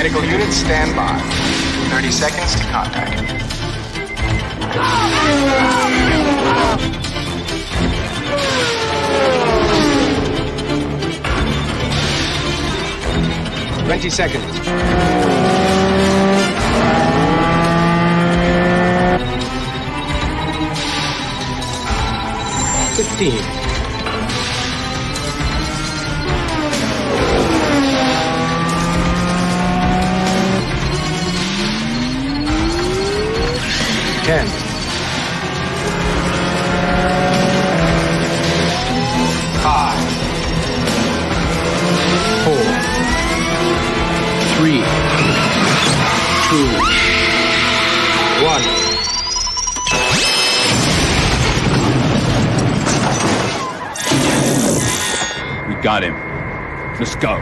Medical units stand by. 30 seconds to contact. 20 seconds. 15. 10. 5. 4. 3. 2. 1. We got him. Let's go.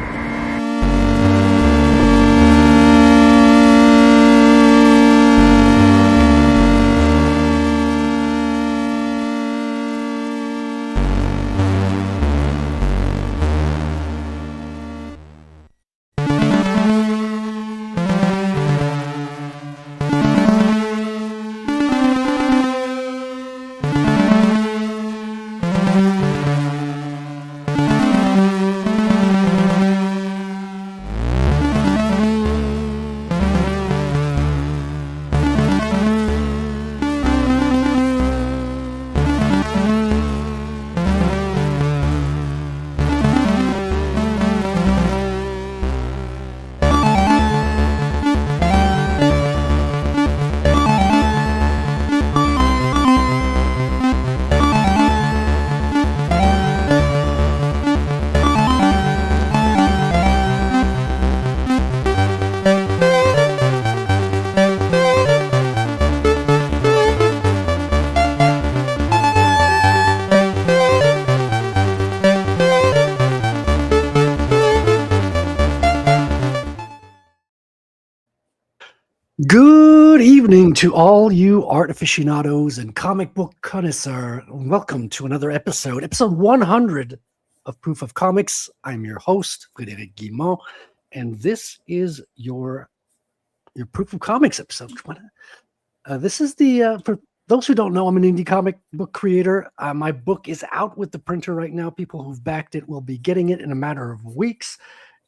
Good evening to all you art aficionados and comic book connoisseurs. Welcome to another episode 100 of Proof of Comics. I'm your host, Frédéric Guimont, and this is your Proof of Comics episode. This is the, for those who don't know, I'm an indie comic book creator. My book is out with the printer right now. People who've backed it will be getting it in a matter of weeks.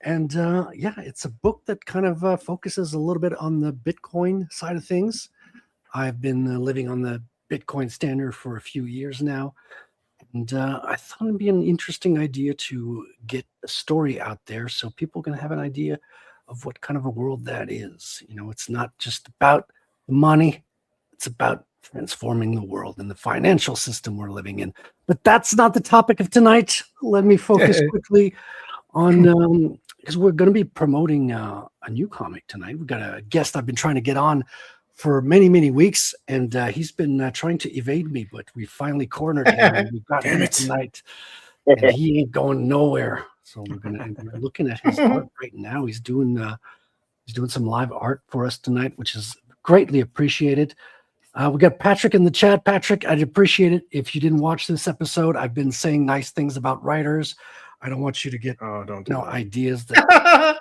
And yeah, it's a book that kind of focuses a little bit on the Bitcoin side of things. I've been living on the Bitcoin standard for a few years now. And I thought it'd be an interesting idea to get a story out there so people can have an idea of what kind of a world that is. You know, it's not just about the money. It's about transforming the world and the financial system we're living in. But that's not the topic of tonight. Let me focus quickly on... because we're going to be promoting a new comic tonight. We've got a guest I've been trying to get on for many, many weeks, and he's been trying to evade me, but we finally cornered him, and we've got him tonight, and he ain't going nowhere. So we're looking at his art right now. He's doing some live art for us tonight, which is greatly appreciated. We got Patrick in the chat. Patrick, I'd appreciate it if you didn't watch this episode. I've been saying nice things about writers. I don't want you to get ideas that.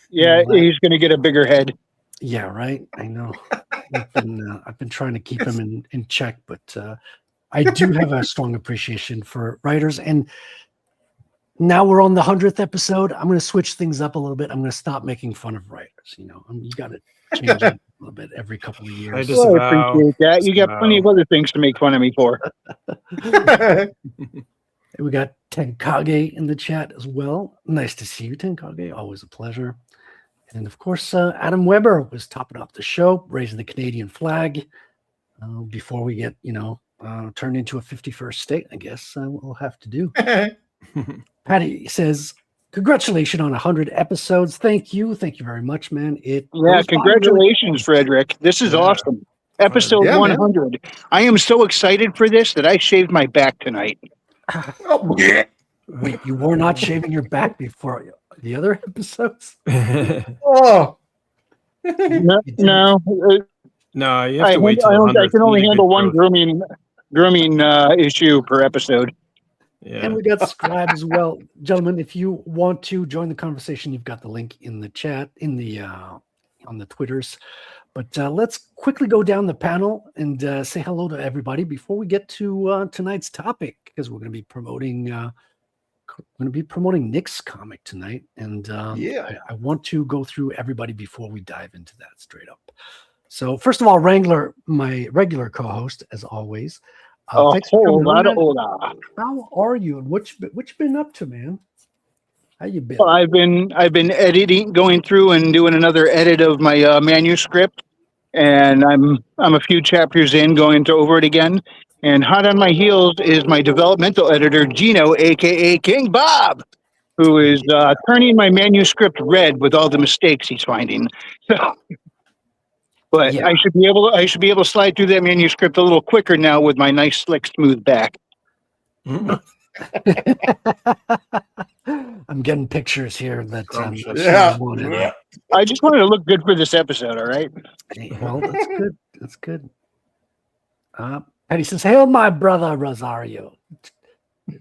Yeah, he's going to get a bigger head. Yeah, right. I know. I've been trying to keep him in check, but I do have a strong appreciation for writers. And now we're on the 100th episode. I'm going to switch things up a little bit. I'm going to stop making fun of writers. You know, you got to change it a little bit every couple of years. I appreciate that. You got plenty of other things to make fun of me for. We got Tenkage in the chat as well. Nice to see you, Tenkage. Always a pleasure. And of course, Adam Weber was topping off the show, raising the Canadian flag before we get, turned into a 51st state, I guess we'll have to do. Patty says, congratulations on 100 episodes. Thank you. Thank you very much, man. Congratulations, Frederick. This is awesome. Episode 100. Man. I am so excited for this that I shaved my back tonight. Oh, yeah. Wait, you were not shaving your back before the other episodes? No, you have to wait till I can only handle one grooming issue per episode. Yeah. And we got Scribe as well. Gentlemen, if you want to join the conversation, you've got the link in the chat, on the Twitters. But let's quickly go down the panel and say hello to everybody before we get to tonight's topic, because we're going to be promoting Nick's comic tonight, and I want to go through everybody before we dive into that straight up. So first of all, Wrangler, my regular co-host, as always. A Thanks for whole coming on, lot of man. hola. How are you, and what you been up to, man? How you been? Well, I've been editing, going through and doing another edit of my manuscript, and I'm a few chapters in, going to over it again. And hot on my heels is my developmental editor, Gino, aka King Bob, who is turning my manuscript red with all the mistakes he's finding. So, but Yeah. I should be able to slide through that manuscript a little quicker now with my nice, slick, smooth back. I'm getting pictures here that Yeah. wanted. I just wanted to look good for this episode. All right. Well, that's good. That's good. Patty says, "Hail, my brother Rosario."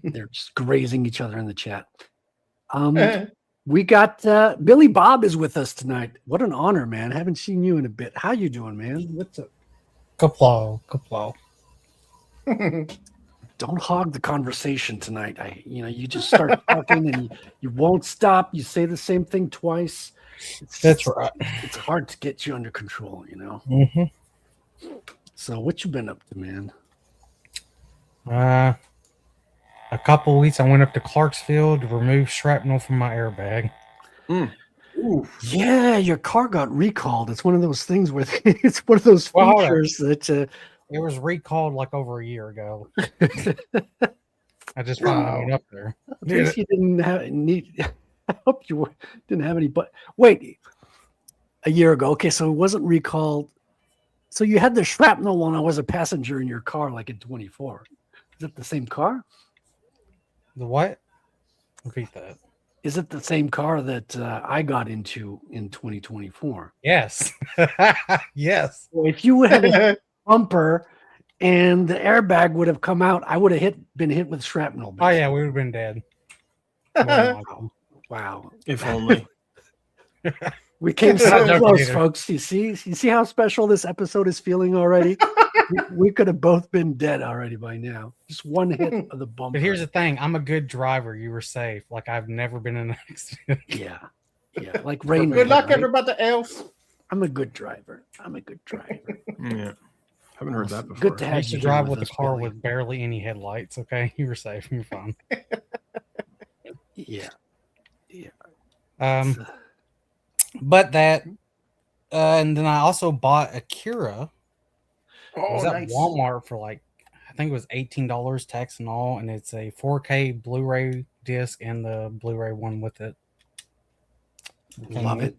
They're just grazing each other in the chat. We got Billy Bob is with us tonight. What an honor, man! Haven't seen you in a bit. How you doing, man? What's up? Kaplow. Don't hog the conversation tonight. You just start talking and you won't stop. You say the same thing twice. That's right. It's hard to get you under control, Mm-hmm. So what you been up to, man? A couple weeks I went up to Clarksville to remove shrapnel from my airbag. Yeah, your car got recalled. It's one of those things where it's one of those features that it was recalled like over a year ago. I just finally went up there. At least you didn't have need. I hope you didn't have any. But wait, a year ago. Okay, so it wasn't recalled. So you had the shrapnel when I was a passenger in your car, like in 24. Is it the same car? The what? Repeat that. Is it the same car that I got into in 2024? Yes. Yes. Well, if you would have a bumper and the airbag would have come out, I would have been hit with shrapnel. Oh yeah, we would have been dead. Wow. If only. We came so No, close, neither. folks. You see how special this episode is feeling already? we could have both been dead already by now. Just one hit of the bumper. But here's the thing: I'm a good driver. You were safe. Like I've never been in an accident. Yeah. Like Rain. Good luck, right? everybody else. I'm a good driver. Yeah. Haven't heard that before. Good to I have used to you drive here with a us, car Billy. with barely any headlights. Okay, you were safe. You're fine. Yeah. But that, and then I also bought Akira. It was at Walmart for like, I think it was $18 tax and all, and it's a 4K Blu-ray disc and the Blu-ray one with it. Love it.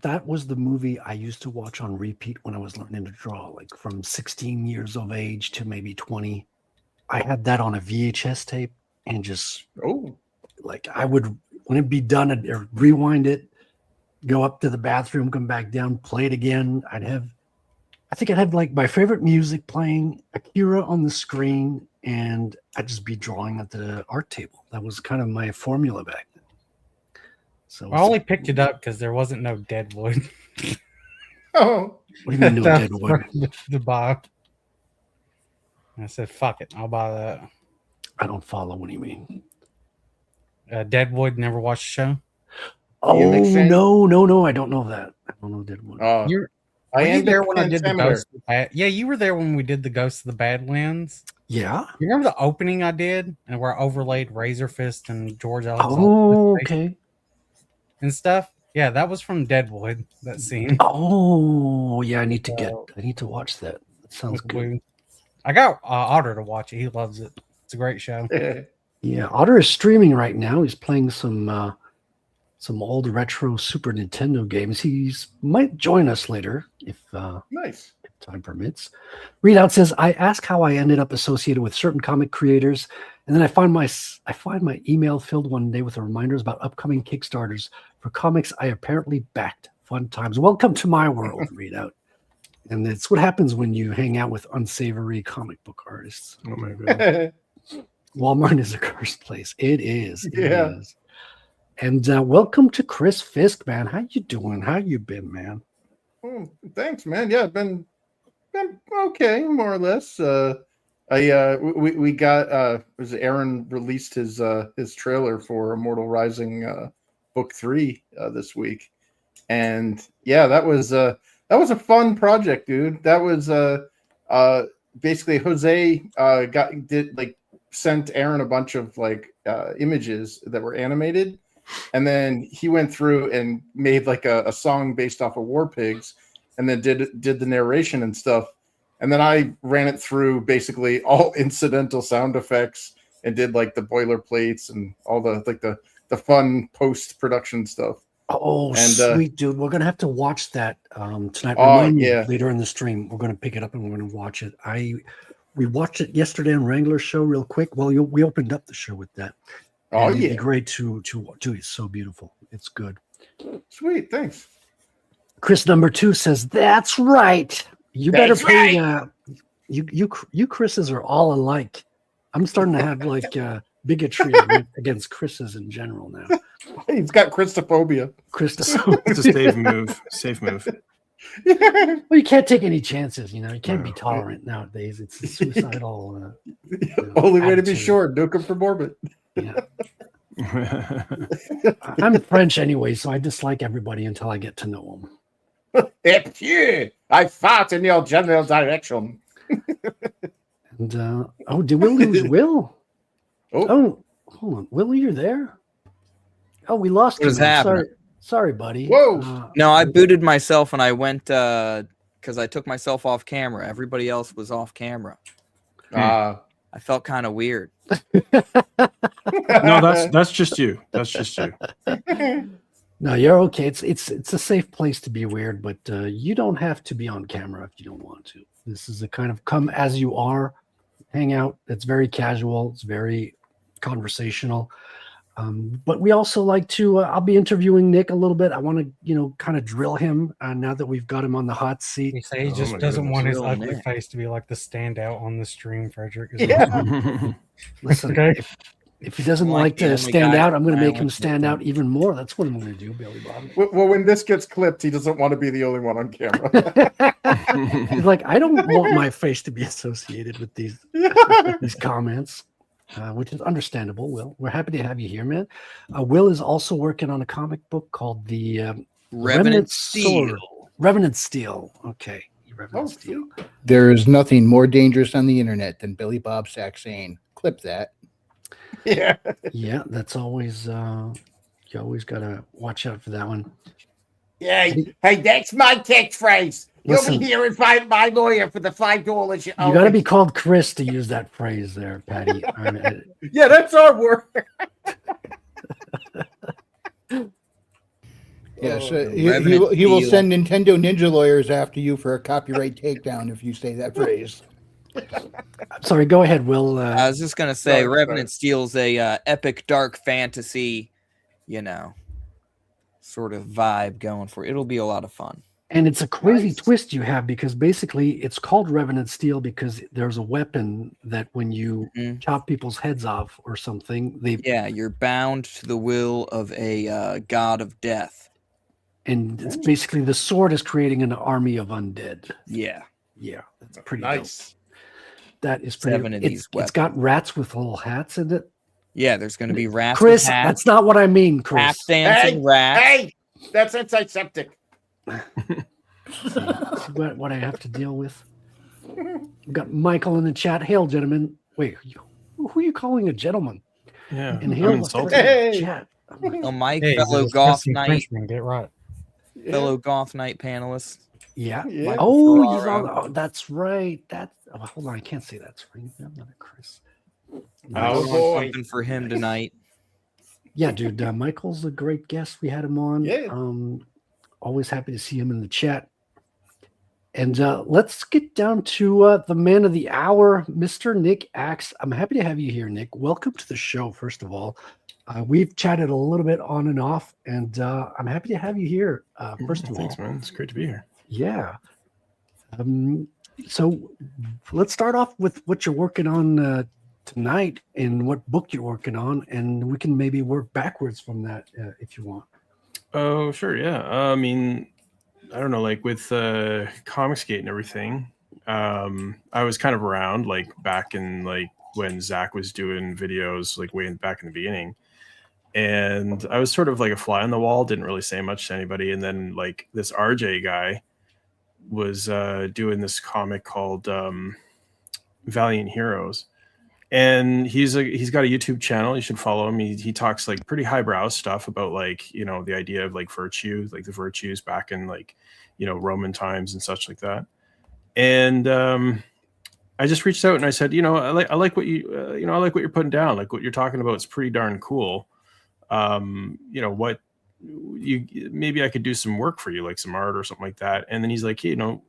That was the movie I used to watch on repeat when I was learning to draw, like from 16 years of age to maybe 20. I had that on a VHS tape and just like I would, when it'd be done, I'd rewind it, go up to the bathroom, come back down, play it again. I think I'd have like my favorite music playing, Akira on the screen, and I'd just be drawing at the art table. That was kind of my formula back then. So I only picked it up because there wasn't no Deadwood. Oh, What do you mean no That's Deadwood? to buy. And I said, "Fuck it, I'll buy that." I don't follow. What do you mean? Deadwood. Never watched the show. Oh Nick Sang? no! I don't know that. I don't know Deadwood. Were I you am there when I did the September. Ghost? Yeah, you were there when we did the Ghost of the Badlands. Yeah. You remember the opening I did, and where I overlaid Razor Fist and George Alexander Oh, okay. and stuff? Yeah, that was from Deadwood. That scene. Oh, yeah. I need to watch that. That sounds with good. Blue. I got Otter to watch it. He loves it. It's a great show. Yeah, Otter is streaming right now. He's playing some old retro Super Nintendo games. He's might join us later if Nice. time permits. Readout says, I ask how I ended up associated with certain comic creators, and then I find my email filled one day with reminders about upcoming Kickstarters for comics I apparently backed. Fun times. Welcome to my world, Readout. And it's what happens when you hang out with unsavory comic book artists. Oh my god. Walmart is a cursed place. It is. It Yeah. is. And welcome to Chris Fisk, man. How you doing? How you been, man? Oh, thanks, man. Yeah, been okay, more or less. We got was Aaron released his trailer for Immortal Rising book 3 this week, and yeah, that was a fun project, dude. That was basically Jose sent Aaron a bunch of images that were animated, and then he went through and made like a song based off of War Pigs, and then did the narration and stuff. And then I ran it through basically all incidental sound effects and did like the boilerplates and all the fun post-production stuff. Oh, And, sweet, dude. We're going to have to watch that tonight. Oh, Remind me yeah. later in the stream. We're going to pick it up and we're going to watch it. We watched it yesterday on Wrangler's show real quick. Well, we opened up the show with that. Oh, And it'd yeah. be great to it's so beautiful. It's good. Sweet, thanks. Chris number 2 says, "That's right. You better That's pay. You Chris's are all alike. I'm starting to have bigotry against Chris's in general now. He's got Christophobia. Christopher. It's a safe move. Safe move. Well, you can't take any chances. You can't be tolerant nowadays. It's a suicidal. Only way to be attitude. sure. Nuke him for morbid. Yeah. I'm French anyway, so I dislike everybody until I get to know them. Epieu! I fought in your general direction. And did Will lose Will? Oh. Hold on, Will, you're there? Oh, we lost What you. is Man. happening? Sorry, buddy. Whoa. No, I booted myself and I went because I took myself off camera. Everybody else was off camera. I felt kind of weird. No, that's just you. That's just you. No, you're okay. It's a safe place to be weird, but you don't have to be on camera if you don't want to. This is a kind of come as you are, hang out. It's very casual. It's very conversational. But we also like to. I'll be interviewing Nick a little bit. I want to, kind of drill him now that we've got him on the hot seat. He say he Oh just my doesn't goodness. want his Real ugly Nick. face to be like the standout on the stream, Frederick. Yeah. Listen, Okay. if he doesn't Like like the to only stand guy out, I'm going to make him violent stand victim. out even more. That's what I'm going to do, Billy Bob. Well, when this gets clipped, he doesn't want to be the only one on camera. He's like, I don't want my face to be associated with these comments, which is understandable. Will, we're happy to have you here, man. Will is also working on a comic book called the Revenant Sword. Steel. Revenant Steel. Okay, Revenant Oh, Steel. There is nothing more dangerous on the internet than Billy Bob Sack saying, clip that. Yeah. Yeah, that's always you always gotta watch out for that one. Hey, that's my catchphrase. Listen. You'll be hearing my lawyer for the $5 you owe You gotta me. be called Chris to use that phrase there, Patty. Yeah, that's our word. Yes, Oh, he will Steel. send Nintendo Ninja lawyers after you for a copyright takedown if you say that phrase. I'm sorry, go ahead, Will. I was just gonna say, Sorry, Revenant Steel's a epic dark fantasy, sort of vibe going for it. It'll be a lot of fun. And it's a crazy Nice. twist you have because basically it's called Revenant Steel because there's a weapon that when you Mhm. chop people's heads off or something, Yeah, you're bound to the will of a god of death. and it's basically the sword is creating an army of undead. Yeah. Yeah, that's pretty dope. Nice. That is pretty. 7 of these It's got rats with little hats in it. Yeah, there's gonna be rats. Chris, with hats, that's not what I mean, Chris. tap dancing rats. Hey, that's antiseptic. See what I have to deal with. We've got Michael in the chat. Hail, gentlemen. Wait, who are you calling a gentleman? Yeah, And I'm hail the insulted. Hey. chat. I'm like, Oh, Mike, Hey, fellow discuss goth some knight, Frenchman, get right. fellow goth knight panelist. yeah. Yeah. Oh, he's Ferraro. on. Oh, that's right. Hold on. I can't say that's right. I'm not a Chris. I Oh, want boy. something for him tonight. Yeah, dude. Michael's a great guest. We had him on. Yeah. Always happy to see him in the chat. And let's get down to the man of the hour, Mr. Nik Axe. I'm happy to have you here, Nick. Welcome to the show, first of all. We've chatted a little bit on and off, and I'm happy to have you here, first of all. Thanks, man. It's great to be here. Yeah. So let's start off with what you're working on tonight and what book you're working on, and we can maybe work backwards from that if you want. Oh, sure, yeah. I mean, I don't know, like with Comicsgate and everything. I was kind of around like back in like when Zach was doing videos like way back in the beginning, and I was sort of like a fly on the wall, didn't really say much to anybody. And then like this RJ guy was doing this comic called Valiant Heroes, and he's got a YouTube channel. You should follow him. He talks like pretty highbrow stuff about like, you know, the idea of like virtue, like the virtues back in like, you know, Roman times and such like that. And I just reached out and I said, you know, I like what you you know, I like what you're putting down, like what you're talking about. It's pretty darn cool. You know, what maybe I could do some work for you, like some art or something like that. And then he's like, hey, you know,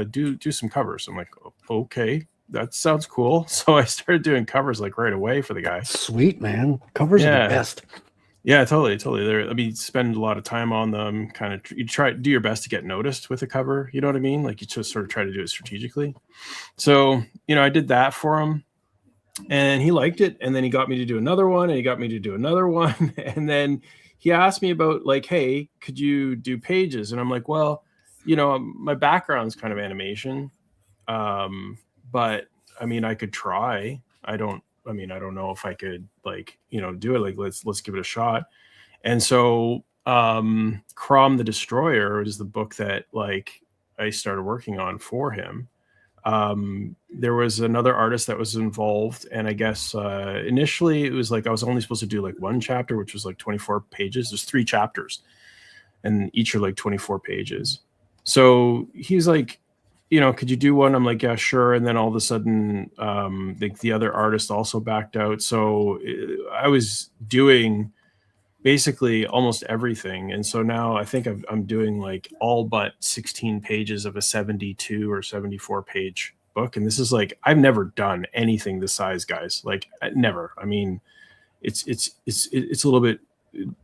do some covers. I'm like, okay, that sounds cool. So I started doing covers like right away for the guy. Sweet, man. Covers are the best. Yeah, totally. I mean, spend a lot of time on them. Kind of, you try do your best to get noticed with a cover. You know what I mean? Like you just sort of try to do it strategically. So, you know, I did that for him, and he liked it. And then he got me to do another one, and he got me to do another one. And then he asked me about like, hey, could you do pages? And I'm like, well, you know, my background's kind of animation, but I mean, I could try. I don't know if I could like, you know, do it. Like, let's give it a shot. And so Crom the Destroyer is the book that like I started working on for him. There was another artist that was involved, and I guess initially it was like I was only supposed to do like one chapter, which was like 24 pages. There's 3 chapters, and each are like 24 pages. So he's like, you know, could you do one? I'm like, yeah, sure. And then all of a sudden, the other artist also backed out. So I was doing basically almost everything. And so now I think I'm doing like all but 16 pages of a 72 or 74 page book. And this is like, I've never done anything this size, guys. Like never. I mean, it's a little bit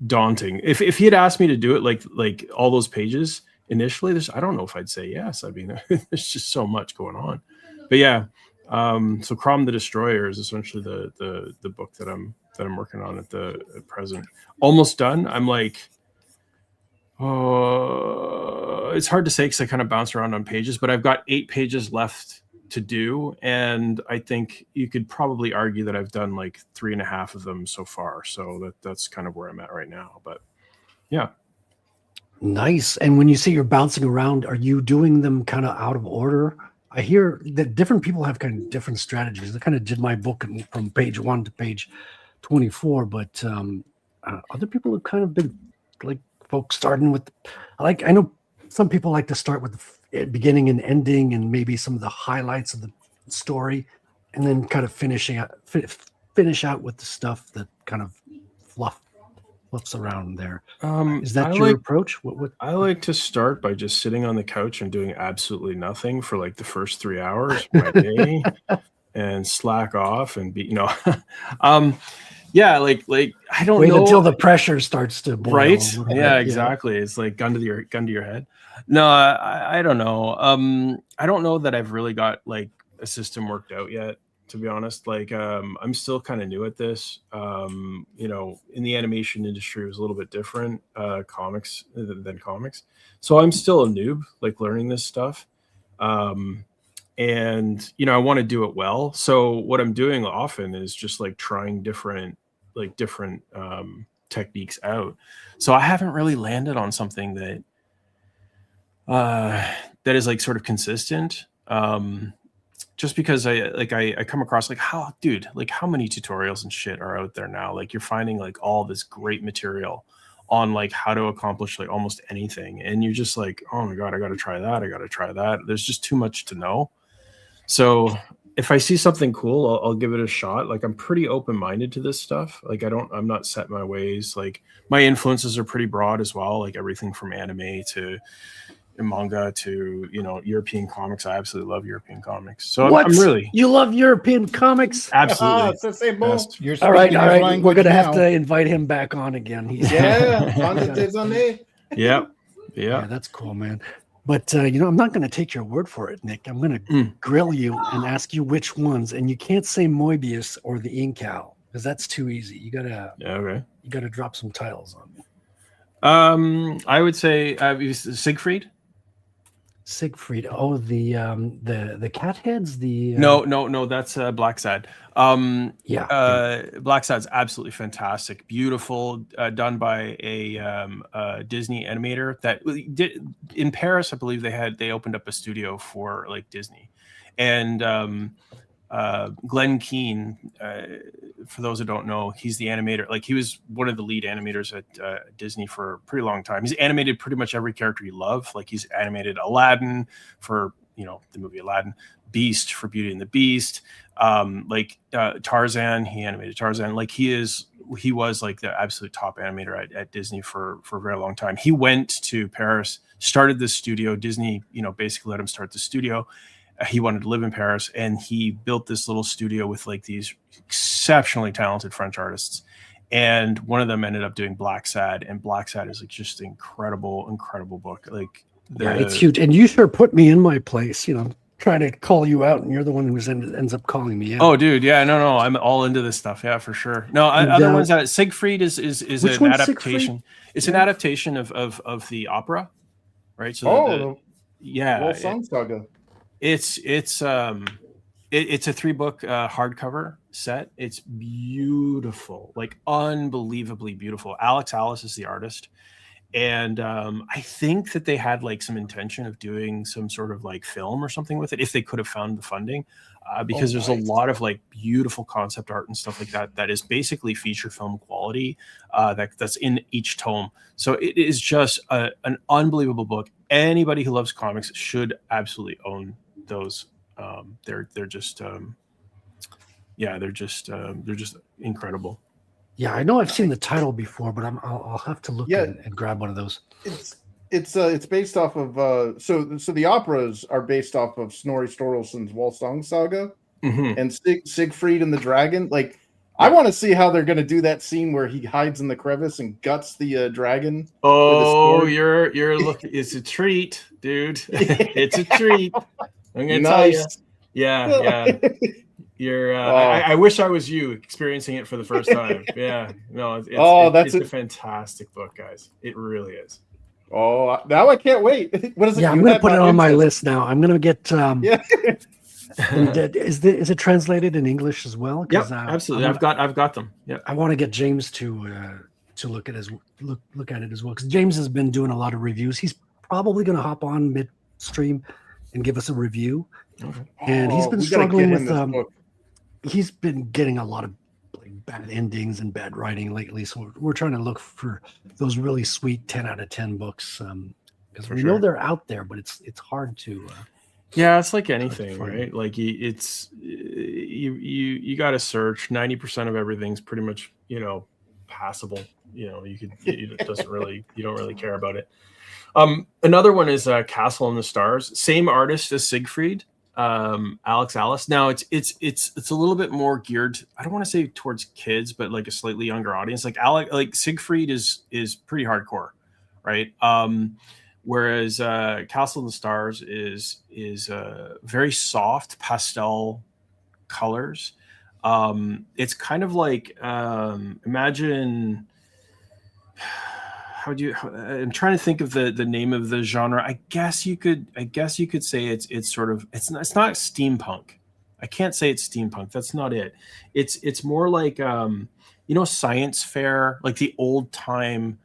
daunting. If he had asked me to do it, like all those pages, initially, I don't know if I'd say yes. I mean, there's just so much going on. But yeah, so Crom the Destroyer is essentially the book that I'm working on at present. Almost done. I'm like, oh, it's hard to say because I kind of bounce around on pages, but I've got 8 pages left to do, and I think you could probably argue that I've done like 3.5 of them so far. So that's kind of where I'm at right now. But yeah. Nice. And when you say you're bouncing around, are you doing them kind of out of order? I hear that different people have kind of different strategies. I kind of did my book from page 1 to page 24, but other people have kind of been like folks starting with, I know some people like to start with the beginning and ending and maybe some of the highlights of the story, and then kind of finish out with the stuff that kind of fluffs around there. Is that your approach? What I like to start by just sitting on the couch and doing absolutely nothing for like the first 3 hours of my day and slack off and be, you know, yeah, like I don't know until the pressure starts to boil, right. Yeah, bit, exactly. It's like gun to your head. No, I don't know. I don't know that I've really got like a system worked out yet, to be honest. Like I'm still kind of new at this. You know, in the animation industry it was a little bit different comics than comics, so I'm still a noob like learning this stuff. And you know, I want to do it well, so what I'm doing often is just like trying different techniques out. So I haven't really landed on something that is like sort of consistent. Just because I come across like how many tutorials and shit are out there now. Like you're finding like all this great material on like how to accomplish like almost anything, and you're just like, oh my god, I got to try that. There's just too much to know. So if I see something cool, I'll give it a shot. Like I'm pretty open-minded to this stuff. Like I'm not set in my ways. Like my influences are pretty broad as well. Like everything from anime to manga to, you know, European comics. I absolutely love European comics. So I'm really, you love European comics? Absolutely. It's the same book. All right. We're gonna have to invite him back on again. Yeah, yeah, that's cool, man. But I'm not going to take your word for it, Nick. I'm going to grill you and ask you which ones, and you can't say Moebius or the Incal because that's too easy. You gotta drop some titles on me. I would say Siegfried. Siegfried. Oh, the cat heads. No, that's Black Sad. Black Sad's absolutely fantastic, beautiful, done by a Disney animator that did in Paris. I believe they opened up a studio for like Disney, and Glenn Keane. For those who don't know, he's the animator. Like he was one of the lead animators at Disney for a pretty long time. He's animated pretty much every character you love. Like he's animated Aladdin for the movie Aladdin, Beast for Beauty and the Beast, Tarzan. He animated Tarzan. Like he was like the absolute top animator at Disney for a very long time. He went to Paris, started the studio. Disney, basically let him start the studio. He wanted to live in Paris, and he built this little studio with like these exceptionally talented French artists. And one of them ended up doing Black Sad, and Black Sad is like just an incredible book. Like it's huge. And you sure put me in my place, trying to call you out, and you're the one who ends up calling me out. Oh, dude, yeah, no, I'm all into this stuff, yeah, for sure. No, other ones that Siegfried is an adaptation. It's an adaptation of the opera, right? So Song Saga. It's a 3-book hardcover set. It's beautiful, like unbelievably beautiful. Alex Alice is the artist, and I think that they had like some intention of doing some sort of like film or something with it if they could have found the funding, because there's a lot of like beautiful concept art and stuff like that is basically feature film quality that's in each tome. So it is just an unbelievable book. Anybody who loves comics should absolutely own those. They're just incredible. Yeah, I know I've seen the title before, but I'll have to look and grab one of those. It's based off of so the operas are based off of Snorri Sturluson's Song Saga, and Siegfried and the Dragon. Like I want to see how they're going to do that scene where he hides in the crevice and guts the dragon. Oh, you're looking. It's a treat, dude. It's a treat. I'm gonna tell you. Yeah. You're. I wish I was you experiencing it for the first time. Yeah. No. It's a fantastic book, guys. It really is. Oh, now I can't wait. What is it? Yeah, I'm gonna put it on my list now. I'm gonna get. Is it translated in English as well? Yeah, absolutely. I've got them. Yeah. I want to get James to look at look at it as well, because James has been doing a lot of reviews. He's probably going to hop on midstream and give us a review. Okay. And he's been struggling with. He's been getting a lot of bad endings and bad writing lately, so we're trying to look for those really sweet 10 out of 10 books, because we know they're out there, but it's hard to. Yeah, it's like anything, right? Like you got to search. 90% of everything's pretty much passable. You don't really care about it. Another one is Castle in the Stars. Same artist as Siegfried, Alex Alice. Now it's a little bit more geared. I don't want to say towards kids, but like a slightly younger audience. Like Siegfried is pretty hardcore, right? Whereas Castle in the Stars is very soft pastel colors. It's kind of like imagine. I'm trying to think of the name of the genre. I guess you could say it's sort of it's not steampunk. I can't say it's steampunk. That's not it. It's more like science fair, like the old time,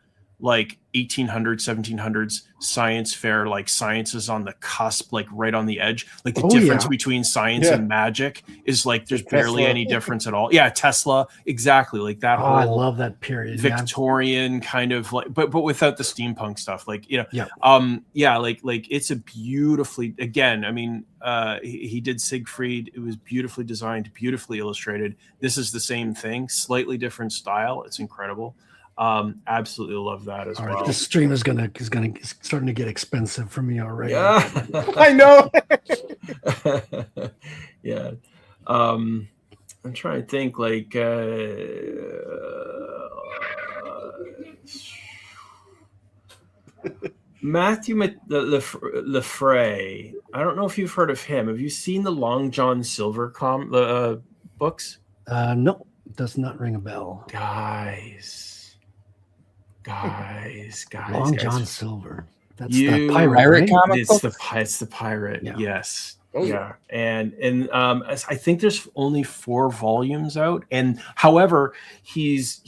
like 1800s, 1700s science fair, like science is on the cusp, like right on the edge. Like the difference between science and magic is like there's barely any difference at all. Yeah, Tesla, exactly, like that. I love that period. Victorian kind of like, but without the steampunk stuff. Like like it's a beautifully. Again, I mean, he did Siegfried. It was beautifully designed, beautifully illustrated. This is the same thing, slightly different style. It's incredible. Absolutely love that as well. This stream is starting to get expensive for me already. Yeah. I know. Yeah. I'm trying to think like Matthew Lefray. I don't know if you've heard of him. Have you seen the Long John Silver books? No, does not ring a bell. Guys. Long John Silver. That's the pirate comic book? It's the pirate. Yeah. Yes. Oh, yeah. And I think there's only 4 volumes out. And however, he's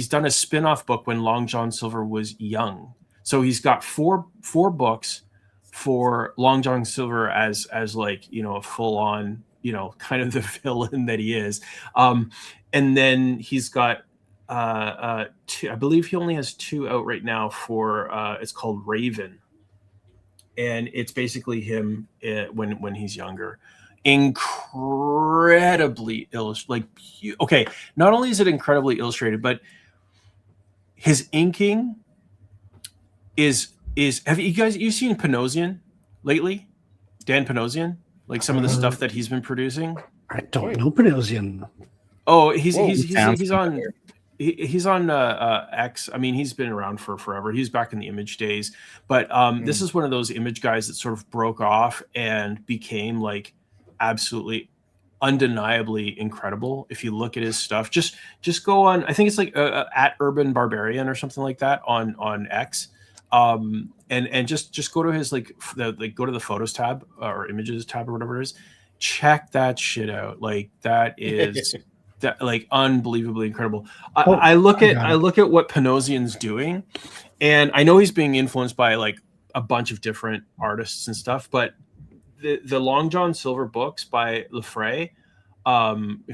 done a spin-off book when Long John Silver was young. So he's got four books for Long John Silver as like, a full-on, kind of the villain that he is. And then he's got 2, I believe he only has 2 out right now for it's called Raven. And it's basically him when he's younger. Incredibly illustrated. Okay, not only is it incredibly illustrated, but his inking is have you seen Panosian lately? Dan Panosian? Like some of the stuff that he's been producing? I don't know Panosian. Oh, he's on he's on X. I mean, he's been around for forever. He's back in the Image days, but this is one of those Image guys that sort of broke off and became like absolutely undeniably incredible. If you look at his stuff, just go on, I think it's like at Urban Barbarian or something like that on X, and just go to his go to the photos tab or images tab or whatever it is. Check that shit out. Like that is that like unbelievably incredible. I look at what Panosian's doing, and I know he's being influenced by like a bunch of different artists and stuff, but the Long John Silver books by Lefray,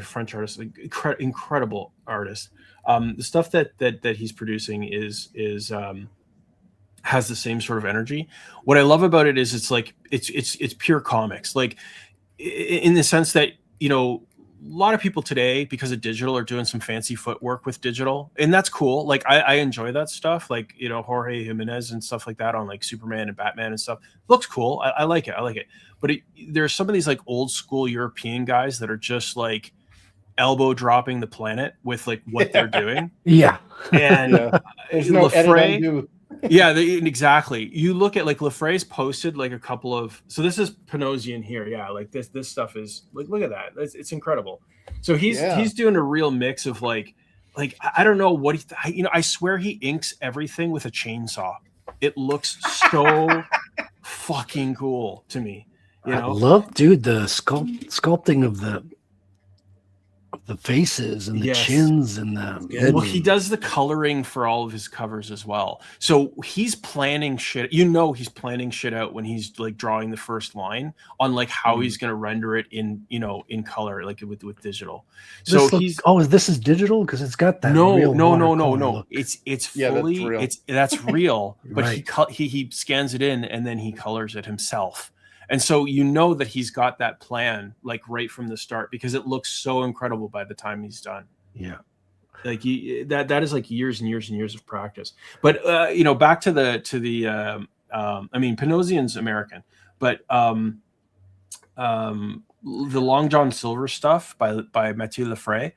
French artist, like incredible artist. The stuff that he's producing is has the same sort of energy. What I love about it is it's pure comics, like in the sense that a lot of people today, because of digital, are doing some fancy footwork with digital, and that's cool. Like I enjoy that stuff, like Jorge Jimenez and stuff like that on like Superman and Batman and stuff. Looks cool. I like it. But there's some of these like old school European guys that are just like elbow dropping the planet with like what they're doing. Yeah. And there's no Lefray, yeah, exactly. You look at like Lefray's posted like a couple of, so this is Panosian here. Yeah. Like this stuff is like, look at that. It's incredible. So he's doing a real mix of like, I don't know what I swear he inks everything with a chainsaw. It looks so fucking cool to me. I love, dude, the sculpting of the faces and the chins and the. Well, he does the coloring for all of his covers as well. So he's planning shit. He's planning shit out when he's like drawing the first line on like how he's going to render it in color, like with digital. So this is digital because it's got that. No. Look. It's fully that's real. But right. he scans it in and then he colors it himself. And so that he's got that plan like right from the start because it looks so incredible by the time he's done. Yeah. Like that is like years and years and years of practice. But back to the I mean Panosian's American, but the Long John Silver stuff by Mathieu Lefray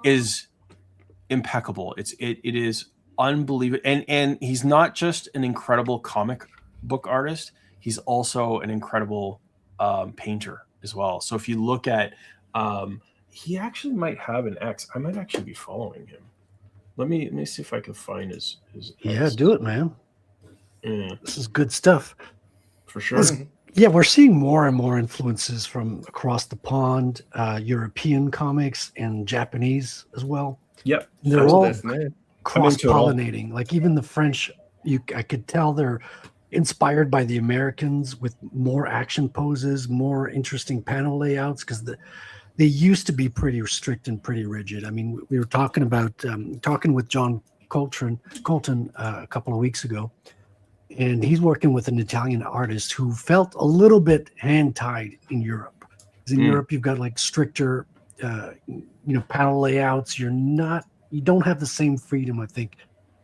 is impeccable. It is unbelievable. And he's not just an incredible comic book artist. He's also an incredible painter as well. So if you look at, he actually might have an X. I might actually be following him. Let me see if I can find his yeah, do it, man. This is good stuff. For sure. We're seeing more and more influences from across the pond, European comics and Japanese as well. Yep. They're all cross-pollinating. Like even the French, I could tell they're inspired by the Americans with more action poses, more interesting panel layouts, because they used to be pretty strict and pretty rigid. I mean, we were talking with John Colton a couple of weeks ago, and he's working with an Italian artist who felt a little bit hand-tied in Europe. Because in Europe, you've got like stricter, panel layouts. You don't have the same freedom, I think,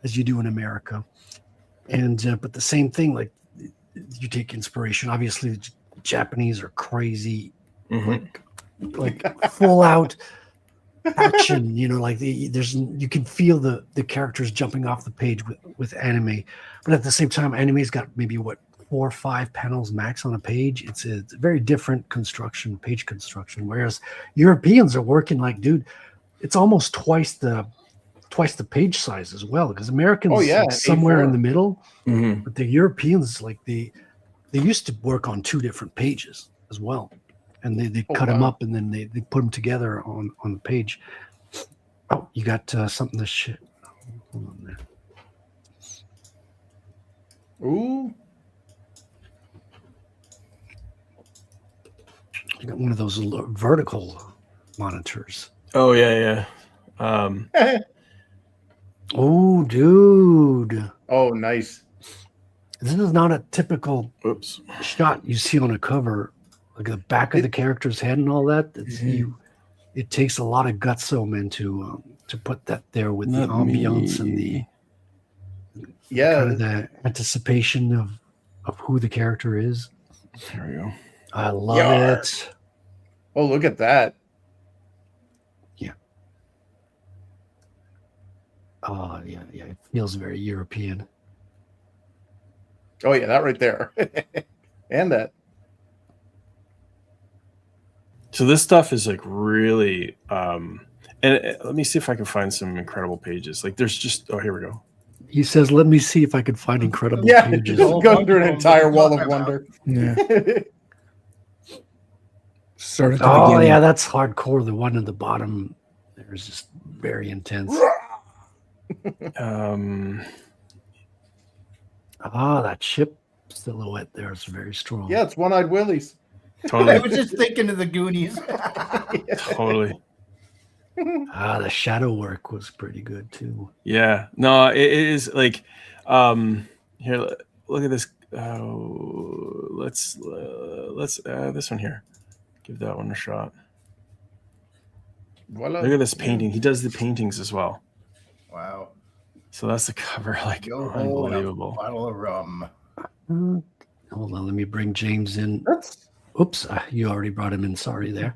as you do in America. And but the same thing, like you take inspiration. Obviously, the Japanese are crazy, like full out action, like you can feel the characters jumping off the page with anime, but at the same time, anime's got maybe 4 or 5 panels max on a page. It's a very different page construction. Whereas Europeans are working like, dude, it's almost twice the page size as well. Because Americans somewhere in the middle, but the Europeans they used to work on 2 different pages as well. And they cut them up and then they put them together on the page. Oh, you got something to shit. Hold on there. Ooh. You got one of those vertical monitors. Oh, yeah. Oh, dude. Oh, nice. This is not a typical shot you see on a cover. Like the back of the character's head and all that. It takes a lot of gutso, man, to put that there with the ambiance and the kind of the anticipation of who the character is. There we go. I love it. Oh, look at that. Yeah. Oh, yeah. It feels very European. Oh, yeah, that right there. And that. So this stuff is really and let me see if I can find some incredible pages. Like there's just here we go. He says, let me see if I can find incredible pages. Just go through an entire wall of wonder. Yeah. Start at the beginning. Yeah, that's hardcore. The one at the bottom there is just very intense. That ship silhouette there is very strong. Yeah, it's One-Eyed Willie's. Totally. I was just thinking of the Goonies. Totally. The shadow work was pretty good too. Yeah. No, it is like here, look at this. Let's this one here. Give that one a shot. Voila. Look at this painting. He does the paintings as well. Wow. So that's the cover, unbelievable. Bottle of rum. Hold on, let me bring James in. Oops, you already brought him in. Sorry there.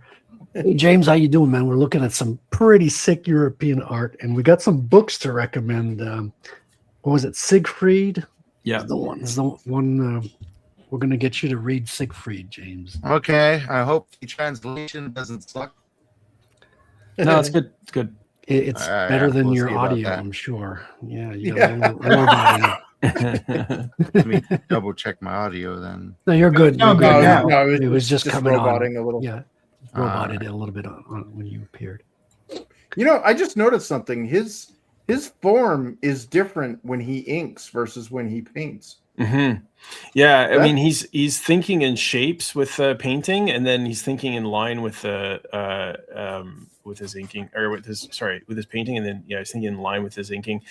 Hey, James, how you doing, man? We're looking at some pretty sick European art, and we got some books to recommend. What was it, Siegfried? Yeah, the one. We're gonna get you to read Siegfried, James. Okay, I hope the translation doesn't suck. No, it's good. It's good. It's better than your audio, I'm sure. Yeah, you got a little roboting. Let me double check my audio then. No, you're good. No, it was just coming roboting on. a little. Yeah, roboted a little bit on when you appeared. I just noticed something. His form is different when he inks versus when he paints. Mm-hmm. Yeah, I mean he's thinking in shapes with painting, and then he's thinking in line with his inking, or with his painting, and then he's thinking in line with his inking.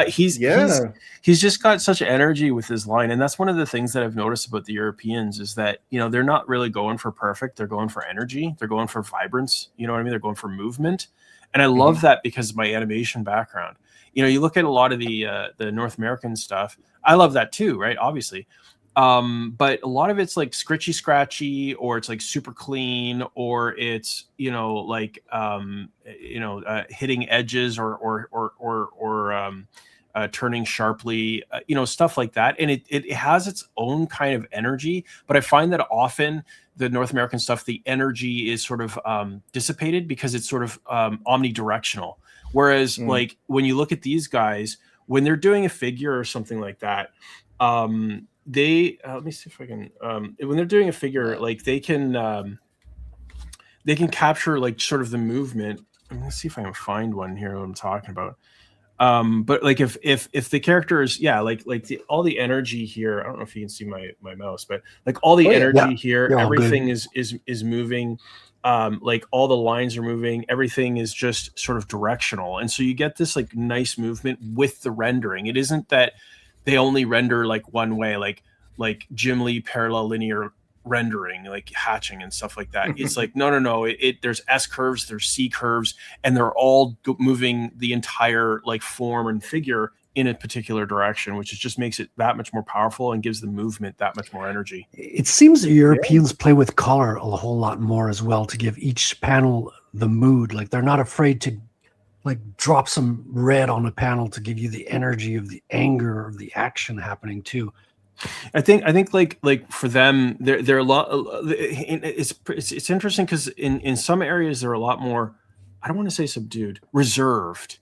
He's just got such energy with his line, and that's one of the things that I've noticed about the Europeans is that they're not really going for perfect, they're going for energy, they're going for vibrance. You know what I mean? They're going for movement, and I love that because of my animation background. You look at a lot of the North American stuff. I love that too, right? Obviously. But a lot of it's like scritchy scratchy, or it's like super clean, or it's hitting edges or turning sharply, stuff like that. And it has its own kind of energy, but I find that often the North American stuff, the energy is sort of dissipated because it's sort of omnidirectional. Whereas like when you look at these guys, when they're doing a figure or something like that, they let me see if I can when they're doing a figure, like they can capture like sort of the movement. Let's see if I can find one here what I'm talking about. But like if the character is all the energy here, I don't know if you can see my mouse, but like all the energy here, everything is moving. Like all the lines are moving, everything is just sort of directional, and so you get this like nice movement with the rendering. It isn't that they only render like one way, like Jim Lee parallel linear rendering, like hatching and stuff like that. It's like no. There's S curves, there's C curves, and they're all moving the entire like form and figure in a particular direction, which just makes it that much more powerful and gives the movement that much more energy. It seems the Europeans play with color a whole lot more as well to give each panel the mood. Like they're not afraid to like drop some red on a panel to give you the energy of the anger of the action happening too. I think like for them, they're a lot. It's interesting because in some areas they're a lot more. I don't want to say subdued, reserved,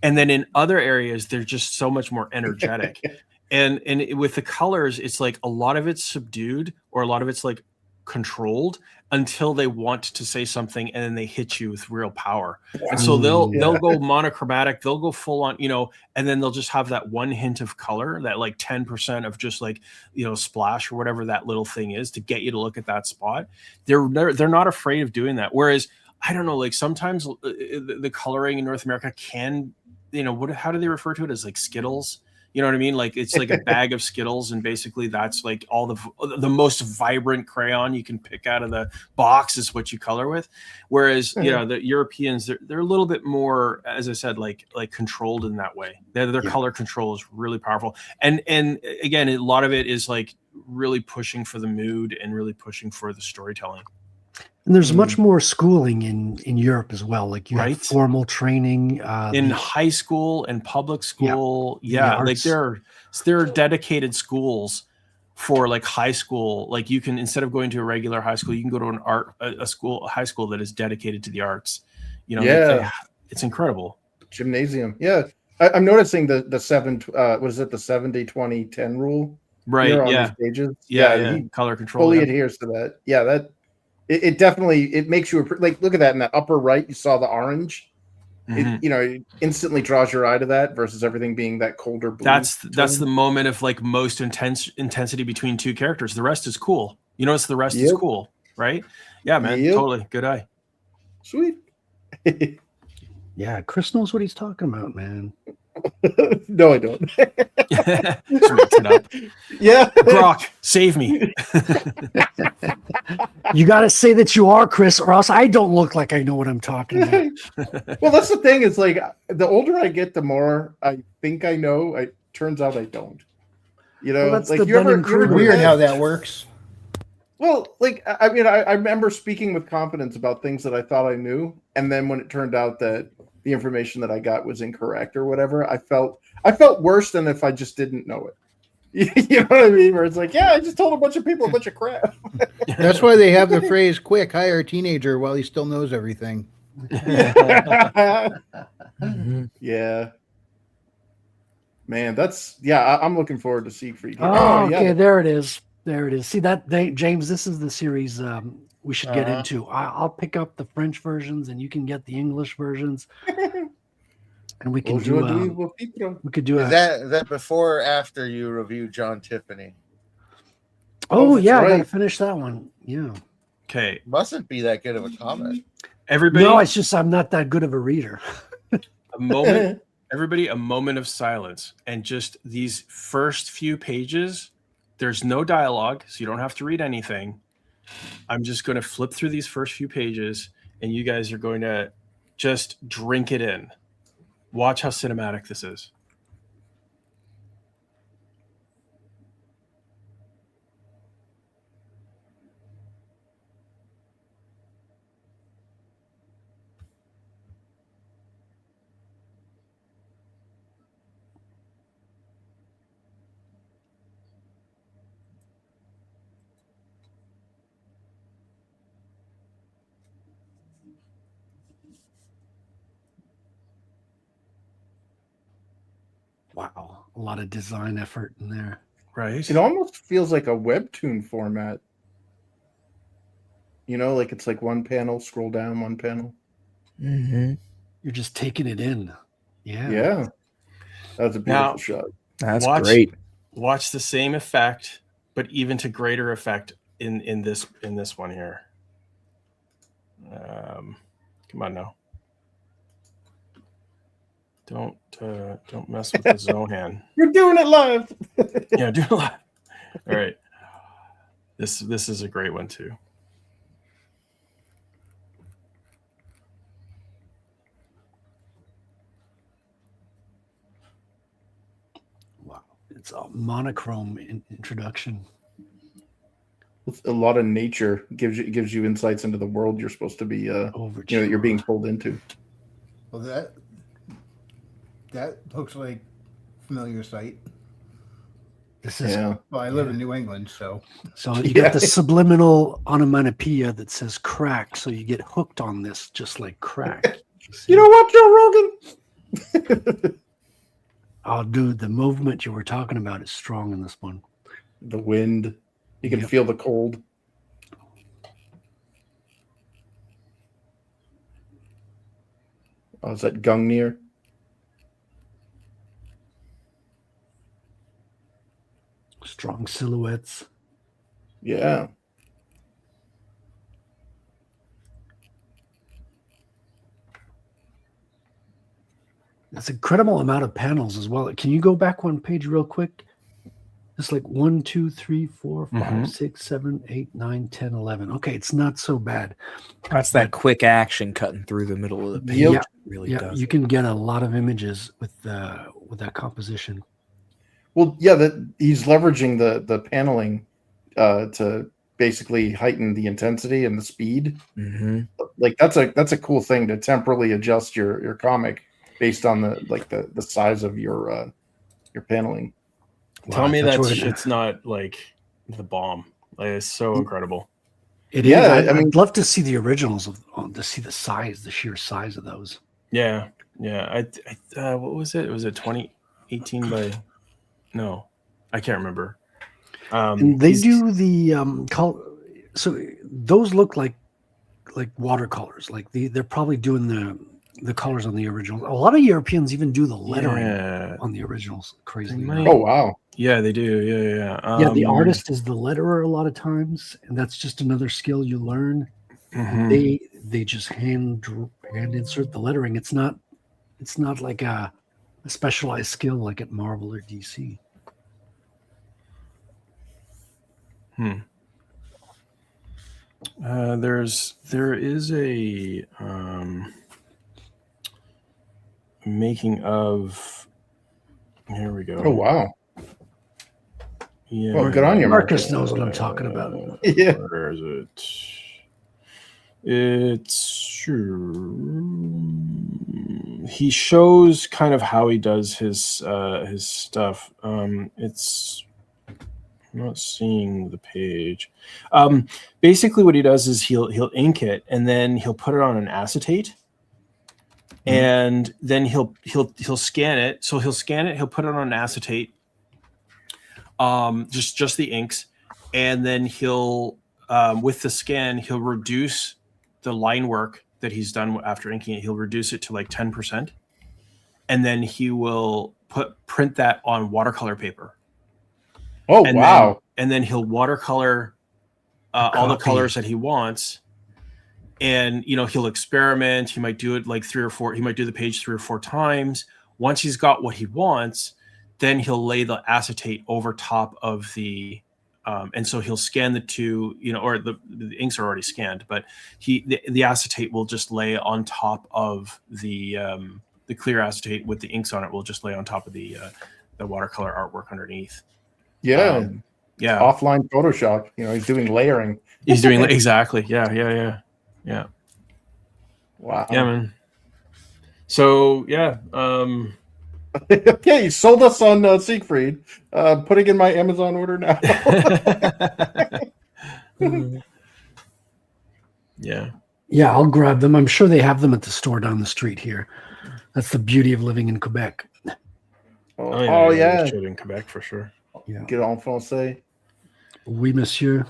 and then in other areas they're just so much more energetic. and with the colors, it's like a lot of it's subdued or a lot of it's like controlled until they want to say something and then they hit you with real power. And so they'll go monochromatic, they'll go full on, and then they'll just have that one hint of color, that like 10% of just like, splash or whatever that little thing is to get you to look at that spot. They're not afraid of doing that. Whereas I don't know, like sometimes the coloring in North America can, how do they refer to it, as like Skittles? You know what I mean? Like it's like a bag of Skittles, and basically that's like all the most vibrant crayon you can pick out of the box is what you color with. Whereas the Europeans, they're a little bit more, as I said, like controlled in that way. Their color control is really powerful, and again, a lot of it is like really pushing for the mood and really pushing for the storytelling. And there's much more schooling in Europe as well. Like you have formal training in high school and public school. Like there are dedicated schools for like high school. Like you can, instead of going to a regular high school, you can go to a high school that is dedicated to the arts. It's incredible. Gymnasium. Yeah. I'm noticing the 70-20-10 rule. Right. On these pages. He color control fully adheres to that. Yeah. It definitely makes you like, look at that in the upper right. You saw the orange. It instantly draws your eye to that versus everything being that colder blue. That's the moment of like most intensity between two characters. The rest is cool. You notice the rest is cool, right? Yeah, man. Totally. Good eye. Sweet. Yeah, Chris knows what he's talking about, man. No, I don't. Just mix it up. Yeah. Grok, save me. You got to say that you are, Chris, or else I don't look like I know what I'm talking about. Well, that's the thing. It's like the older I get, the more I think I know. It turns out I don't. That's like you're weird how that works. Well, like I mean, I remember speaking with confidence about things that I thought I knew, and then when it turned out that the information that I got was incorrect or whatever, I felt worse than if I just didn't know it. You know what I mean? Where it's like, I just told a bunch of people a bunch of crap. That's why they have the phrase, quick, hire a teenager while he still knows everything. Yeah. Man, I'm looking forward to Siegfried. Okay, there it is. See that, James, this is the series we should get into. I'll pick up the French versions and you can get the English versions. And we can do Is that before or after you review John Tiffany? I gotta finish that one. Yeah. Okay. Mustn't be that good of a comic. Everybody. No, it's just I'm not that good of a reader. Everybody, a moment of silence. And just these first few pages, there's no dialogue, so you don't have to read anything. I'm just going to flip through these first few pages, and you guys are going to just drink it in. Watch how cinematic this is. Wow, a lot of design effort in there. Right. It almost feels like a webtoon format. Like it's like one panel, scroll down one panel. Mm-hmm. You're just taking it in. Yeah. Yeah. That's a beautiful shot. That's great. Watch the same effect, but even to greater effect in this one here. Come on now. Don't mess with the Zohan. You're doing it live. Yeah, do it live. All right. This is a great one too. It's a monochrome introduction. With a lot of nature gives you insights into the world you're supposed to be that you're being pulled into. Well, that looks like familiar sight. This is Well, I live in New England, so you got the subliminal onomatopoeia that says crack, so you get hooked on this just like crack. You know what, Joe Rogan? Oh, dude, the movement you were talking about is strong in this one. The wind. You can feel the cold. Oh, is that Gungnir? Strong silhouettes. Yeah. That's an incredible amount of panels as well. Can you go back one page real quick? It's like 1, 2, 3, 4, 5, 6, 7, 8, 9, 10, 11. Okay, it's not so bad. That's that quick action cutting through the middle of the page. Yeah, Really does. You can get a lot of images with that composition. Well, yeah, that he's leveraging the paneling to basically heighten the intensity and the speed. Mm-hmm. Like that's a cool thing to temporally adjust your comic based on the size of your paneling. Tell me that shit's not like the bomb. Like, it's so incredible. It is. I'd love to see the originals to see the size, the sheer size of those. Yeah. What was it? Was it 2018 by? No, I can't remember. And they do the color. So those look like watercolors. Like they're probably doing the colors on the originals. A lot of Europeans even do the lettering on the originals. Crazy. Oh wow. Yeah, they do. Yeah. Yeah, the artist is the letterer a lot of times, and that's just another skill you learn. Mm-hmm. They just hand insert the lettering. It's not like a specialized skill like at Marvel or DC. There is a making of. Here we go. Oh wow. Yeah. Well, good on you, Marcus knows what I'm talking about. Yeah. Where is it? It's he shows kind of how he does his stuff. It's I'm not seeing the page. Basically, what he does is he'll ink it and then he'll put it on an acetate, and then he'll scan it. So he'll scan it. He'll put it on an acetate. Just the inks, and then he'll with the scan he'll reduce the line work that he's done after inking it. He'll reduce it to like 10%, and then he will print that on watercolor paper. Oh, and wow! Then he'll watercolor all the colors that he wants, and he'll experiment. He might do it like 3 or 4. He might do the page 3 or 4 times. Once he's got what he wants, then he'll lay the acetate over top of the, and so he'll scan the two, or the inks are already scanned, but the acetate will just lay on top of the clear acetate with the inks on it will just lay on top of the watercolor artwork underneath. Yeah. Yeah. Offline Photoshop. He's doing layering. He's doing exactly. Yeah. Wow. Yeah, man. So yeah. Okay, you sold us on Siegfried. Putting in my Amazon order now. Yeah. Yeah, I'll grab them. I'm sure they have them at the store down the street here. That's the beauty of living in Quebec. Oh yeah. In Quebec for sure. Yeah. Get en français. Oui, monsieur.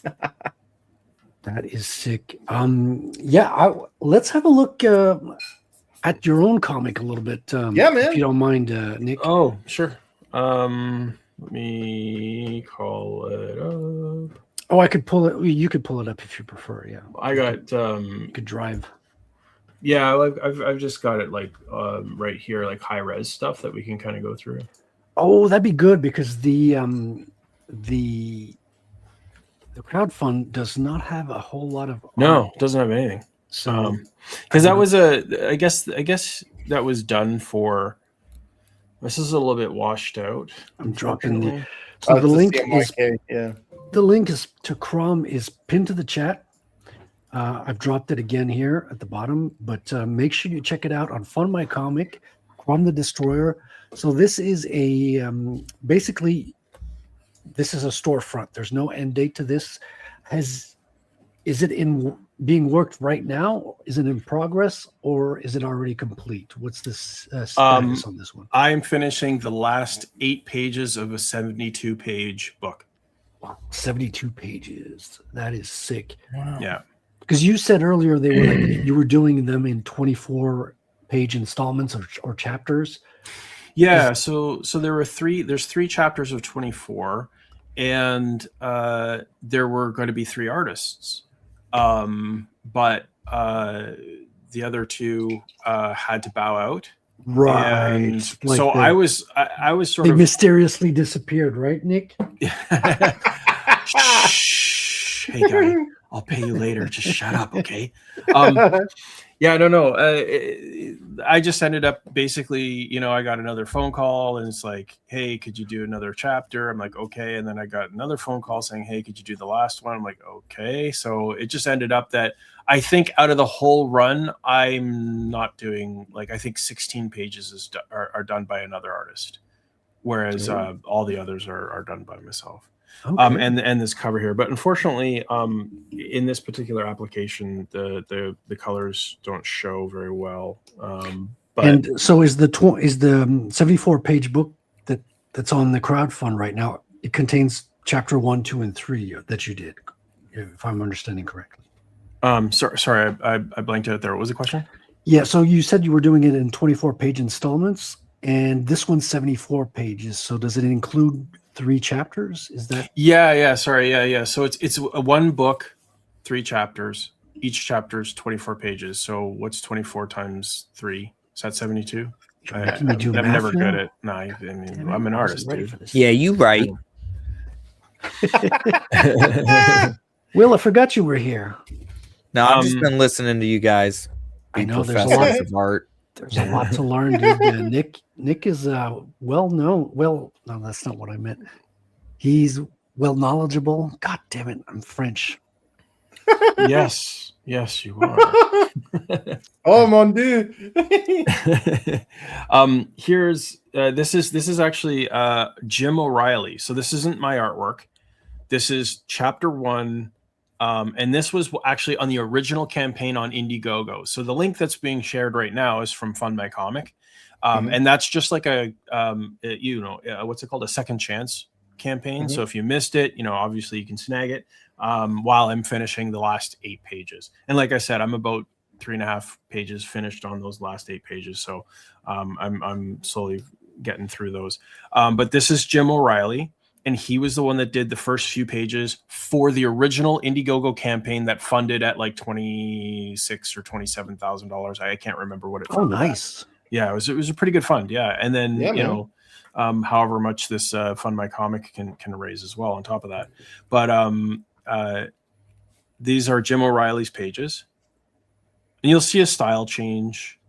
That is sick. Let's have a look at your own comic a little bit. Yeah, man. If you don't mind, Nick. Oh, sure. Let me call it up. Oh, I could pull it. You could pull it up if you prefer. Yeah. I got. You could drive. Yeah, I've just got it like right here, like high res stuff that we can kind of go through. Oh, that'd be good because the crowdfund does not have a whole lot of it doesn't have anything. So because that was I guess that was done for This is a little bit washed out. I'm dropping the. Unfortunately. So the it's a link CMYK, yeah. the link is to Chrome is pinned to the chat. I've dropped it again here at the bottom, but make sure you check it out on Fund My Comic, Chrome the Destroyer. So this is a basically this is a storefront. There's no end date to this. Is it in being worked right now? Is it in progress, or is it already complete? What's this status on this one? I'm finishing the last 8 pages of a 72-page book. Wow, 72 pages. That is sick. Wow. Yeah. Because you said earlier they were like you were doing them in 24-page installments or chapters. Yeah, so there were there's 3 chapters of 24, and there were going to be 3 artists. But the other 2 had to bow out. Right. And Like so I was sort they of mysteriously disappeared, right, Nick? Shh, hey guy, I'll pay you later. Just shut up, okay? Yeah, no. I just ended up basically, I got another phone call and it's like, hey, could you do another chapter? I'm like, okay. And then I got another phone call saying, hey, could you do the last one? I'm like, okay. So it just ended up that I think out of the whole run, I'm not doing I think 16 pages are done by another artist, whereas all the others are done by myself. Okay. And this cover here, but unfortunately, in this particular application, the colors don't show very well. But And so is the 74-page book that's on the crowdfund right now? It contains chapter 1, 2, and 3 that you did, if I'm understanding correctly. sorry, I blanked out there. What was the question? Yeah, so you said you were doing it in 24-page installments, and this one's 74 pages. So does it include 3 chapters? Is that? Yeah. Sorry, yeah. So it's a 1 book, 3 chapters. Each chapter is 24 pages. So what's 24 times 3? Is that 72? Making me do I'm math never now? good at. No, I mean, I'm an I wasn't artist, ready dude. for this. Yeah, you right. Will, I forgot you were here. No, I've just been listening to you guys. I Be know there's a professors lot of art. There's a lot to learn, dude. Nick is well known. Well, no, that's not what I meant. He's well knowledgeable. God damn it, I'm French. Yes, you are. Oh mon dieu. Here's this is actually Jim O'Reilly. So this isn't my artwork. This is chapter 1. And this was actually on the original campaign on Indiegogo. So the link that's being shared right now is from Fund My Comic. And that's just like what's it called? A second chance campaign. So if you missed it, obviously you can snag it while I'm finishing the last 8 pages. And like I said, I'm about 3.5 pages finished on those last 8 pages. So I'm slowly getting through those. But this is Jim O'Reilly. And he was the one that did the first few pages for the original Indiegogo campaign that funded at like $26,000 or $27,000. I can't remember what it. Oh, nice. Yeah, it was a pretty good fund. Yeah, and then however much this Fund My Comic can raise as well on top of that. But these are Jim O'Reilly's pages, and you'll see a style change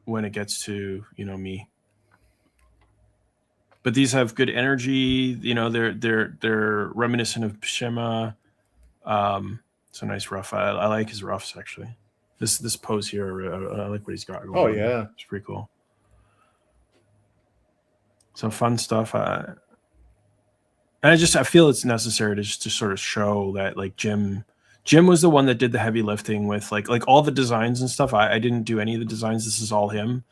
when it gets to me. But these have good energy. They're reminiscent of Pshima. It's a nice rough. I like his roughs actually. This pose here, I like what he's got going. Oh on. yeah, it's pretty cool. Some fun stuff. And I feel it's necessary to just to sort of show that like Jim was the one that did the heavy lifting with like all the designs and stuff. I didn't do any of the designs. This is all him.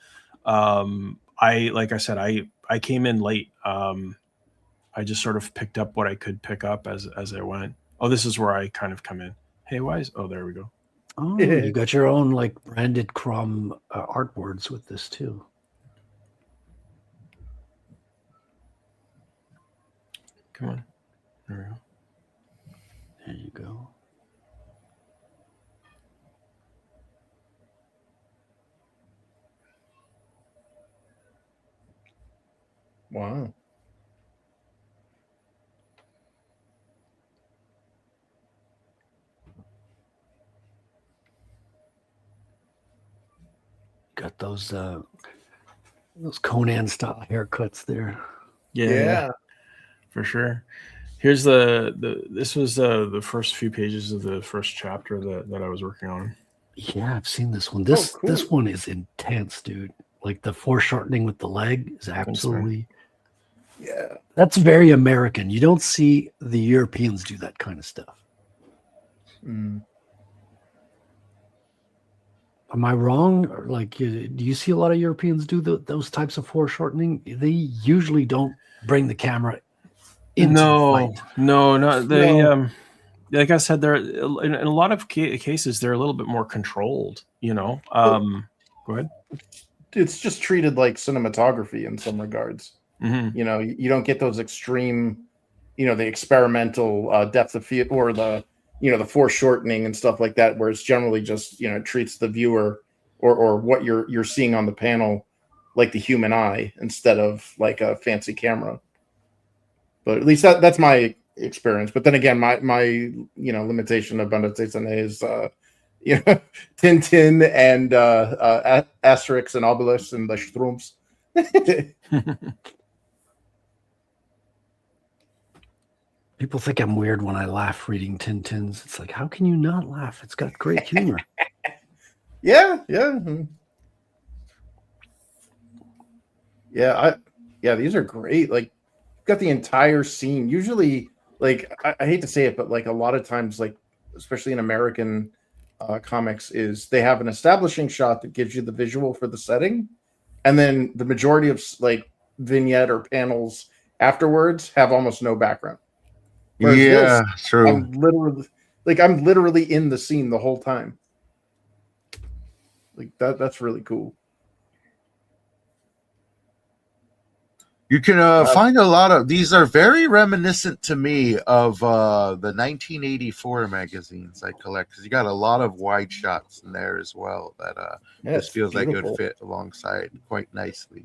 I came in late. I just sort of picked up what I could pick up as I went. Oh, this is where I kind of come in. Hey, there we go. Oh, you got your own like branded Chrome artboards with this too. Come on. There we go. There you go. Wow. Got those Those Conan style haircuts there. Yeah, for sure. Here's this was the first few pages of the first chapter that I was working on. Yeah, I've seen this one. This one is intense, dude. Like the foreshortening with the leg is absolutely. Yeah, that's very American. You don't see the Europeans do that kind of stuff. Mm. Am I wrong? Or like, do you see a lot of Europeans do those types of foreshortening? They usually don't bring the camera into the fight. No, not they. Like I said, they're in a lot of cases they're a little bit more controlled. Go ahead. It's just treated like cinematography in some regards. Mm-hmm. You don't get those extreme, the experimental depth of field or the foreshortening and stuff like that, where it's generally just it treats the viewer or what you're seeing on the panel like the human eye instead of like a fancy camera. But at least that's my experience. But then again, my limitation of Bande Dessinée is Tintin and Asterix and Obelix and the Schtroumpfs. People think I'm weird when I laugh reading Tintins. It's like, how can you not laugh? It's got great humor. Yeah. These are great. Like, got the entire scene. Usually, like, I hate to say it, but like a lot of times, like especially in American comics, is they have an establishing shot that gives you the visual for the setting, and then the majority of like vignette or panels afterwards have almost no background. Whereas true. I'm literally in the scene the whole time. Like that's really cool. You can find a lot of these are very reminiscent to me of the 1984 magazines I collect, because you got a lot of wide shots in there as well that this feels beautiful. Like it would fit alongside quite nicely.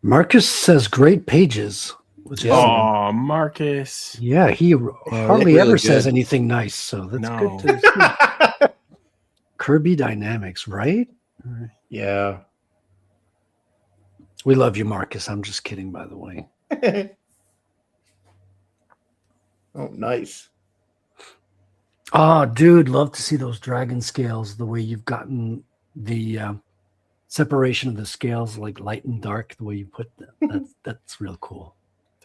Marcus says great pages. Oh, Marcus. Yeah, he hardly really ever says anything nice, so that's good to see. Kirby Dynamics, right? Yeah. We love you, Marcus. I'm just kidding, by the way. Oh, nice. Oh, dude, love to see those dragon scales, the way you've gotten the separation of the scales, like light and dark, the way you put them. That's real cool.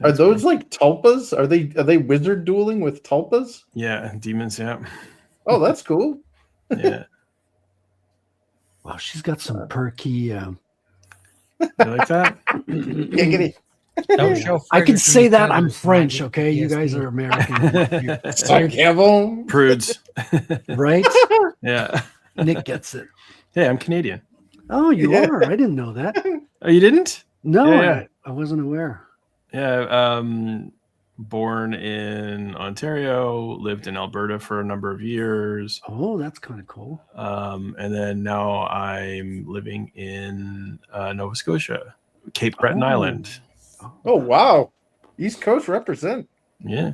Are those like tulpas? Are they wizard dueling with tulpas? Yeah, demons, yeah. Oh, that's cool. Yeah. Wow, she's got some perky you like that? Giggity. Don't show I can say that I'm French, okay? You guys are American. Prudes. Right? Yeah. Nick gets it. Hey, I'm Canadian. Oh, you are? I didn't know that. Oh, you didn't? No, yeah. I wasn't aware. Yeah, born in Ontario, lived in Alberta for a number of years. Oh, that's kind of cool. And then now I'm living in Nova Scotia, Cape Breton Island. Oh, wow. East Coast represent. Yeah.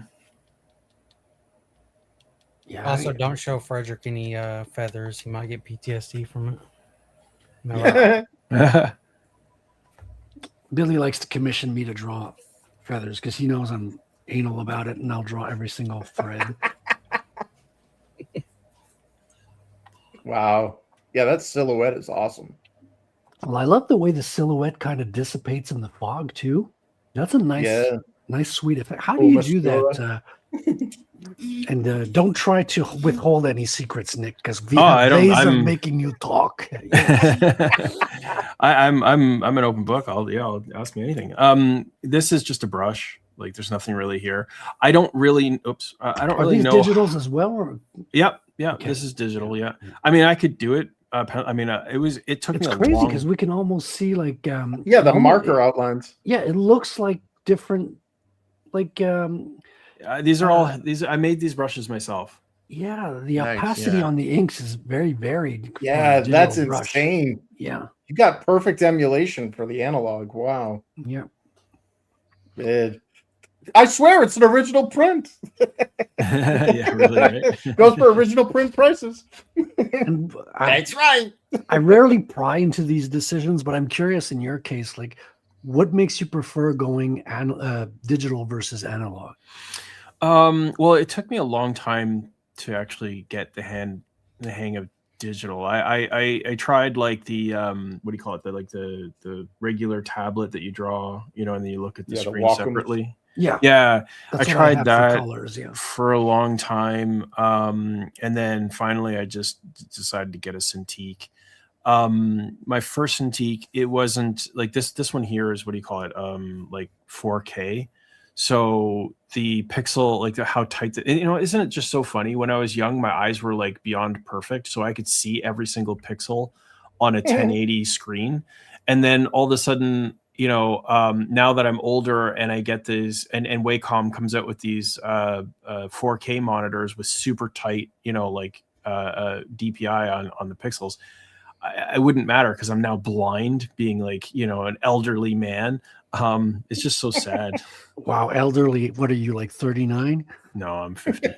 Yeah. Also, don't show Frederick any feathers. He might get PTSD from it. No, right? Billy likes to commission me to draw feathers because he knows I'm anal about it, and I'll draw every single thread. Wow. Yeah, that silhouette is awesome. Well, I love the way the silhouette kind of dissipates in the fog too. That's a nice sweet effect. How do you do that? And don't try to withhold any secrets, Nick, because I'm making you talk. I'm an open book. I'll ask me anything. This is just a brush. Like, there's nothing really here. I don't really. I don't really know. Are these digitals as well? Or? Yep. Yeah. Okay. This is digital. Yeah. I mean, I could do it. It took me a crazy long... because we can almost see like the marker outlines. Yeah, it looks like different, like these are all these. I made these brushes myself. Yeah, the opacity on the inks is very varied. Yeah, that's insane. Yeah, you got perfect emulation for the analog. Wow. Yeah. I swear it's an original print. Yeah, really, right? Goes for original print prices. And That's right. I rarely pry into these decisions, but I'm curious in your case, like, what makes you prefer going digital versus analog? Well, it took me a long time to actually get the hang of digital. I tried like the what do you call it? The regular tablet that you draw, and then you look at the Yeah, the screen Wacom. separately. Yeah, Yeah, that's I what tried had that for colors. Yeah, for a long time, and then finally I just decided to get a Cintiq. My first Cintiq, it wasn't like this one here is, what do you call it? Like 4K. So the pixel, like how tight isn't it just so funny? When I was young, my eyes were like beyond perfect, so I could see every single pixel on a 1080 screen. And then all of a sudden, now that I'm older and I get these, and Wacom comes out with these 4K monitors with super tight, DPI on the pixels. I wouldn't matter because I'm now blind, being like, an elderly man. It's just so sad. Wow, elderly. What are you, like 39? No, I'm 50.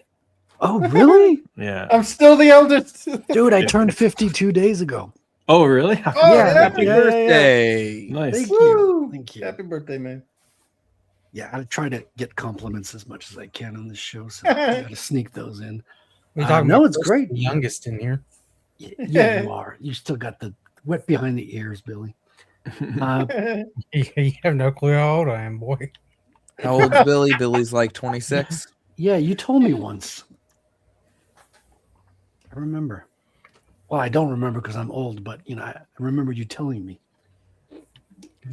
Oh, really? Yeah. I'm still the eldest. Dude, I turned 50 2 days ago. Oh, really? Happy birthday. Nice. Thank Woo! you. Thank you. Happy birthday, man. Yeah, I try to get compliments as much as I can on this show, so I got to sneak those in. We're talking no, about it's great. the youngest in here. Yeah, you are. You still got the wet behind the ears, Billy. You have no clue how old I am, boy. How old's Billy? Billy's like 26. Yeah, you told me once. I remember. Well, I don't remember because I'm old, but I remember you telling me.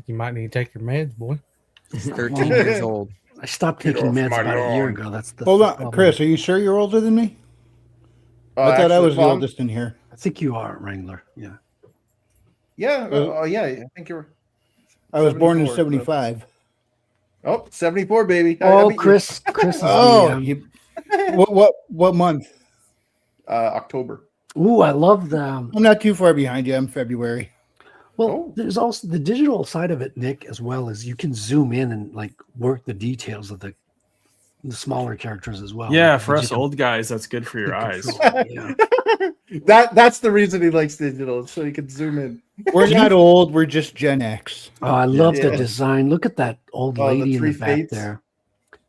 You might need to take your meds, boy. He's 13 years old. I stopped taking meds about a year ago. That's Hold on, problem. Chris. Are you sure you're older than me? I thought I was the oldest in here. I think you are, Wrangler. Yeah. Yeah. Yeah. I think you're. I was born in 74, so- 75. Oh, 74, baby. Oh, I beat Chris is What month? you. October. Ooh, I love the. I'm not too far behind you. I'm February. Well, there's also the digital side of it, Nick, as well as you can zoom in and like work the details of the smaller characters as well. Yeah, Like, for you us can- old guys, that's good for your eyes. Yeah. That's the reason he likes digital, so he can zoom in. We're not old. We're just Gen X. Oh, I love Yeah. the design. Look at that old Oh, the lady in three the back fates. there.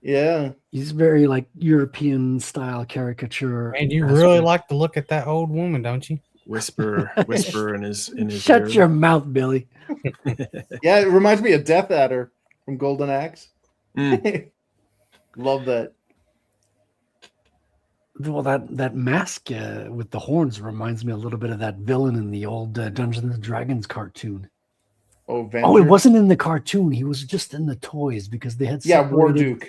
Yeah. He's very like European style caricature. And you really like to look at that old woman, don't you? Whisper in his Shut ear. your mouth, Billy. Yeah, it reminds me of Death Adder from Golden Axe. Mm. Love that. Well, that mask with the horns reminds me a little bit of that villain in the old Dungeons and Dragons cartoon. Oh, Oh, it wasn't in the cartoon. He was just in the toys because they had Yeah, separated- Warduke.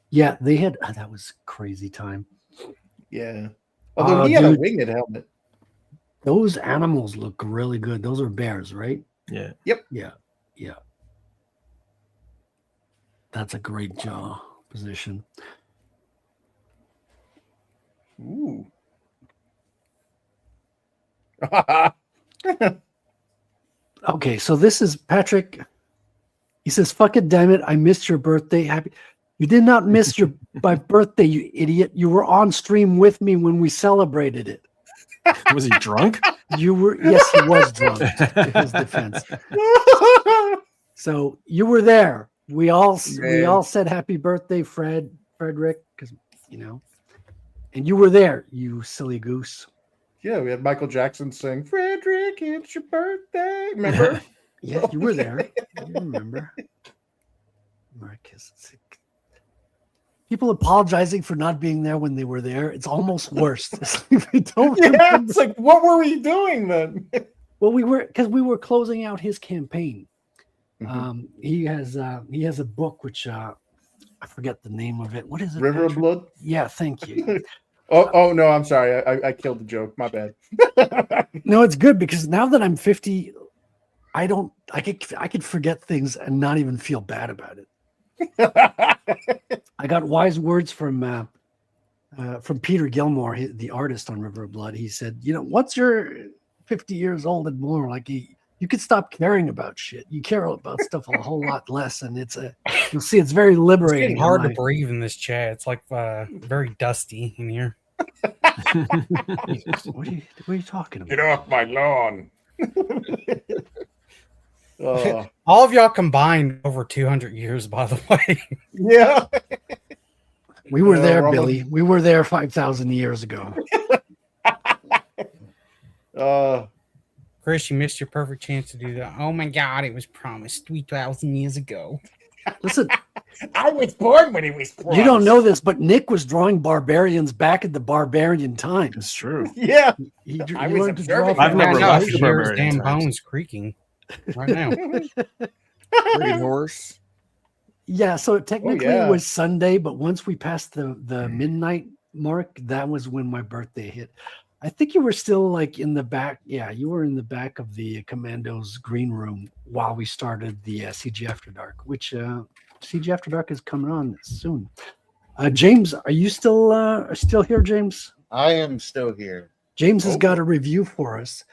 Yeah, they had. That was crazy time. Yeah. Although he had a winged helmet. Those animals look really good. Those are bears, right? Yeah. Yep. Yeah. That's a great jaw position. Ooh. Okay, so this is Patrick. He says, "Fuck it, damn it! I missed your birthday. Happy." You did not miss my birthday, you idiot. You were on stream with me when we celebrated it. Was he drunk? You were. Yes, he was drunk. In his defense. So you were there. We all said happy birthday, Frederick, because and you were there, you silly goose. Yeah, we had Michael Jackson sing, Frederick, it's your birthday. Remember? Yeah, you were there. You remember. Marcus. People apologizing for not being there when they were there. It's almost worse. They don't remember. It's like, what were we doing then? Well, we were closing out his campaign. He has a book which I forget the name of it. What is it? River of Patrick? Blood? Yeah, thank you. Oh no, I'm sorry. I killed the joke. My bad. No, it's good because now that I'm 50, I could forget things and not even feel bad about it. I got wise words from Peter Gilmore, the artist on River of Blood. He said, once you're 50 years old and more, like you could stop caring about shit. You care about stuff a whole lot less, and you'll see it's very liberating. It's getting hard to breathe in this chat. It's like very dusty in here. What are you talking about? Get off my lawn. All of y'all combined over 200 years, by the way. Yeah. We were there, Billy. We were there 5,000 years ago. Chris, you missed your perfect chance to do that. Oh my God, it was promised 3,000 years ago. Listen, I was born when it was promised. you don't know this, but Nick was drawing barbarians back at the barbarian times. It's true. Yeah. I was observing. I've never I watched hear the his Barbarian damn times. bones creaking right now. Pretty horse. Yeah, so technically yeah. it was Sunday, but once we passed the midnight mark, that was when my birthday hit. I think you were still like in the back. Yeah, you were in the back of the Commandos green room while we started the CG After Dark, which CG After Dark is coming on soon. James, are you still here, James? I am still here. James has got a review for us.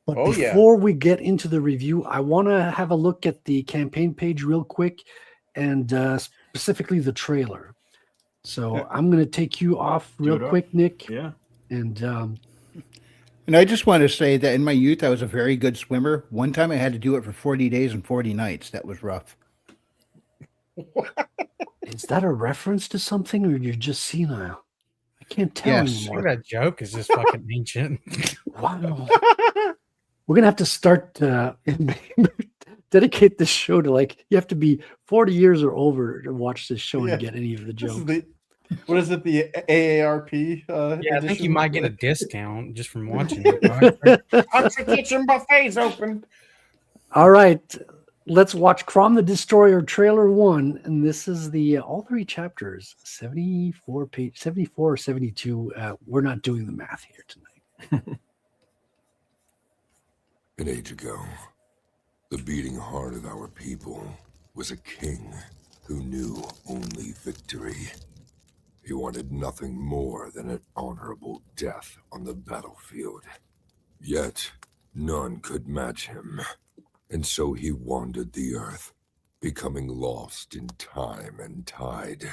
But before we get into the review, I want to have a look at the campaign page real quick and specifically the trailer. So I'm going to take you off real quick, Nick. Yeah. And I just want to say that in my youth, I was a very good swimmer. One time I had to do it for 40 days and 40 nights. That was rough. Is that a reference to something or you're just senile? I can't tell anymore. That joke is just fucking ancient. Wow. We're going to have to start dedicate this show to you have to be 40 years or over to watch this show and get any of the jokes. What is it? The AARP? Yeah, I think you might get a discount just from watching it. Country kitchen buffet's open. All right. Let's watch Crom the Destroyer trailer 1. And this is all 3 chapters, 74 or 72. We're not doing the math here tonight. An age ago, the beating heart of our people was a king who knew only victory. He wanted nothing more than an honorable death on the battlefield. Yet, none could match him, and so he wandered the earth, becoming lost in time and tide.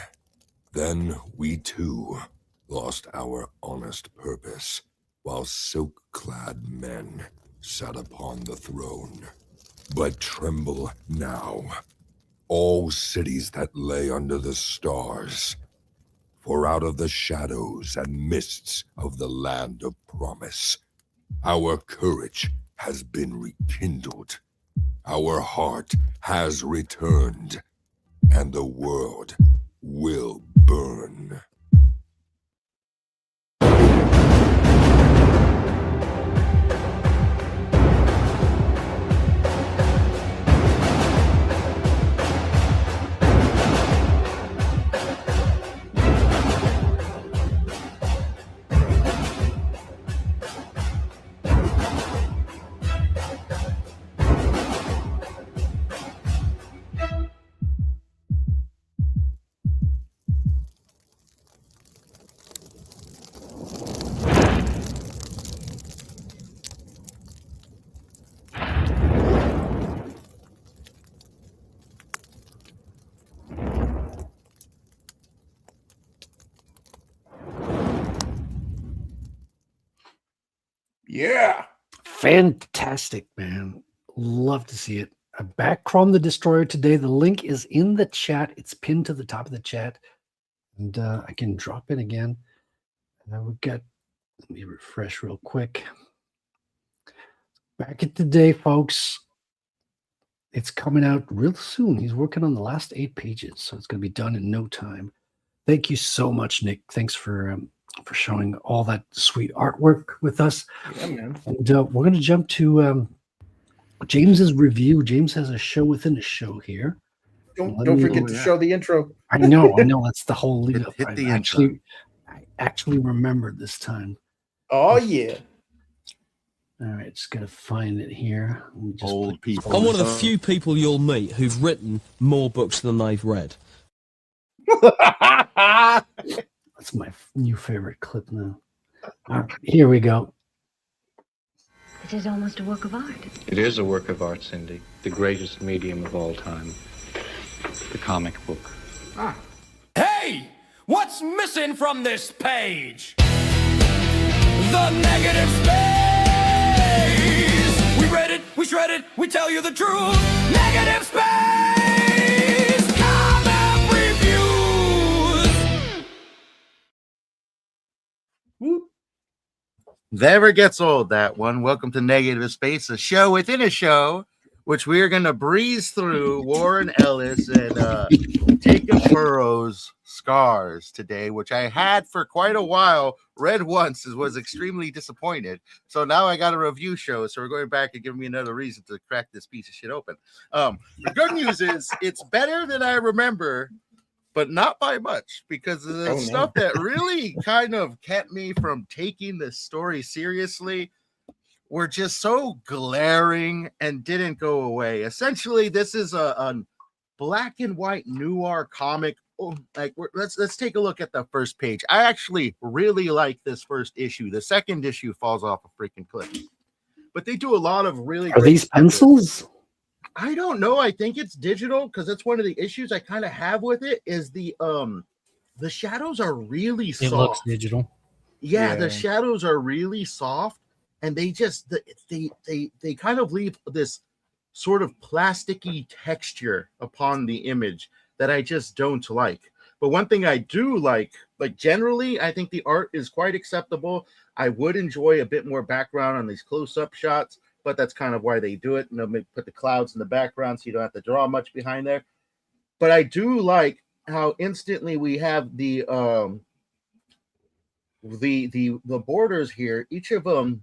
Then we too lost our honest purpose, while silk-clad men sat upon the throne. But tremble now, all cities that lay under the stars, for out of the shadows and mists of the land of promise, our courage has been rekindled, our heart has returned, and the world will burn. Yeah. Fantastic, man. Love to see it. Back Crom the Destroyer today. The link is in the chat. It's pinned to the top of the chat. And I can drop it again. Let me refresh real quick. Back at today, folks. It's coming out real soon. He's working on the last 8 pages, so it's going to be done in no time. Thank you so much, Nick. Thanks for showing all that sweet artwork with us. Yeah, man. And we're going to jump to James's review. James has a show within a show here. Don't forget to show the intro. I know. That's the whole lead up. Hit the I actually remembered this time. Oh, yeah. All right, just got to find it here. Old people. I'm one of the few people you'll meet who've written more books than they've read. That's my new favorite clip now. All right, here we go. It is almost a work of art. It is a work of art, Cindy. The greatest medium of all time. The comic book. Hey! What's missing from this page? The negative space! We read it, we shred it, we tell you the truth. Negative space! Comic reviews! Never gets old, that one. Welcome to Negative Space, a show within a show, which we are going to breeze through Warren Ellis and Jacob Burrows' Scars today, which I had for quite a while, read once, was extremely disappointed. So now I got a review show, so we're going back and giving me another reason to crack this piece of shit open. The good news is it's better than I remember, but not by much, because the stuff that really kind of kept me from taking this story seriously were just so glaring and didn't go away. Essentially, this is a black and white noir comic. Let's take a look at the first page. I actually really like this first issue. The second issue falls off a freaking cliff, but they do a lot of really. Are these pencils? I don't know. I think it's digital, because that's one of the issues I kind of have with it. Is the shadows are really soft. It looks digital. Yeah, the shadows are really soft, and they just they kind of leave this sort of plasticky texture upon the image that I just don't like. But one thing I do like generally, I think the art is quite acceptable. I would enjoy a bit more background on these close-up shots, but that's kind of why they do it. Maybe put the clouds in the background so you don't have to draw much behind there. But I do like how instantly we have the borders here. Each of them,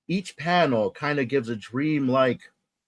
each panel kind of gives a dream-like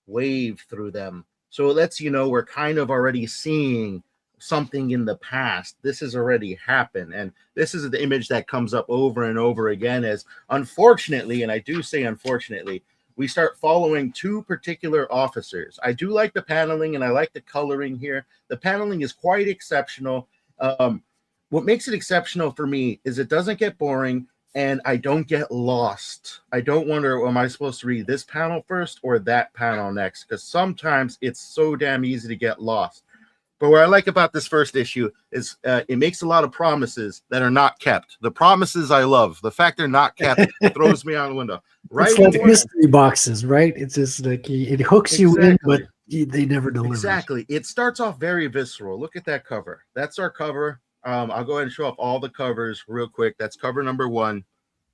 wave through them. So it lets you know we're kind of already seeing something in the past. This has already happened. And this is the image that comes up over and over again as, unfortunately, and I do say unfortunately, we start following two particular officers. I do like the paneling and I like the coloring here. The paneling is quite exceptional. What makes it exceptional for me is it doesn't get boring and I don't get lost. I don't wonder, am I supposed to read this panel first or that panel next? Because sometimes it's so damn easy to get lost. But what I like about this first issue is it makes a lot of promises that are not kept. The promises I love. The fact they're not kept throws me out the window. Right? It's like mystery boxes, right? It's just like it hooks you in, but they never deliver. Exactly. It starts off very visceral. Look at that cover. That's our cover. I'll go ahead and show off all the covers real quick. That's cover number 1.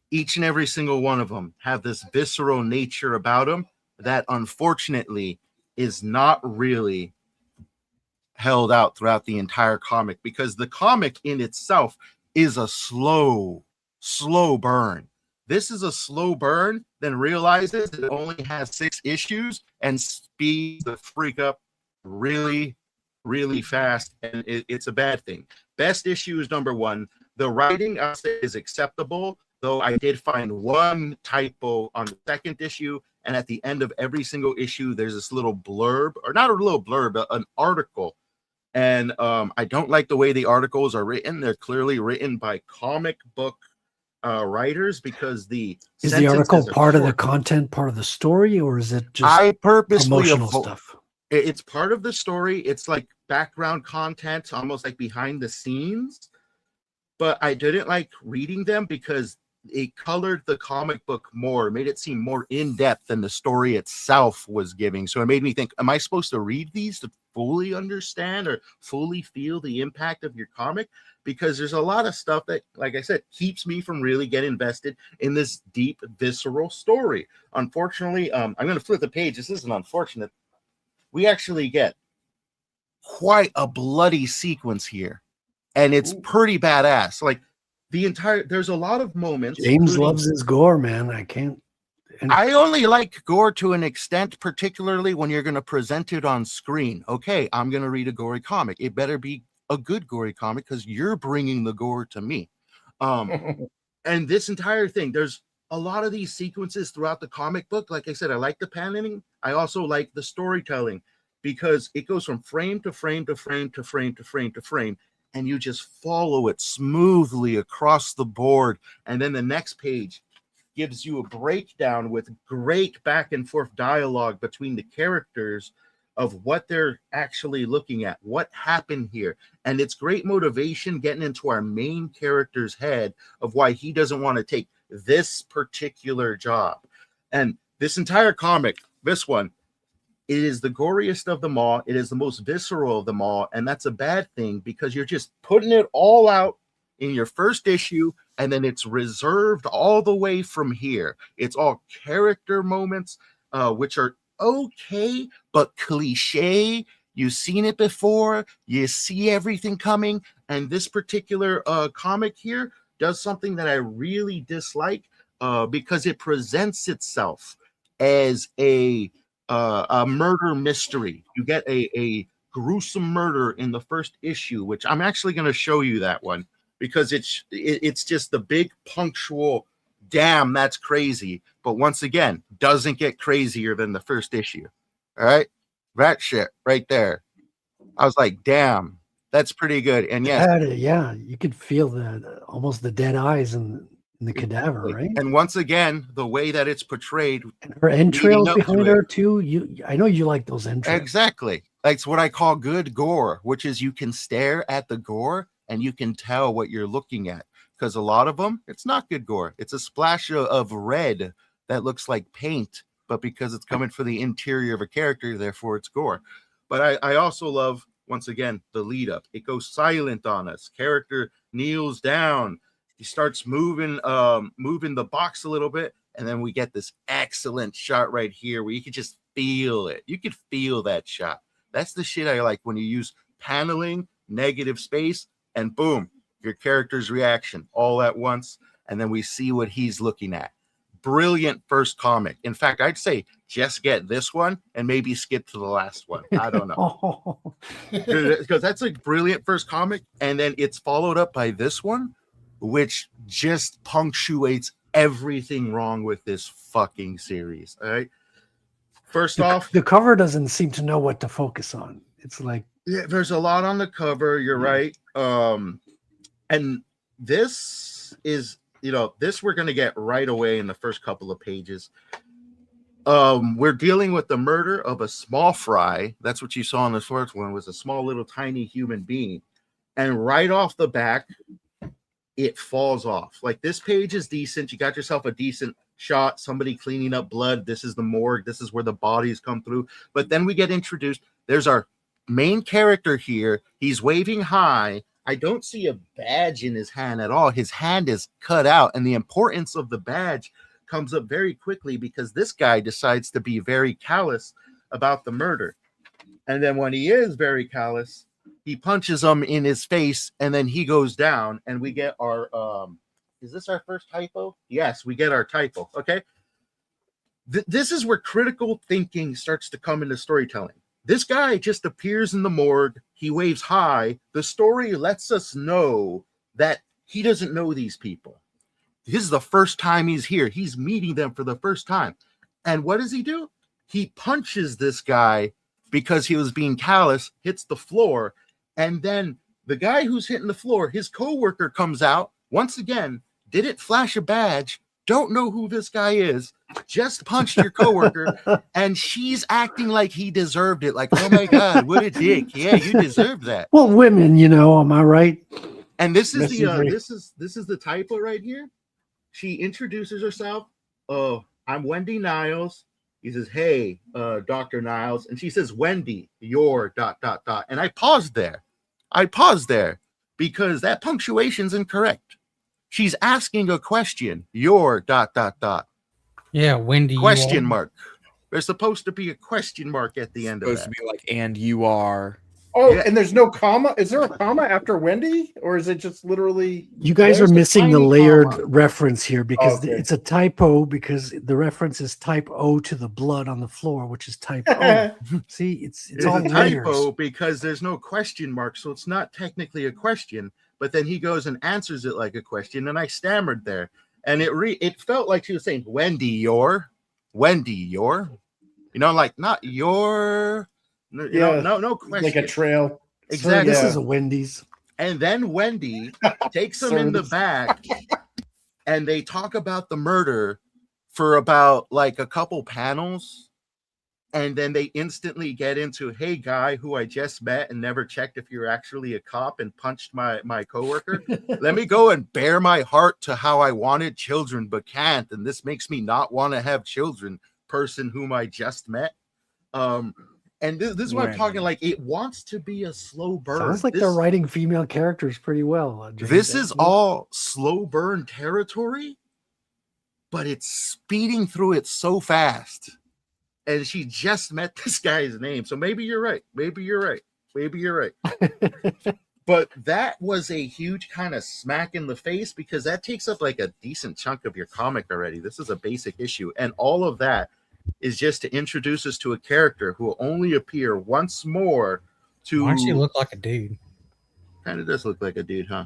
Each and every single one of them have this visceral nature about them that unfortunately is not really held out throughout the entire comic, because the comic in itself is a slow burn. This is a slow burn, then realizes it only has 6 issues and speeds the freak up really, really fast, and it's a bad thing. Best issue is number 1. The writing, I'll say, is acceptable, though I did find one typo on the second issue, and at the end of every single issue, there's this little blurb, or not a little blurb, but an article. And I don't like the way the articles are written. They're clearly written by comic book writers, because is the article part of the content, part of the story, or is it just I purposely promotional stuff? It's part of the story. It's like background content, almost like behind the scenes. But I didn't like reading them because it colored the comic book more, made it seem more in-depth than the story itself was giving. So it made me think, am I supposed to read these to fully understand or fully feel the impact of your comic? Because there's a lot of stuff that, like I said, keeps me from really getting invested in this deep, visceral story. Unfortunately, I'm going to flip the page. This isn't unfortunate. We actually get quite a bloody sequence here, and it's pretty badass. Like, there's a lot of moments. James loves his gore, man. I can't. I only like gore to an extent, particularly when you're going to present it on screen. Okay, I'm going to read a gory comic. It better be a good gory comic, because you're bringing the gore to me. And this entire thing, there's a lot of these sequences throughout the comic book. Like I said, I like the paneling. I also like the storytelling, because it goes from frame to frame to frame to frame to frame to frame, and you just follow it smoothly across the board. And then the next page gives you a breakdown with great back and forth dialogue between the characters of what they're actually looking at, what happened here. And it's great motivation getting into our main character's head of why he doesn't want to take this particular job. And this entire comic, this one, it is the goriest of them all. It is the most visceral of them all. And that's a bad thing because you're just putting it all out in your first issue, and then it's reserved all the way from here. It's all character moments, which are okay, but cliche. You've seen it before. You see everything coming. And this particular comic here does something that I really dislike because it presents itself as a murder mystery. You get a gruesome murder in the first issue, which I'm actually going to show you that one because it's just the big punctual, damn, that's crazy. But once again, doesn't get crazier than the first issue. All right, that shit right there. I was like, damn, that's pretty good. And yes, yeah, you could feel almost the dead eyes in the cadaver, right? And once again, the way that it's portrayed, and her entrails behind her too. I know you like those entrails. Exactly. That's what I call good gore, which is you can stare at the gore and you can tell what you're looking at. Because a lot of them, it's not good gore. It's a splash of red that looks like paint, but because it's coming from the interior of a character, therefore it's gore. But I also love, once again, the lead up. It goes silent on us. Character kneels down. He starts moving the box a little bit, and then we get this excellent shot right here where you can just feel it. You could feel that shot. That's the shit I like when you use paneling, negative space, and boom, your character's reaction all at once, and then we see what he's looking at. Brilliant first comic. In fact, I'd say just get this one and maybe skip to the last one. I don't know. Because that's a brilliant first comic, and then it's followed up by this one, which just punctuates everything wrong with this fucking series. All right. First off, the cover doesn't seem to know what to focus on. It's like, yeah, there's a lot on the cover. You're right. And this is, this we're going to get right away in the first couple of pages. We're dealing with the murder of a small fry. That's what you saw in the first one, was a small little tiny human being. And right off the back, it falls off. Like, this page is decent. You got yourself a decent shot, somebody cleaning up blood. This is the morgue. This is where the bodies come through. But then we get introduced. There's our main character here. He's waving high. I don't see a badge in his hand at all. His hand is cut out, and the importance of the badge comes up very quickly because this guy decides to be very callous about the murder. And then when he is very callous, he punches him in his face, and then he goes down, and we get our is this our first typo? Yes, we get our typo. Okay. This is where critical thinking starts to come into storytelling. This guy just appears in the morgue. He waves high. The story lets us know that he doesn't know these people. This is the first time he's here. He's meeting them for the first time. And what does he do? He punches this guy because he was being callous, hits the floor. And then the guy who's hitting the floor, his coworker comes out. Once again, didn't flash a badge. Don't know who this guy is. Just punched your coworker, and she's acting like he deserved it. Like, oh my God, what a dick! Yeah, you deserve that. Well, women, am I right? And this is this is the typo right here. She introduces herself. Oh, I'm Wendy Niles. He says, "Hey, Dr. Niles," and she says, "Wendy, you're ... And I paused there. Because that punctuation's incorrect. She's asking a question. You're ... Yeah, Wendy. Question mark. There's supposed to be a question mark at the end of that. Supposed to be like, and you are. Oh, yeah. And there's no comma. Is there a comma after Wendy, or is it just literally? You guys are missing the layered reference here because Okay. it's a typo because the reference is type O to the blood on the floor, which is type O. See, it's all a layers. typo because there's no question mark, so it's not technically a question. But then he goes and answers it like a question, and I stammered there, and it felt like she was saying, "Wendy, you're, like not your." No question. Like a trail. Exactly. So this is a Wendy's. And then Wendy takes him in the back, and they talk about the murder for about like a couple panels, and then they instantly get into, hey, guy who I just met and never checked if you're actually a cop and punched my coworker. Let me go and bare my heart to how I wanted children but can't, and this makes me not want to have children, person whom I just met. And this is what I'm talking, like, it wants to be a slow burn. Sounds like they're writing female characters pretty well. This is all slow burn territory, but it's speeding through it so fast. And she just met this guy's name. So maybe you're right. Maybe you're right. Maybe you're right. But that was a huge kind of smack in the face, because that takes up like a decent chunk of your comic already. This is a basic issue. And all of that is just to introduce us to a character who will only appear once more to... Why does she look like a dude? Kind of does look like a dude, huh?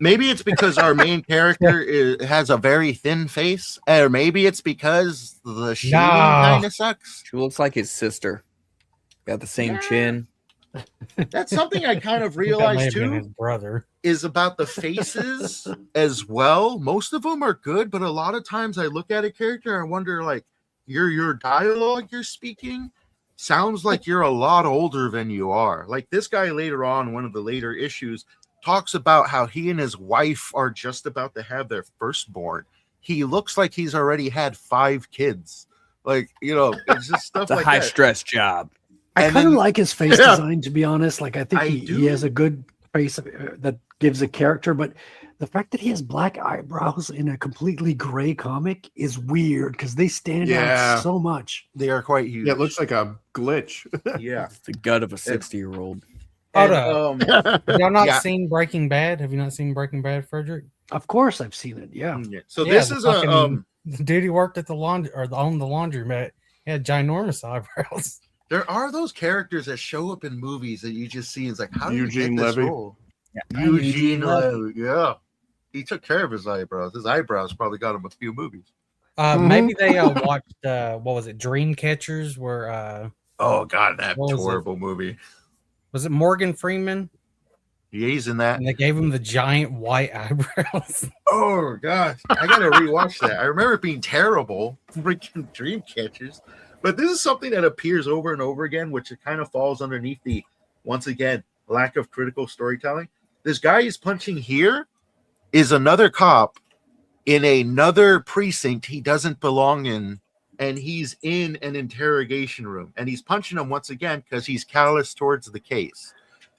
Maybe it's because our main character has a very thin face, or maybe it's because the shading kind of sucks. She looks like his sister. Got the same chin. That's something I kind of realized too. His brother is about the faces as well. Most of them are good, but a lot of times I look at a character and I wonder, like, your dialogue you're speaking sounds like you're a lot older than you are. Like this guy later on, one of the later issues, talks about how he and his wife are just about to have their firstborn. He looks like he's already had 5 kids. Like, you know, it's just stuff it's a like high that. stress job. I kind of like his face design, to be honest. Like, I think he has a good face that gives a character, but the fact that he has black eyebrows in a completely gray comic is weird because they stand out so much. They are quite huge. Yeah, it looks like a glitch. Yeah. It's the gut of a 60-year-old. Hold up. Have y'all not seen Breaking Bad? Have you not seen Breaking Bad, Frederick? Of course I've seen it, yeah. So this is the dude who worked at the laundry or on the laundromat. He had ginormous eyebrows. There are those characters that show up in movies that you just see. It's like, how do you Eugene get this Levy. role? Yeah. Eugene Levy. Yeah. He took care of his eyebrows. His eyebrows probably got him a few movies. Maybe they watched what was it, Dreamcatchers? Where oh god, that horrible movie. Was it Morgan Freeman? Yeah, he's in that. And they gave him the giant white eyebrows. Oh gosh, I gotta rewatch that. I remember it being terrible. Freaking Dreamcatchers. But this is something that appears over and over again, which it kind of falls underneath the, once again, lack of critical storytelling. This guy he's punching here is another cop in another precinct he doesn't belong in, and he's in an interrogation room, and he's punching him once again because he's callous towards the case.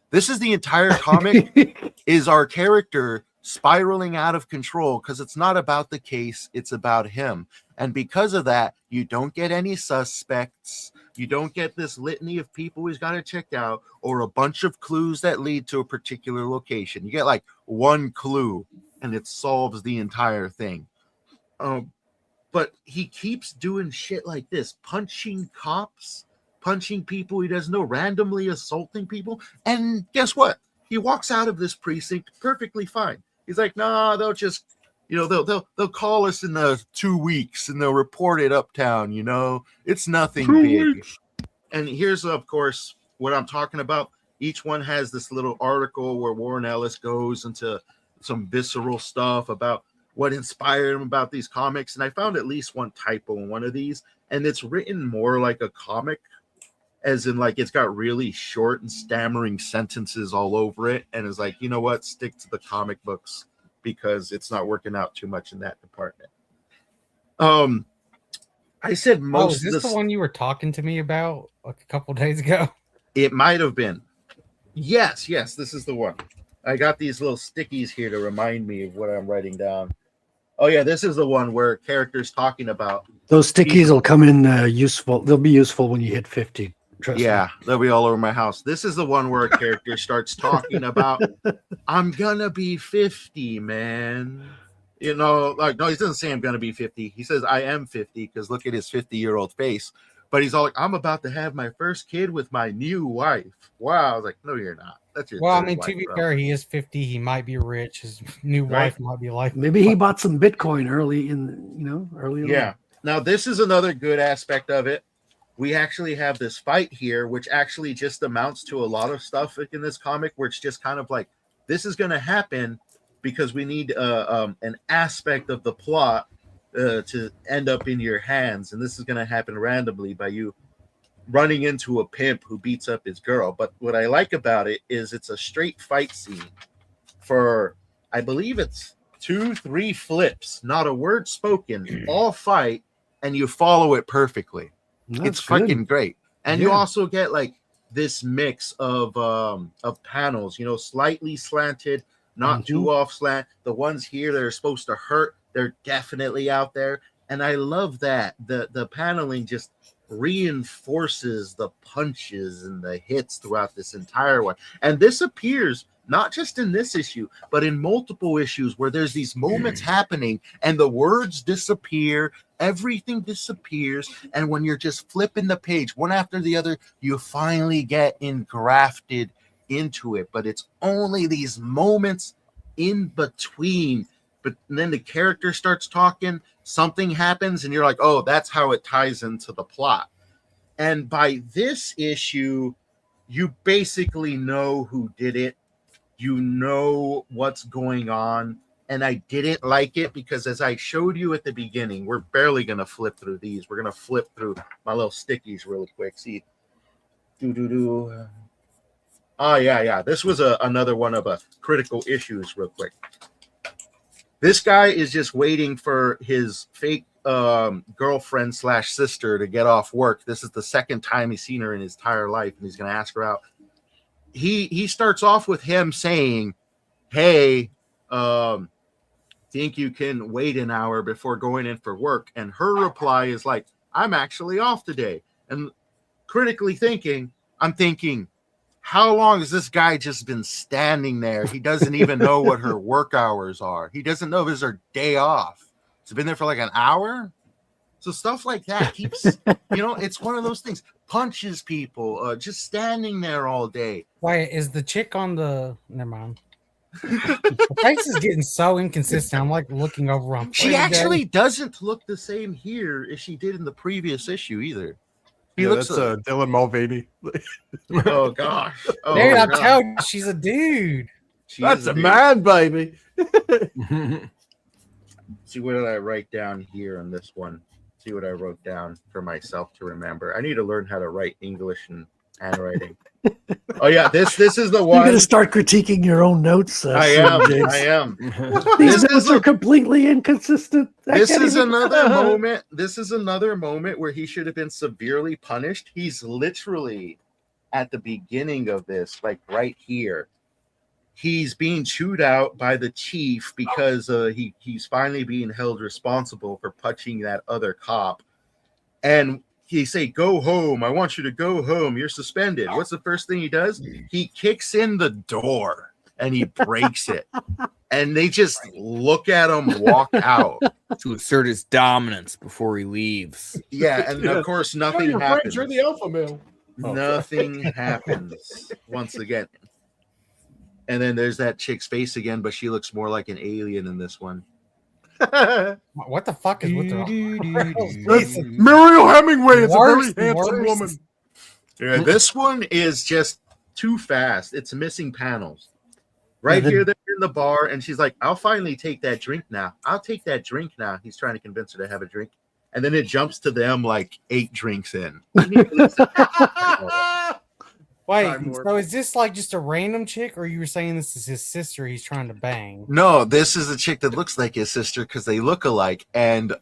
This is the entire comic, is our character spiraling out of control because it's not about the case, it's about him. And because of that, you don't get any suspects. You don't get this litany of people he's got to check out or a bunch of clues that lead to a particular location. You get like one clue and it solves the entire thing. But he keeps doing shit like this, punching cops, punching people he doesn't know, randomly assaulting people. And guess what? He walks out of this precinct perfectly fine. He's like, nah, they'll just, you know, they'll call us in the 2 weeks and they'll report it uptown, you know, it's nothing big. And here's, of course, what I'm talking about. Each one has this little article where Warren Ellis goes into some visceral stuff about what inspired him about these comics. And I found at least one typo in one of these, and it's written more like a comic, as in like it's got really short and stammering sentences all over it. And it's like, you know what, stick to the comic books because it's not working out too much in that department. I said most. Is this the one you were talking to me about like a couple days ago? It might have been. Yes, this is the one. I got these little stickies here to remind me of what I'm writing down. Oh yeah, this is the one where characters talking about those stickies will come in useful. They'll be useful when you hit 50. Trust me. They'll be all over my house. This is the one where a character starts talking about, I'm gonna be 50, man. You know, like, no, he doesn't say I'm gonna be 50. He says I am 50 because look at his 50-year-old face. But he's all like, I'm about to have my first kid with my new wife. Wow. I was like, no, you're not. That's your I mean, to be fair, he is 50. He might be rich. His new wife might be like, maybe he bought some Bitcoin early in. Yeah. Now, this is another good aspect of it. We actually have this fight here, which actually just amounts to a lot of stuff in this comic where it's just kind of like, this is going to happen because we need an aspect of the plot to end up in your hands, and this is going to happen randomly by you running into a pimp who beats up his girl. But what I like about it is it's a straight fight scene for, I believe it's 2-3 flips, not a word spoken, all fight, and you follow it perfectly. It's fucking great. And you also get like this mix of panels, slightly slanted, not too off slant. The ones here that are supposed to hurt, they're definitely out there. And I love that the paneling just reinforces the punches and the hits throughout this entire one. And this appears not just in this issue, but in multiple issues where there's these moments happening and the words disappear, everything disappears. And when you're just flipping the page one after the other, you finally get engrafted into it. But it's only these moments in between. But then the character starts talking, something happens, and you're like, oh, that's how it ties into the plot. And by this issue, you basically know who did it. You know what's going on. And I didn't like it because, as I showed you at the beginning, we're barely going to flip through these. We're going to flip through my little stickies really quick. See. Oh, yeah. This was another one of critical issues real quick. This guy is just waiting for his fake girlfriend / sister to get off work. This is the second time he's seen her in his entire life, and he's going to ask her out. He starts off with him saying, hey, think you can wait an hour before going in for work? And her reply is like, I'm actually off today. And critically thinking, I'm thinking, how long has this guy just been standing there? He doesn't even know what her work hours are. He doesn't know if it's her day off. It's been there for like an hour. So stuff like that keeps, it's one of those things. Punches people, just standing there all day. Why is the chick on the? Never mind. The face is getting so inconsistent. I'm like looking over on. She actually doesn't look the same here as she did in the previous issue either. He looks that's Dylan Mulvaney. Oh gosh, dude, I'm telling you, she's a dude. That's a man, baby. See, what did I write down here on this one? See what I wrote down for myself to remember. I need to learn how to write English and handwriting. Oh yeah, this is the one. You're gonna start critiquing your own notes. I am. These notes are completely inconsistent. This is another moment. This is another moment where he should have been severely punished. He's literally at the beginning of this, like right here. He's being chewed out by the chief because he's finally being held responsible for punching that other cop. And he say, go home. I want you to go home. You're suspended. What's the first thing he does? He kicks in the door and he breaks it. And they just look at him walk out. To assert his dominance before he leaves. Yeah, and of course nothing happens. You're the alpha male. Nothing happens once again. And then there's that chick's face again, but she looks more like an alien in this one. What the fuck is with the Muriel Hemingway is a very handsome woman. Yeah, this one is just too fast. It's missing panels. Right here, they're in the bar, and she's like, I'll finally take that drink now. I'll take that drink now. He's trying to convince her to have a drink. And then it jumps to them like 8 drinks in. Wait, so is this like just a random chick, or you were saying this is his sister he's trying to bang? No, this is a chick that looks like his sister because they look alike. And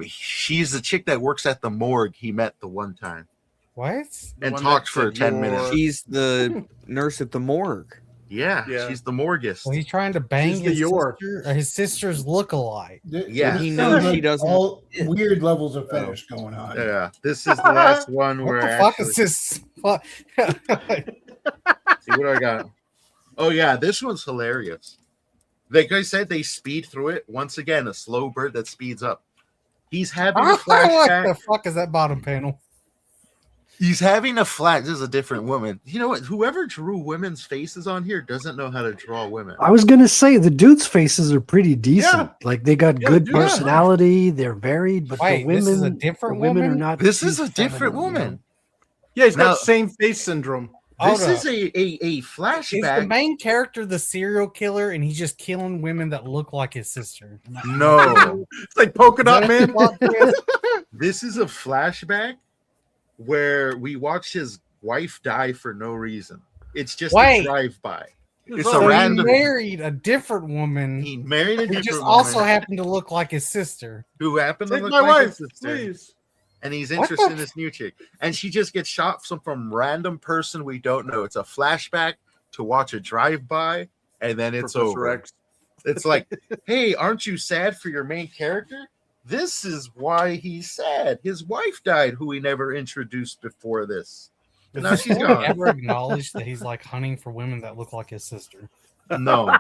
she's the chick that works at the morgue he met the one time. What? And talked for 10 minutes. She's the nurse at the morgue. Yeah, she's the morguist. Well, he's trying to bang his sister, or his sister's look-alike. Yeah, he knows she doesn't. All weird levels of fetish going on. Yeah, this is the last one where what the fuck is this? See what I got. Oh yeah, this one's hilarious. Like I said, they speed through it. Once again, a slow bird that speeds up. He's having a flashback. What the fuck is that bottom panel? He's having a flash. This is a different woman. You know what? Whoever drew women's faces on here doesn't know how to draw women. I was gonna say the dudes' faces are pretty decent. Like they got good personality. They're varied, but the women, this is a different women are woman? not. This is a different woman. Yeah, he's got same face syndrome. This Hold is up. a Is the flashback. main character the serial killer, and he's just killing women that look like his sister? No, It's like Polka Is that Dot the Man. plot twist? this is a flashback where we watch his wife die for no reason. It's just a Wait. drive-by. It's So a random. he married a different woman He married a who different just woman also happened to look like his sister. who happened to Take look my like wife, his sister. please. And he's What interested the in this new chick. And she just gets shot from random person we don't know. It's a flashback to watch a drive-by, and then it's Professor over. X. It's like, hey, aren't you sad for your main character? This is why he's sad. His wife died, who we never introduced before this. Does Now the she's story gone. ever acknowledge that he's like hunting for women that look like his sister? No.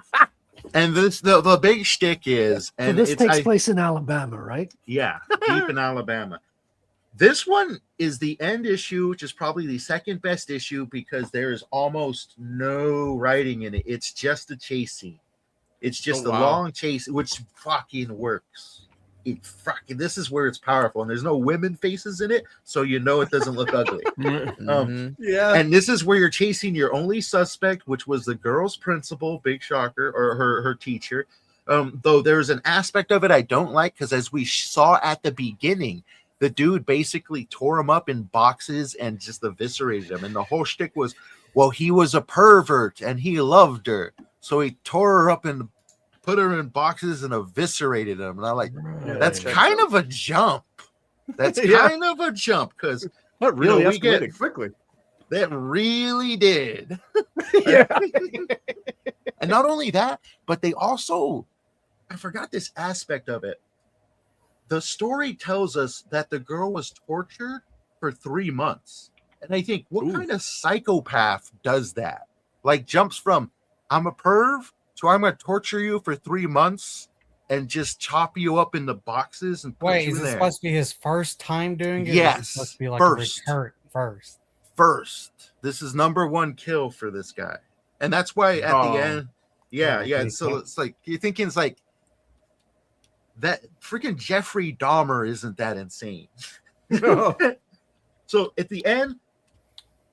And the big shtick is, So and this it's, takes place in Alabama, right? yeah, deep in Alabama. This one is the end issue, which is probably the second best issue because there is almost no writing in it. It's just a chase scene. It's just a long chase, which fucking works. This is where it's powerful, and there's no women faces in it, so you know it doesn't look ugly. Yeah. And this is where you're chasing your only suspect, which was the girl's principal, big shocker, or her teacher. Though there's an aspect of it I don't like, because as we saw at the beginning, the dude basically tore him up in boxes and just eviscerated him. And the whole shtick was, well, he was a pervert and he loved her. So he tore her up and put her in boxes and eviscerated him. And I'm like, that's kind of a jump. That's kind of a jump, because That really we escalated get quickly. that really did. Yeah. And not only that, but they also, I forgot this aspect of it. The story tells us that the girl was tortured for 3 months. And I think, what kind of psychopath does that? Like, jumps from, I'm a perv, to I'm going to torture you for 3 months and just chop you up into boxes and put Wait, you is in it there. supposed to be his first time doing it? Or is it Yes, supposed to be like first. a recurrent first. First. This is number one kill for this guy. And that's why at the end, so it's like, you're thinking it's like, that freaking Jeffrey Dahmer isn't that insane. So at the end,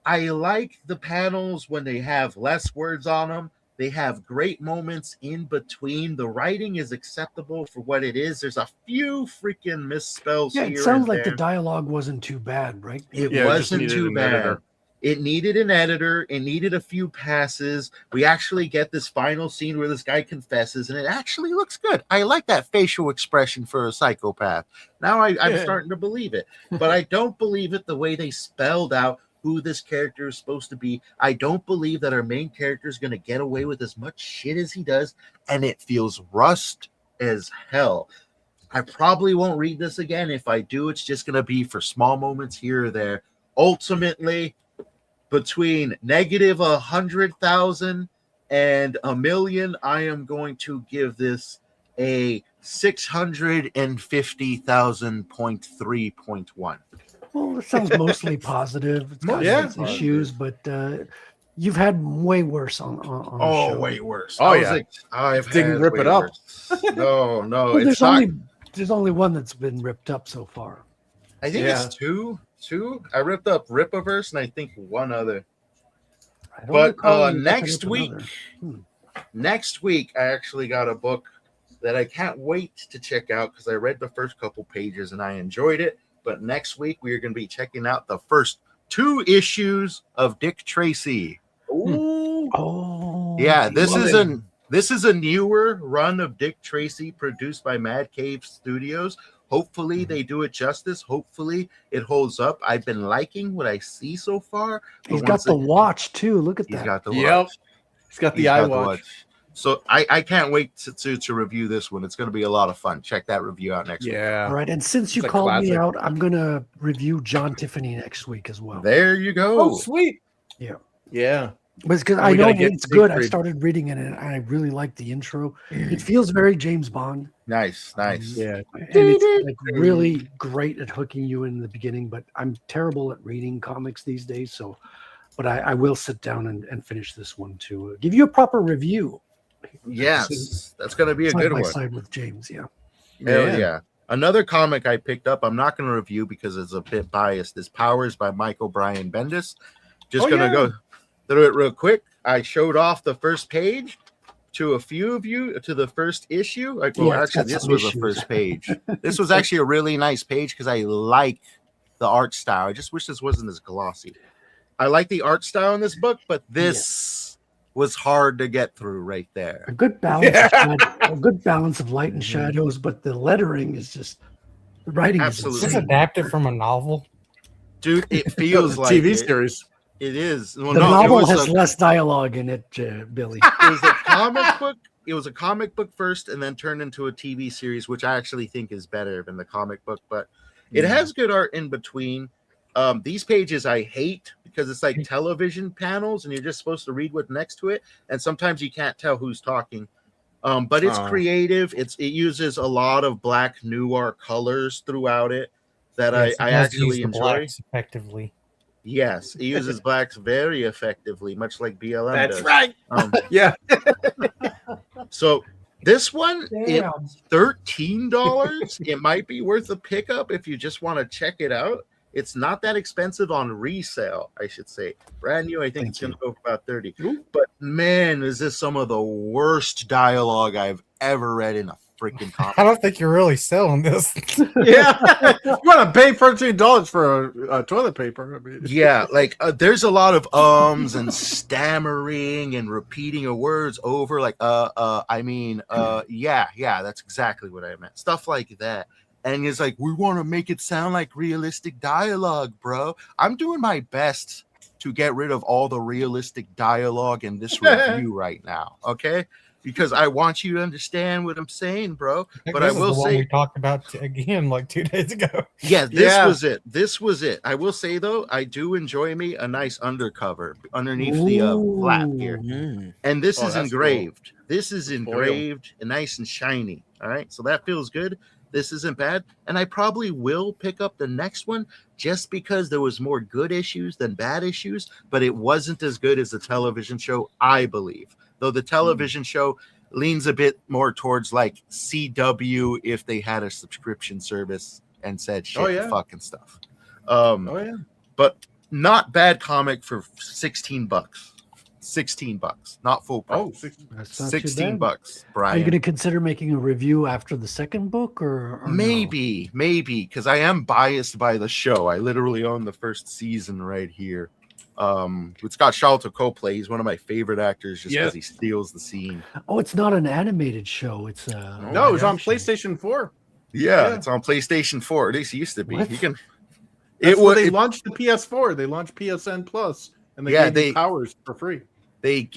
I like the panels when they have less words on them. They have great moments in between. The writing is acceptable for what it is. There's a few freaking misspells Yeah, here. it sounds and like there. the dialogue wasn't too bad, right? It Yeah, it just wasn't needed too an bad. editor. It needed an editor. It needed a few passes. We actually get this final scene where this guy confesses, and it actually looks good. I like that facial expression for a psychopath. Now I'm starting to believe it, but I don't believe it the way they spelled out who this character is supposed to be. I don't believe that our main character is going to get away with as much shit as he does, and it feels rushed as hell. I probably won't read this again. If I do, it's just going to be for small moments here or there. Ultimately, between negative 100,000 and a million, I am going to give this a 650,000.3.1. Well, it sounds mostly positive. It's got Yeah. its issues, but you've had way worse on the show. Way worse. Oh, I was yeah. like, I've Didn't had rip way it up. worse. No, Well, it's not. there's only one that's been ripped up so far. I think it's two. I ripped up Ripaverse and I think one other. I don't But recall you next ripping week, up another. next week, I actually got a book that I can't wait to check out because I read the first couple pages and I enjoyed it. But next week, we are going to be checking out the first 2 issues of Dick Tracy. Ooh. Oh, Yeah, this love is it. this is a newer run of Dick Tracy produced by Mad Cave Studios. Hopefully they do it justice. Hopefully it holds up. I've been liking what I see so far. but he's got once the it- watch too. Look at He's that. got the Yep. watch. He's got the He's eye got the watch. So I can't wait to review this one. It's going to be a lot of fun. Check that review out next week. Yeah. All right, and since you It's a called me classic. out, I'm gonna review John Tiffany next week as well. There you go. Oh, sweet. Yeah. Yeah. But because And I we know gotta get it's good. I Siegfried. started reading it and I really like the intro. It feels very James Bond. Nice. Yeah. And it's like really great at hooking you in the beginning, but I'm terrible at reading comics these days. So, but I will sit down and finish this one to give you a proper review. Yes, that's going to be a Side good by one. side with James. Yeah. Hell yeah. Another comic I picked up, I'm not going to review because it's a bit biased, is Powers by Michael Brian Bendis. Just Oh, going to yeah. go through it real quick. I showed off the first page to a few of you to the first issue. Like, well, Yeah, it's actually, got this some was issues. the first page. This was actually a really nice page because I like the art style. I just wish this wasn't as glossy. I like the art style in this book, but this was hard to get through right there. A good balance, a good balance of light and shadows, but the lettering is just the writing Absolutely. is Is insane. this adapted from a novel? Dude, it feels like TV it. series. It is. Well, The no, novel it was has a, less dialogue in it, Billy. it was a comic book. It was a comic book first, and then turned into a TV series, which I actually think is better than the comic book. But it has good art in between. These pages I hate because it's like television panels, and you're just supposed to read what's next to it, and sometimes you can't tell who's talking. But it's creative. It uses a lot of black noir colors throughout it that Yes, it I does actually use the enjoy. blacks effectively. Yes, it uses blacks very effectively, much like BLM That's does. right. Yeah. So this one, Damn. it's $13. It might be worth a pickup if you just want to check it out. It's not that expensive on resale, I should say. Brand new, I think it's going to go for about 30. But man, is this some of the worst dialogue I've ever read in a freaking comic. I don't think you're really selling this. Yeah. You want to pay $13 for a toilet paper. I mean. Yeah, like there's a lot of and stammering and repeating of words over, like yeah, that's exactly what I meant. Stuff like that. And it's like, we want to make it sound like realistic dialogue, bro. I'm doing my best to get rid of all the realistic dialogue in this review right now, okay? Because I want you to understand what I'm saying, bro. But I will say, we talked about again like 2 days ago. yeah, this was it. This was it. I will say though, I do enjoy me a nice undercover underneath the flap here, and this is engraved. Cool. This is engraved and nice and shiny. All right, so that feels good. This isn't bad, and I probably will pick up the next one just because there was more good issues than bad issues, but it wasn't as good as the television show, I believe. Though the television show leans a bit more towards like CW if they had a subscription service and said shit fucking stuff. But not bad comic for $16. $16, not full price. That's not $16, Brian. Are you going to consider making a review after the second book, or maybe, because I am biased by the show. I literally own the first season right here. It's got Charlotte Copley. He's one of my favorite actors just because he steals the scene. Oh, it's not an animated show. It's no, it's on PlayStation 4. Yeah, it's on PlayStation 4. At least it used to be. What? You can. They launched the PS4. They launched PSN Plus, and they gave you powers for free. They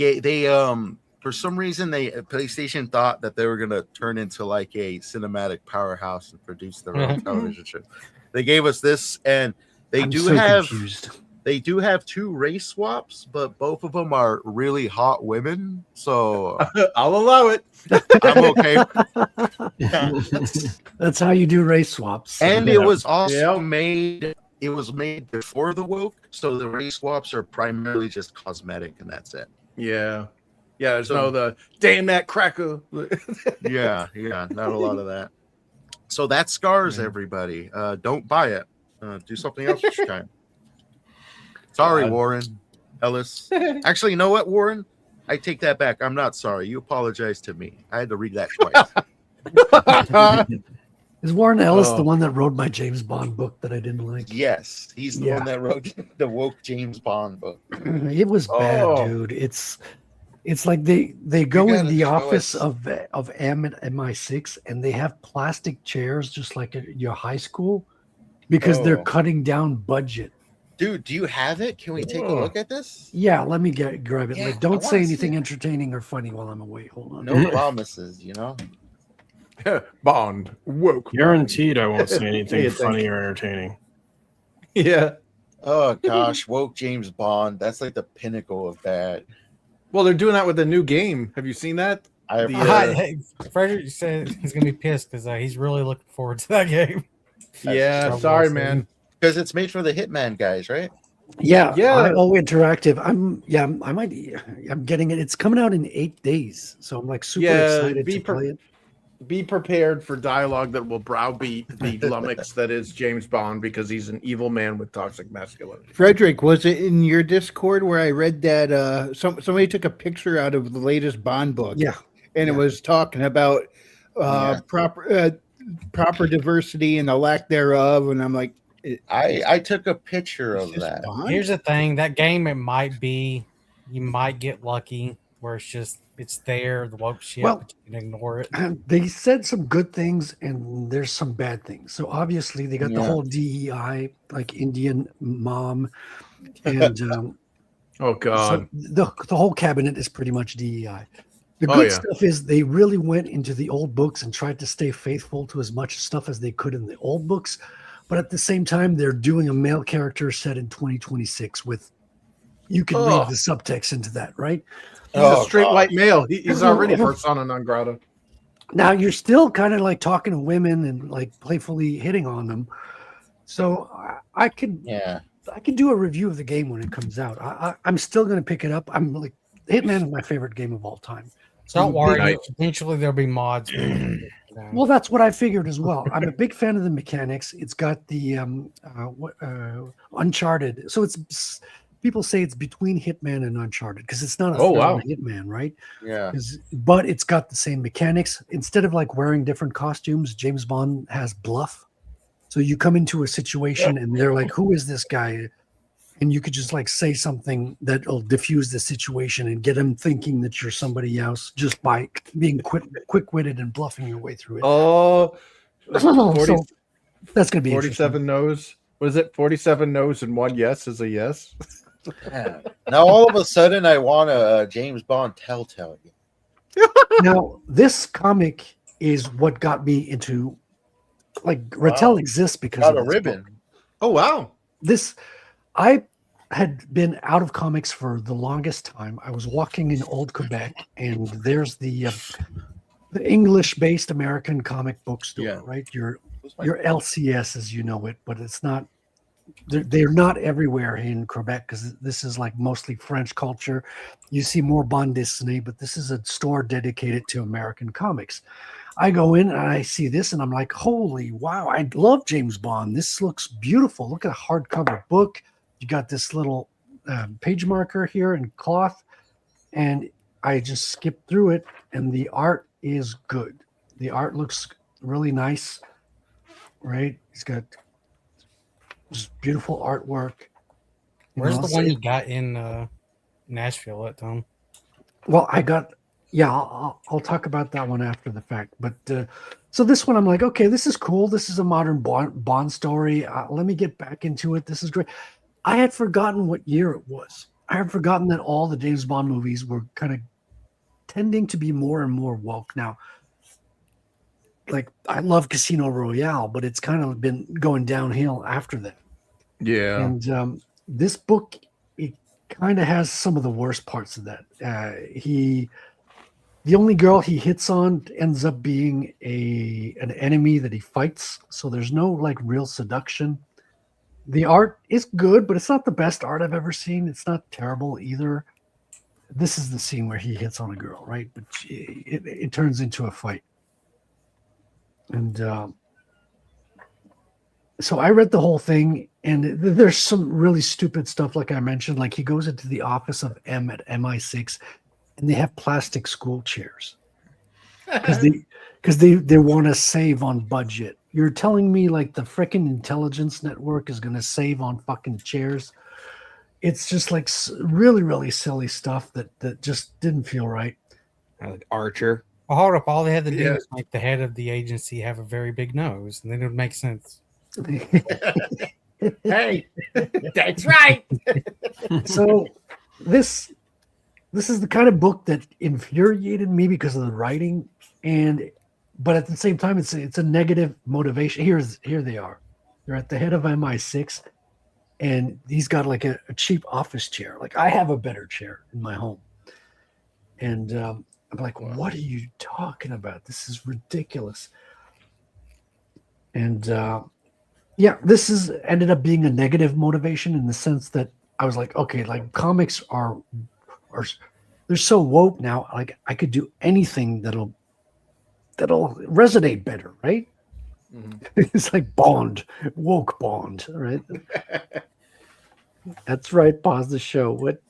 for some reason PlayStation thought that they were gonna turn into like a cinematic powerhouse and produce their own television show. They gave us this, and they do have 2 race swaps, but both of them are really hot women. So I'll allow it. I'm okay. That's how you do race swaps. And it was also made. It was made before the woke, so the race swaps are primarily just cosmetic, and that's it. Yeah. There's no the damn that cracker. yeah, not a lot of that. So that scars everybody. Don't buy it. Do something else with your time. Sorry, Warren Ellis. Actually, you know what, Warren? I take that back. I'm not sorry. You apologize to me. I had to read that twice. Is Warren Ellis the one that wrote my James Bond book that I didn't like? Yes, he's the one that wrote the woke James Bond book. It was bad, dude. It's like they go in the office of M and MI6, and they have plastic chairs just like at your high school because they're cutting down budget. Dude, do you have it? Can we take a look at this? Yeah, let me grab it. Yeah, like, don't say anything entertaining or funny while I'm away. Hold on. No promises, you know. Bond woke. Guaranteed, I won't say anything funny or entertaining. Yeah. Oh gosh, woke James Bond. That's like the pinnacle of bad. Well, they're doing that with the new game. Have you seen that? Frederick said he's gonna be pissed because he's really looking forward to that game. Yeah, sorry, man. Because it's made for the Hitman guys, right? Yeah. Oh, interactive. I'm getting it. It's coming out in 8 days, so I'm like super excited to play it. be prepared for dialogue that will browbeat the lummox that is James Bond because he's an evil man with toxic masculinity. Frederick, was it in your Discord where I read that somebody took a picture out of the latest Bond book? Yeah. And it was talking about proper diversity and the lack thereof. And I'm like, I took a picture of that. Here's the thing: that game, it might be, you might get lucky where it's there, the woke shit, Well, but you can ignore it. They said some good things and there's some bad things. So obviously they got the whole DEI, like Indian mom, and oh god, so the whole cabinet is pretty much DEI. The good stuff is they really went into the old books and tried to stay faithful to as much stuff as they could in the old books, but at the same time they're doing a male character set in 2026 with you can read the subtext into that, right? He's a straight white male. He's already persona non grata. Now you're still kind of like talking to women and like playfully hitting on them. So I could do a review of the game when it comes out. I'm still going to pick it up. I'm like Hitman is my favorite game of all time. So don't worry. Eventually there'll be mods. Well, that's what I figured as well. I'm a big fan of the mechanics. It's got the Uncharted. So it's people say it's between Hitman and Uncharted because it's not a Hitman, right? Yeah. But it's got the same mechanics. Instead of like wearing different costumes, James Bond has bluff. So you come into a situation and they're like, who is this guy? And you could just like say something that'll diffuse the situation and get them thinking that you're somebody else just by being quick-witted and bluffing your way through it. Oh, 40, so that's going to be 47 no's. What is it? 47 no's and 1 yes is a yes. Now all of a sudden I want a James Bond Telltale game. Now this comic is what got me into like Rattel exists because got of a this ribbon. book. Oh wow. I had been out of comics for the longest time. I was walking in old Quebec and there's the English-based American comic book store, right? Your LCS as you know it, but it's not. They're not everywhere in Quebec because this is like mostly French culture. You see more bande dessinée, but this is a store dedicated to American comics. I go in and I see this and I'm like, holy wow, I love James Bond. This looks beautiful. Look at a hardcover book. You got this little page marker here in cloth. And I just skipped through it and the art is good. The art looks really nice, right? He's got just beautiful artwork. Where's the one you got in Nashville at, Tom? Well, I'll talk about that one after the fact. But so this one, I'm like, okay, this is cool. This is a modern Bond story. Let me get back into it. This is great. I had forgotten what year it was. I had forgotten that all the James Bond movies were kind of tending to be more and more woke. Now, like, I love Casino Royale, but it's kind of been going downhill after that. Yeah. And this book, it kind of has some of the worst parts of that. The only girl he hits on ends up being an enemy that he fights. So there's no like real seduction. The art is good, but it's not the best art I've ever seen. It's not terrible either. This is the scene where he hits on a girl, right? But it turns into a fight. And so I read the whole thing, and there's some really stupid stuff, like I mentioned. Like he goes into the office of M at MI6, and they have plastic school chairs because they want to save on budget. You're telling me like the freaking intelligence network is going to save on fucking chairs? It's just like really, really silly stuff that just didn't feel right. Like Archer. Well, hold up. All they had to do was make the head of the agency have a very big nose, and then it would make sense. Hey, that's right. So this is the kind of book that infuriated me because of the writing, but at the same time, it's a negative motivation. Here they are. They're at the head of MI6, and he's got like a cheap office chair. Like I have a better chair in my home, and I'm like, what are you talking about? This is ridiculous. And this is ended up being a negative motivation in the sense that I was like, okay, like comics are they're so woke now. Like I could do anything that'll that'll resonate better, right? Mhm. It's like Bond, woke Bond, right? That's right. Pause the show. What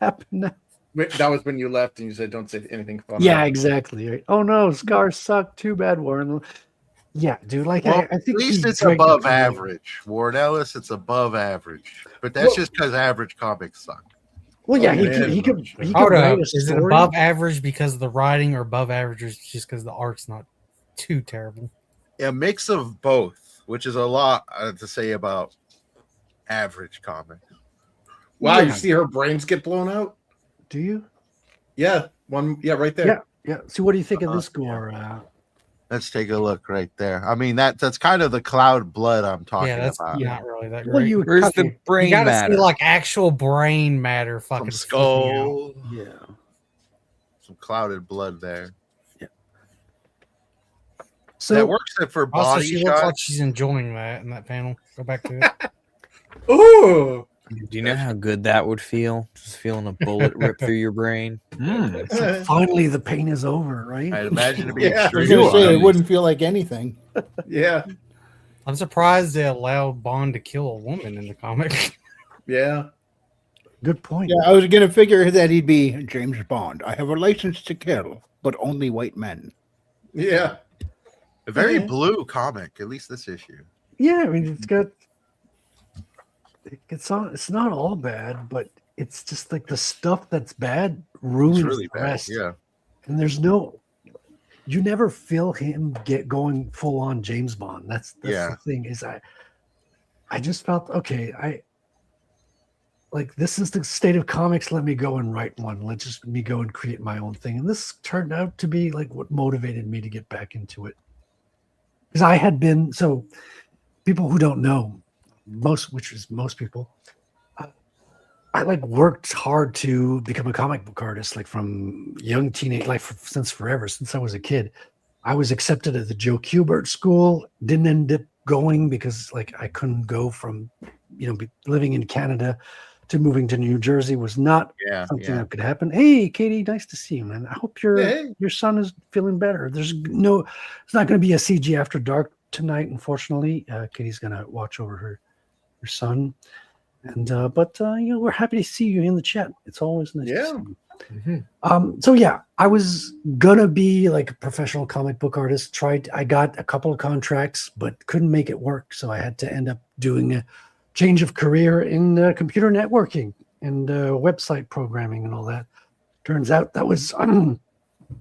happened now? That was when you left and you said, "Don't say anything funny." Yeah, exactly. Right. Oh no, Scars suck. Too bad, Warren. Yeah, dude. Like Well, I think at least he it's drank above the Kool-Aid. average. Warren Ellis, it's above average. But that's just because average comics suck. Well, yeah, Oh, man. he could Hold write up. a Is it story. above average because of the writing, or above average just because the art's not too terrible? A mix of both, which is a lot to say about average comics. Wow, Yeah. you see her brains get blown out? Do you? Yeah, right there. Yeah, yeah. So, what do you think of this gore? Let's take a look right there. I mean, that's kind of the cloud blood I'm talking Yeah, that's about. not really that great. Well, you Where's the brain you gotta matter? see like actual brain matter fucking Some flipping out. skull, Yeah. some clouded blood there. Yeah. So that works for Also, body she shots. looks like she's enjoying that in that panel. Go back to it. Ooh. Do you know how good that would feel? Just feeling a bullet rip through your brain. it's like finally the pain is over, right? I'd imagine to be Yeah. I was going to say it wouldn't feel like anything. Yeah. I'm surprised they allowed Bond to kill a woman in the comic. Yeah. Good point. Yeah, I was going to figure that he'd be James Bond. I have a license to kill, but only white men. Yeah. A very blue comic, at least this issue. Yeah, I mean, it's got. It's not all bad, but it's just like the stuff that's bad ruins It's really the bad. rest. Yeah. And you never feel him get going full on James Bond. That's the thing is I just felt okay. This is the state of comics. Let me go and write one. Let just me go and create my own thing. And this turned out to be like what motivated me to get back into it. Because I had been people who don't know most people. I worked hard to become a comic book artist, like from young teenage life since forever, since I was a kid. I was accepted at the Joe Kubert School, didn't end up going because I couldn't go from, living in Canada to moving to New Jersey was not something that could happen. Hey, Katie, nice to see you, man. I hope your son is feeling better. It's not going to be a CG After Dark tonight, unfortunately. Katie's going to watch over her son. And but we're happy to see you in the chat. It's always nice to see you. Mm-hmm. I was gonna be like a professional comic book artist. I got a couple of contracts, but couldn't make it work. So I had to end up doing a change of career in computer networking and website programming and all that. Turns out that was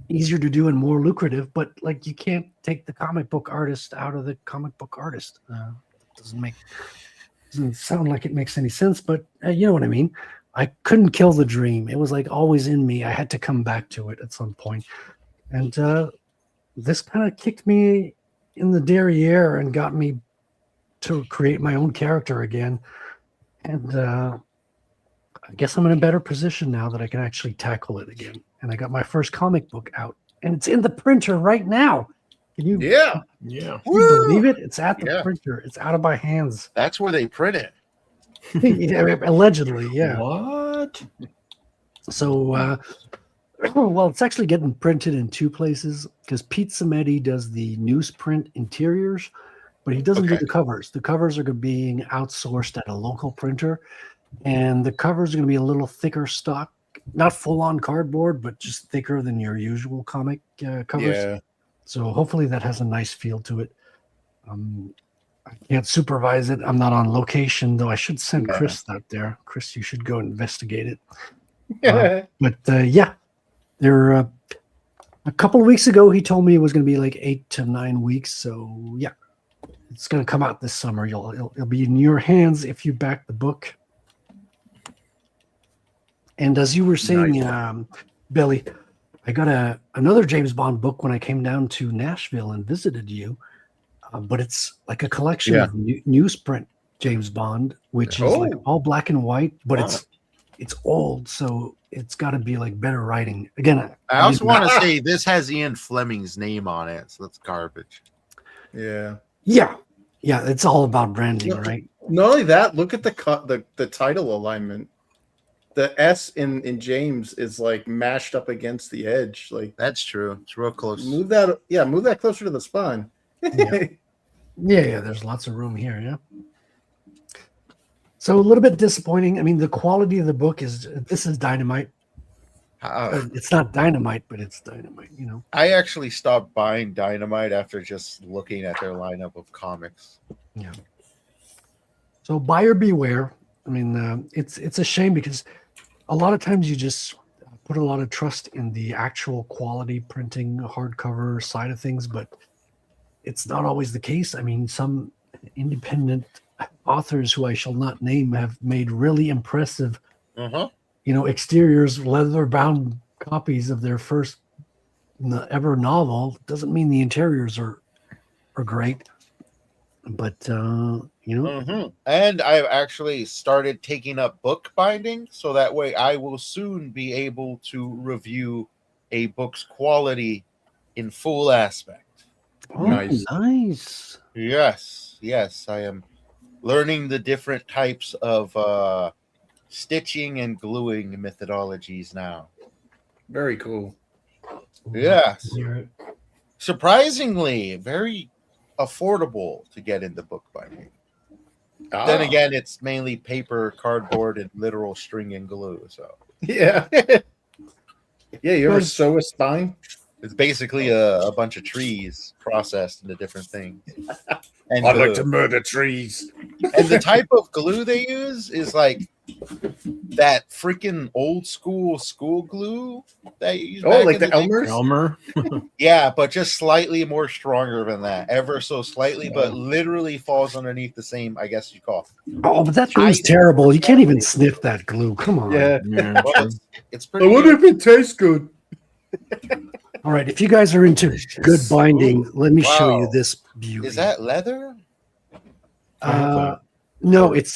easier to do and more lucrative, but you can't take the comic book artist out of the comic book artist. Doesn't sound like it makes any sense, but you know what I mean. I couldn't kill the dream. It was always in me. I had to come back to it at some point. And this kind of kicked me in the derriere and got me to create my own character again. And I guess I'm in a better position now that I can actually tackle it again. And I got my first comic book out. And it's in the printer right now. Can you? Yeah. Can you believe it? It's at the printer. It's out of my hands. That's where they print it. Allegedly, yeah. What? So, well, it's actually getting printed in two places because Pete Samedi does the newsprint interiors, but he doesn't do the covers. The covers are being outsourced at a local printer, and the covers are going to be a little thicker stock, not full-on cardboard, but just thicker than your usual comic covers. Yeah. So hopefully that has a nice feel to it. I can't supervise it. I'm not on location, though. I should send Chris out there. Chris, you should go investigate it. There. A couple of weeks ago, he told me it was going to be 8 to 9 weeks. So yeah, it's going to come out this summer. It'll be in your hands if you back the book. And as you were saying, Billy, I got another James Bond book when I came down to Nashville and visited you, but it's like a collection of newsprint James Bond, which is all black and white, but it's old, so it's got to be better writing. Again, I also want to say this has Ian Fleming's name on it, so that's garbage. Yeah. Yeah, it's all about branding, right? Not only that, look at the title alignment. the S in James is like mashed up against the edge. Like that's true. It's real close. Move that closer to the spine. Yeah, there's lots of room here. Yeah. So a little bit disappointing. I mean, the quality of the book is dynamite. It's not dynamite, but it's dynamite. You know. I actually stopped buying Dynamite after just looking at their lineup of comics. Yeah. So buyer beware. I mean, it's a shame because a lot of times you just put a lot of trust in the actual quality printing hardcover side of things, but it's not always the case. I mean, some independent authors who I shall not name have made really impressive, exteriors, leather-bound copies of their first ever novel. Doesn't mean the interiors are great, but And I've actually started taking up book binding, so that way I will soon be able to review a book's quality in full aspect. Oh, nice. Yes, I am learning the different types of stitching and gluing methodologies now. Very cool. Yes. Surprisingly, very affordable to get into bookbinding. Then again, it's mainly paper, cardboard, and literal string and glue. So yeah. You ever sew a spine? It's basically a bunch of trees processed into different things. And I like to murder trees. And the type of glue they use is like that freaking old school glue that you use. Oh, like the Elmer's? Elmer. Yeah, but just slightly more stronger than that. Ever so slightly, but literally falls underneath the same, I guess you call it. Oh, but that glue's terrible. You can't even sniff that glue. Come on. Yeah. Well, it's pretty I wonder if it tastes good. All right, if you guys are into good binding, let me show you this beauty. Is that leather? No, it's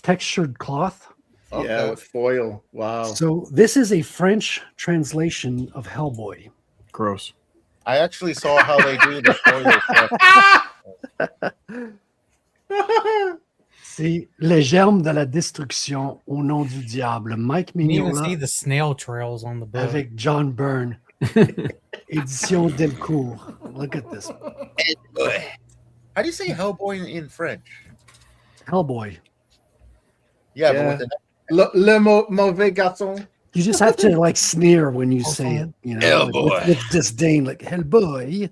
textured cloth. Okay. Yeah, with foil. Wow. So this is a French translation of Hellboy. Gross. I actually saw how they do the foil stuff. C'est Les Germes de la Destruction au nom du diable. Mike You can even Mignola see the snail trails on the book. avec John Byrne. Édition Delcourt. Look at this. How do you say Hellboy in French? Hellboy. Yeah. But with Le mauvais garçon. You just have to like sneer when you say it, Hellboy. with disdain, like Hellboy.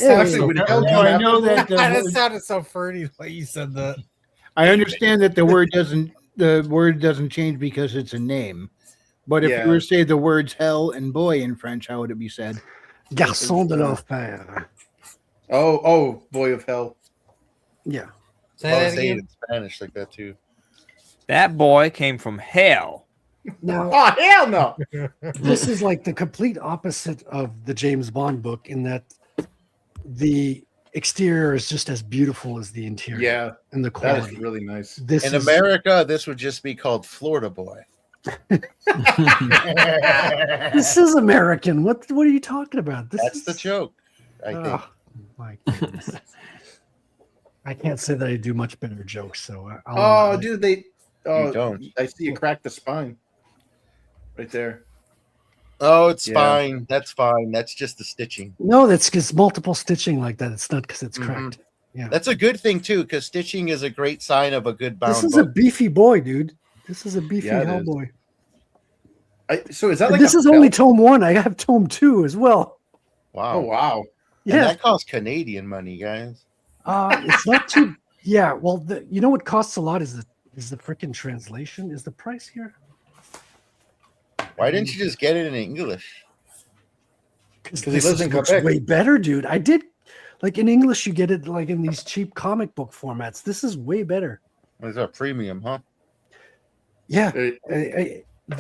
Actually, I know that That sounded so fruity the way you said that. I understand that the word doesn't change because it's a name. But if you were to say the words hell and boy in French, how would it be said? Garçon de l'enfer. Oh, boy of hell. Yeah. Say that say it again. in Spanish like that too. That boy came from hell. Now, Oh, hell no. this is like the complete opposite of the James Bond book in that the exterior is just as beautiful as the interior. Yeah, and the that quality. is really nice. This In is, America, this would just be called Florida Boy. this is American. What are you talking about? That's the joke, I think. Oh, my goodness. I can't say that I do much better jokes. So Oh, dude, they. Oh, You don't. I see you crack the spine. Right there. Oh, it's Yeah. fine. That's fine. That's just the stitching. No, that's because multiple stitching like that. It's not because it's cracked. Yeah, That's a good thing too, because stitching is a great sign of a good bound this is a book. beefy boy, dude. This is a beefy Yeah, it is. Hellboy. So is that And like this a is only belt? tome 1. I have tome 2 as well. Wow. Oh wow. And Yeah, that costs Canadian money, guys. it's not too. Yeah, well, you know what costs a lot is the freaking translation. Is the price here? Why didn't you just get it in English? Because he this lives in looks Quebec. way better, dude. I did like in English. You get it like in these cheap comic book formats. This is way better. It's a premium, huh? Yeah, Uh,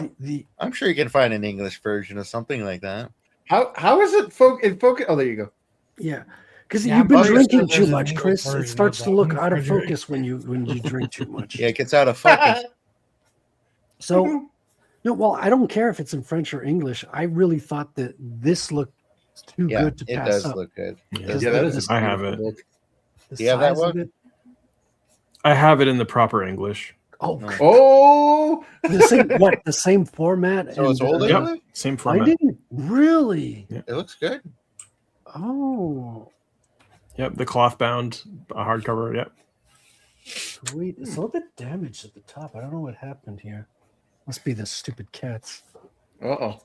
I'm sure you can find an English version of something like that. How is it focus? Oh, there you go. yeah. Because Yeah, you've been I'm pretty drinking sure too there's an much, English Chris. It version starts of to that look one. out of focus when you drink too much. Yeah, it gets out of focus. So, no, well, I don't care if it's in French or English. I really thought that this looked too Yeah, good to it pass does up. look good. It Yeah. does Yeah, look that good. is. I have it. The Do you have that size of one? it. I have it in the proper English. Oh, Oh, the same what? The same format. So it's old Yep, English? same format. Finding really. Yeah. It looks good. Oh, Yep, the cloth bound hardcover. Yep. sweet. It's a little bit damaged at the top. I don't know what happened here. Must be the stupid cats. uh-oh.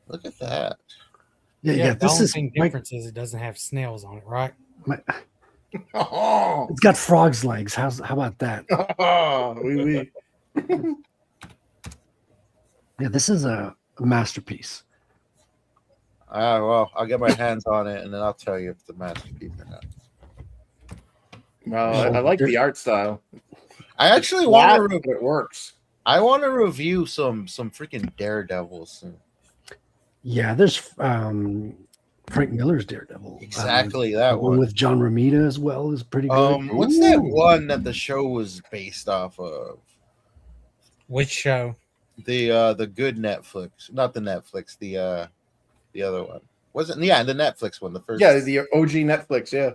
Look at that. Yeah. The This only is thing difference is it doesn't have snails on it, right? Oh, it's got frog's legs. How about that? oui. Yeah, this is a masterpiece. Well, I'll get my hands on it, and then I'll tell you if it's a masterpiece or not. Well, I like the art style. I actually want to. It works. I want to review some freaking Daredevils soon. Yeah, there's Frank Miller's Daredevil. Exactly that one with John Romita as well is pretty good. What's that one that the show was based off of? Which show? The good Netflix, not the Netflix, the other one. Wasn't the Netflix one, the first. Yeah, the OG Netflix, yeah.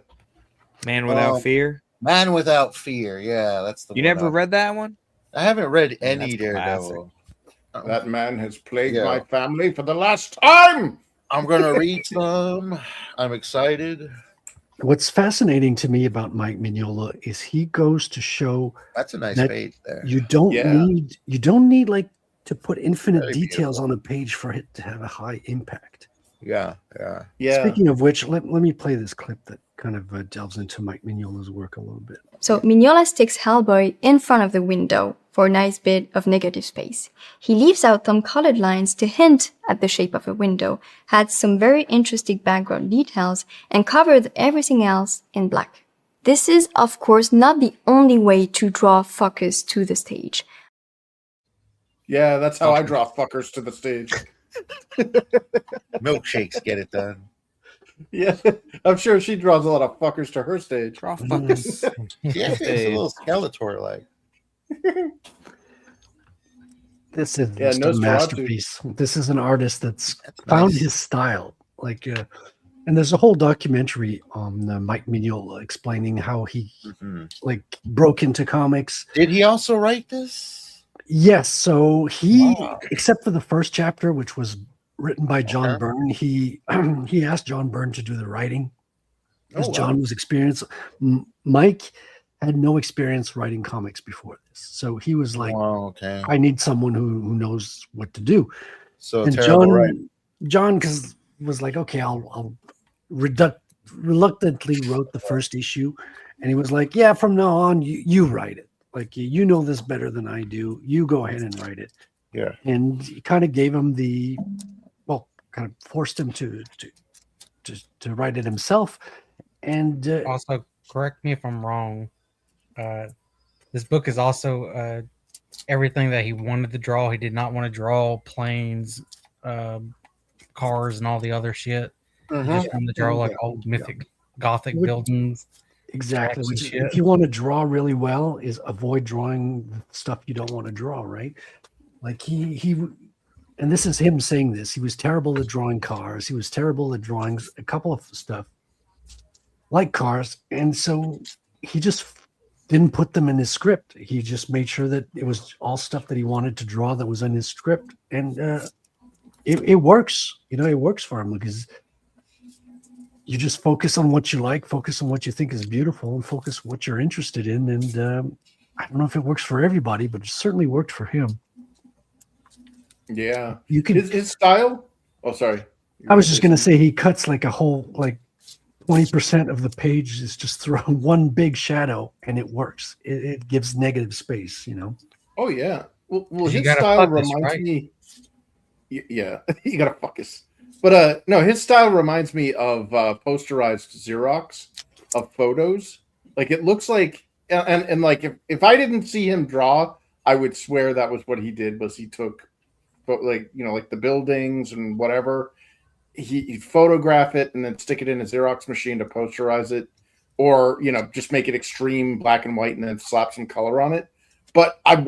Man Without Fear. Man Without Fear, yeah, that's the. You never read that one? I haven't read any Daredevil. That man has plagued my family for the last time. I'm gonna read some. I'm excited. What's fascinating to me about Mike Mignola is he goes to show that's a nice that page there. You don't need like to put infinite Very details beautiful. on a page for it to have a high impact. Yeah. Speaking of which, let me play this clip that kind of delves into Mike Mignola's work a little bit. So Mignola sticks Hellboy in front of the window for a nice bit of negative space. He leaves out some colored lines to hint at the shape of a window, adds some very interesting background details, and covered everything else in black. This is, of course, not the only way to draw focus to the stage. Yeah, that's how I draw fuckers to the stage. Milkshakes get it done. Yeah, I'm sure she draws a lot of fuckers to her stage. Draw fuckers. Yeah, it's a little Skeletor like. This is Yeah, just a Nosferatu. masterpiece. This is an artist that's found his style. And there's a whole documentary on Mike Mignola explaining how he broke into comics. Did he also write this? Yes. So he, except for the first chapter, which was written by John Byrne, he asked John Byrne to do the writing because John was experienced. Mike had no experience writing comics before this, so he was like, "I need someone who knows what to do." So and John was like, "Okay, I'll reluctantly wrote the first issue," and he was like, "Yeah, from now on, you write it. Like you know this better than I do. You go ahead and write it." Yeah, and he kind of gave him kind of forced him to write it himself. And also, correct me if I'm wrong. This book is also everything that he wanted to draw. He did not want to draw planes, cars, and all the other shit. He just wanted to draw like old mythic Gothic buildings. Exactly. Which, if you want to draw really well, is avoid drawing stuff you don't want to draw. Right? Like he, and this is him saying this. He was terrible at drawing cars. He was terrible at drawing a couple of stuff like cars, and so he just didn't put them in his script. He just made sure that it was all stuff that he wanted to draw that was in his script, and it works. You know, it works for him because you just focus on what you like, focus on what you think is beautiful, and focus what you're interested in. And I don't know if it works for everybody, but it certainly worked for him. Yeah, you can his style. Oh, sorry. I was just gonna say he cuts like a whole 20% of the page is just thrown one big shadow, and it works. It gives negative space, you know. Oh yeah. Well his style reminds me. Yeah, you gotta focus. But no, his style reminds me of posterized Xerox of photos. Like it looks like, and like if I didn't see him draw, I would swear that was what he did. Was he took, like the buildings and whatever, he'd photograph it and then stick it in a Xerox machine to posterize it, or just make it extreme black and white and then slap some color on it. But I've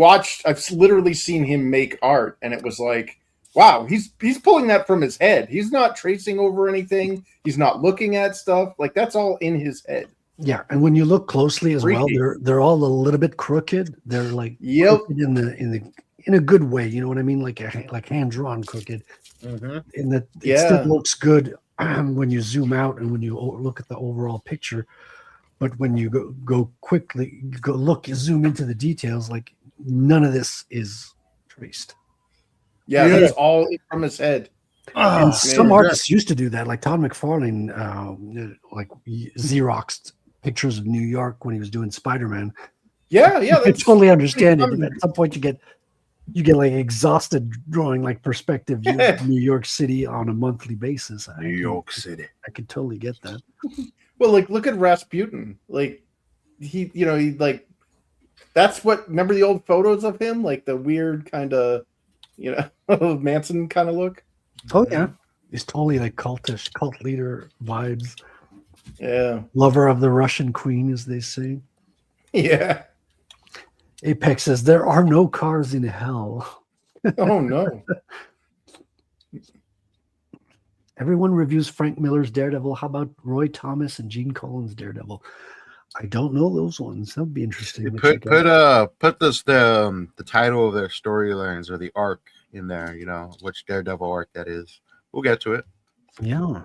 literally seen him make art, and it was like, wow, he's pulling that from his head. He's not tracing over anything. He's not looking at stuff. Like that's all in his head. Yeah, and when you look closely as well, Freaky. they're all a little bit crooked. They're like Yep. crooked in a good way. You know what I mean? Like hand drawn crooked. In that it still looks good when you zoom out and when you look at the overall picture. But when you go quickly, zoom into the details, like none of this is traced. Yeah, that's all from his head. And some artists used to do that, like Todd McFarlane, like Xeroxed pictures of New York when he was doing Spider-Man. Yeah, I totally understand it. But at some point, you get like exhausted drawing like perspective view of New York City on a monthly basis. New York City. I could totally get that. Well, like look at Rasputin. Like he like that's what. Remember the old photos of him, like the weird kind of, Manson kind of look. Oh yeah, he's totally like cultish, cult leader vibes. Yeah, lover of the Russian queen, as they say. Yeah. Apex says there are no cars in hell. Oh no. Everyone reviews Frank Miller's Daredevil. How about Roy Thomas and Gene Colan's Daredevil? I don't know those ones. That would be interesting. Put this the title of their storylines or the arc in there. Which Daredevil arc that is. We'll get to it. Yeah,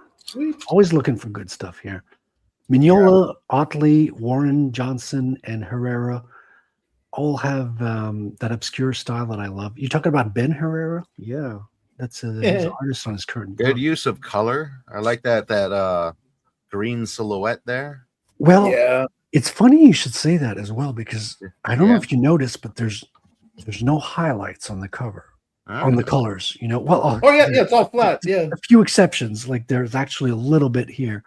always looking for good stuff here. Mignola, Otley, Warren, Johnson, and Herrera all have that obscure style that I love. You talking about Ben Herrera? Yeah, that's he's an artist on his current. Good use of color. I like that green silhouette there. Well, yeah. It's funny you should say that as well, because I don't know if you noticed, but there's no highlights on the cover on the colors. It's all flat. Yeah, a few exceptions. Like there's actually a little bit here,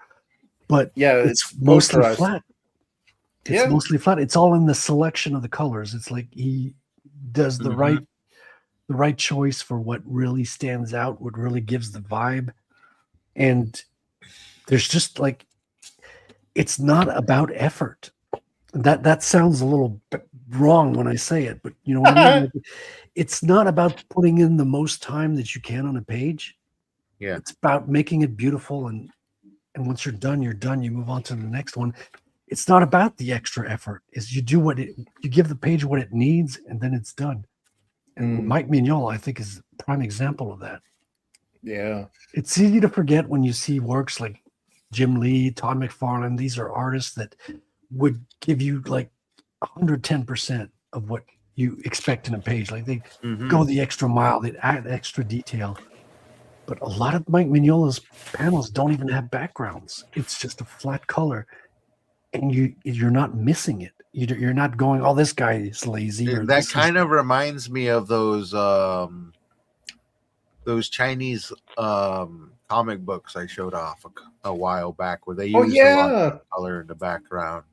but it's mostly flat. It's mostly flat. It's all in the selection of the colors. It's like he does the right choice for what really stands out, what really gives the vibe, and there's just like. It's not about effort. That sounds a little wrong when I say it, but you know what I mean? It's not about putting in the most time that you can on a page. Yeah. It's about making it beautiful, and once you're done, you're done. You move on to the next one. It's not about the extra effort. Is you do you give the page what it needs, and then it's done. And Mike Mignola, I think, is a prime example of that. Yeah. It's easy to forget when you see works like Jim Lee, Todd McFarlane. These are artists that would give you like 110% of what you expect in a page. Like they go the extra mile, they add extra detail. But a lot of Mike Mignola's panels don't even have backgrounds. It's just a flat color, and you're not missing it. You're not going, "Oh, this guy is lazy." Or that kind of reminds me of those Chinese comic books I showed off a while back, where they used a lot of color in the background.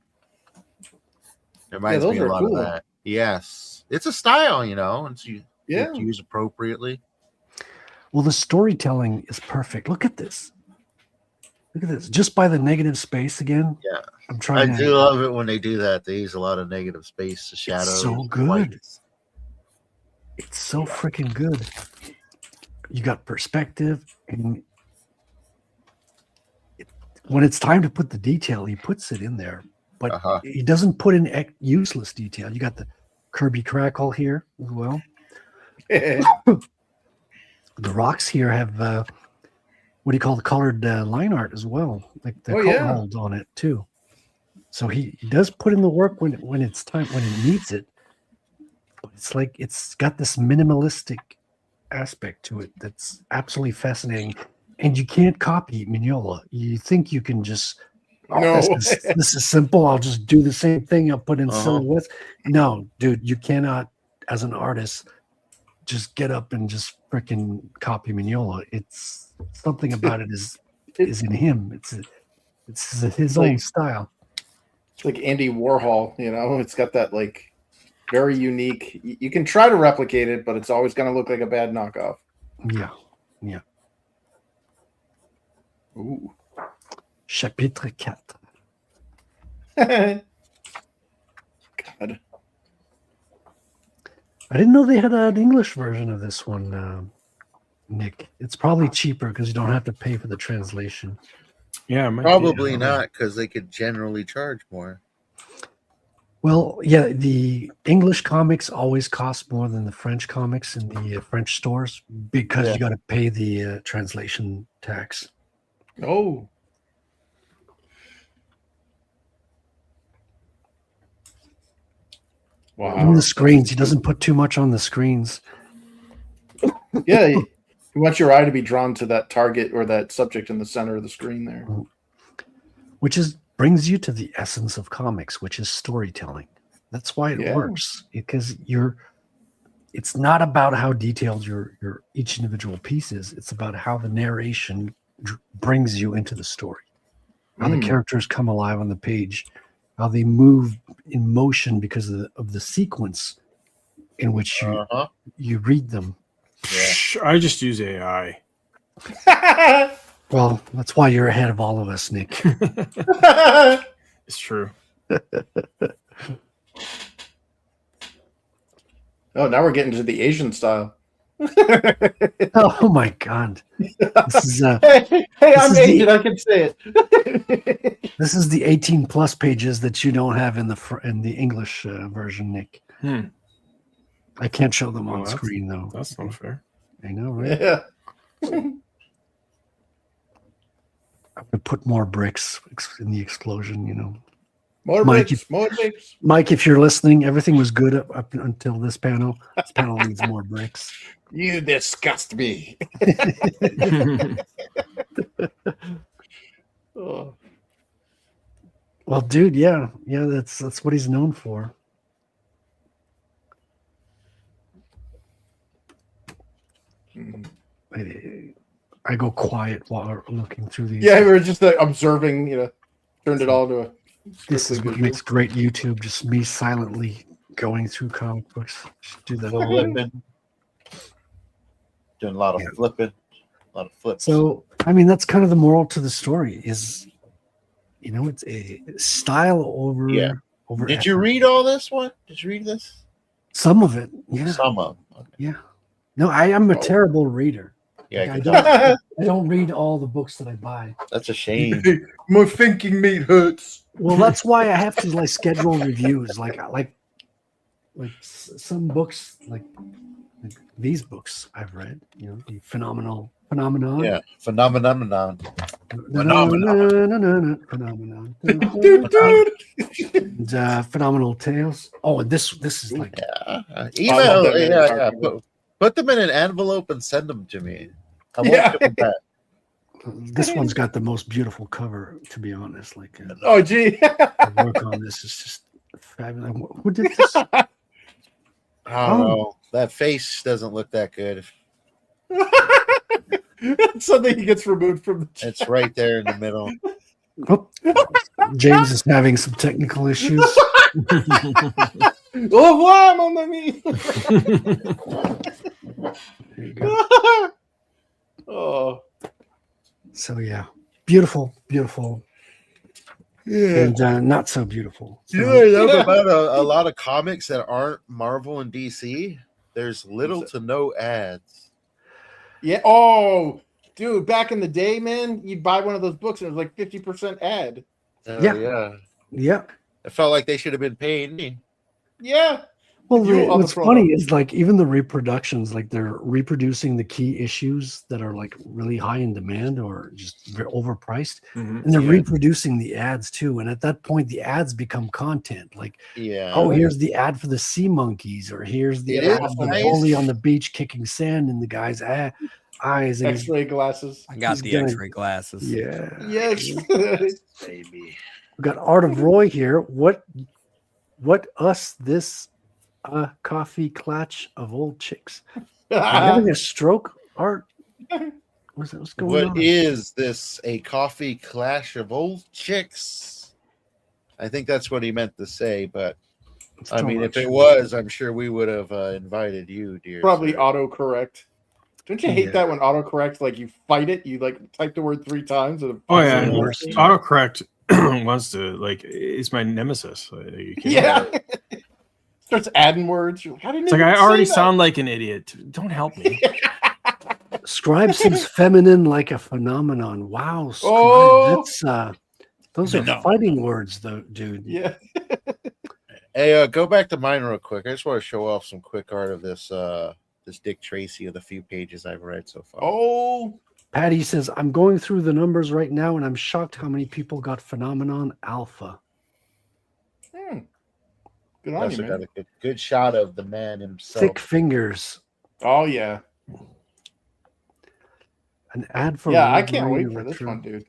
It reminds me a lot of that. Yes, it's a style, and you have to use appropriately. Well, the storytelling is perfect. Look at this. Just by the negative space again. Yeah, I'm trying. I do love it when they do that. They use a lot of negative space to shadow. It's so good. It's so freaking good. You got perspective, and when it's time to put the detail, he puts it in there, but he doesn't put in useless detail. You got the Kirby Crackle here as well. The rocks here have what do you call the colored line art as well, like the color hold on it too. So he does put in the work when it's time, when he needs it. But it's like it's got this minimalistic aspect to it that's absolutely fascinating, and you can't copy Mignola. You think you can just this is simple, I'll just do the same thing, I'll put in silhouettes. No, dude, you cannot, as an artist, just get up and just freaking copy Mignola. It's something about it is in him. It's his own style. It's like Andy Warhol, it's got that like very unique. You can try to replicate it, but it's always going to look like a bad knockoff. Yeah. Ooh. Chapitre 4. God. I didn't know they had an English version of this one, Nick. It's probably cheaper because you don't have to pay for the translation. Yeah, it might be, Probably I don't know. not, because they could generally charge more. Well, yeah, the English comics always cost more than the French comics in the French stores because Yeah. you got to pay the translation tax. Oh. Wow. On the screens, he doesn't put too much on the screens. Yeah, you want your eye to be drawn to that target or that subject in the center of the screen there. Which brings you to the essence of comics, which is storytelling. That's why it works, because it's not about how detailed your each individual piece is. It's about how the narration brings you into the story, how the characters come alive on the page, how they move in motion because of the sequence in which you read them. Yeah. I just use AI. Well, that's why you're ahead of all of us, Nick. It's true. Oh, now we're getting to the Asian style. Oh my God! This is hey, I'm Asian. I can say it. This is the 18+ pages that you don't have in the English version, Nick. I can't show them on screen though. That's not fair. I know, right? Yeah. I'm gonna put more bricks in the explosion. You know, more bricks. Mike, if you're listening, everything was good up until this panel. This panel needs more bricks. You disgust me. Oh. Well, dude, yeah, that's what he's known for. I go quiet while looking through these. Yeah, we were just observing. Turned it all to a. This is what makes great YouTube. Just me silently going through comic books. Just do that. Flipping. Doing a lot of flipping. A lot of flips. So, I mean, that's kind of the moral to the story is, it's a style over. Yeah. Over Did effort. you read all this one? Did you read this? Some of it? Yeah. Some of them. Okay. Yeah. No, I am a terrible reader. Yeah, I don't read all the books that I buy. That's a shame. My thinking meat hurts. Well, that's why I have to schedule reviews. Like some books, like these books I've read. The phenomenon. Yeah, phenomenon. Phenomenon. And, phenomenal tales. Oh, and this is like Email. Yeah. Put them in an envelope and send them to me. I won't give them back. This one's got the most beautiful cover, to be honest. Oh, gee. The work on this is just fabulous. Who did this? I don't know. That face doesn't look that good. Something he gets removed from the chat. It's right there in the middle. Oh, James is having some technical issues. Au revoir, mon ami. There you go. Oh. So yeah, beautiful. Yeah. And not so beautiful. So, I love about a lot of comics that aren't Marvel and DC. There's little to no ads. Yeah. Oh, dude, back in the day, man, you'd buy one of those books and it was like 50% ad. Yeah. It felt like they should have been paying me. Yeah. Well, what's funny is even the reproductions, they're reproducing the key issues that are really high in demand or just very overpriced, and they're reproducing the ads too. And at that point, the ads become content. Oh, here's the ad for the sea monkeys, or here's the ad of the bully on the beach kicking sand in the guy's eyes. And X-ray glasses. I got the X-ray glasses. Yeah. Yes. Baby. We got Art of Roy here. What us this coffee clutch of old chicks? Having a stroke, Art? What's going on? What is this? A coffee clash of old chicks? I think that's what he meant to say, but I mean, if it was, I'm sure we would have invited you, dear. Probably autocorrect. Don't you hate that when autocorrect, you fight it, you type the word 3 times? And Autocorrect wants to it's my nemesis. Yeah. Starts adding words. How did it's I already sound like an idiot. Don't help me. Scribe seems feminine like a phenomenon. Wow, Scribe, Oh! that's those are fighting words, though, dude. Yeah. Hey, go back to mine real quick. I just want to show off some quick art of this this Dick Tracy of the few pages I've read so far. Oh, Patty says, I'm going through the numbers right now, and I'm shocked how many people got Phenomenon Alpha. Good on you, man. Got a good shot of the man himself. Thick fingers. Oh, yeah. An ad for I can't Wolverine wait for this Retro. one, dude.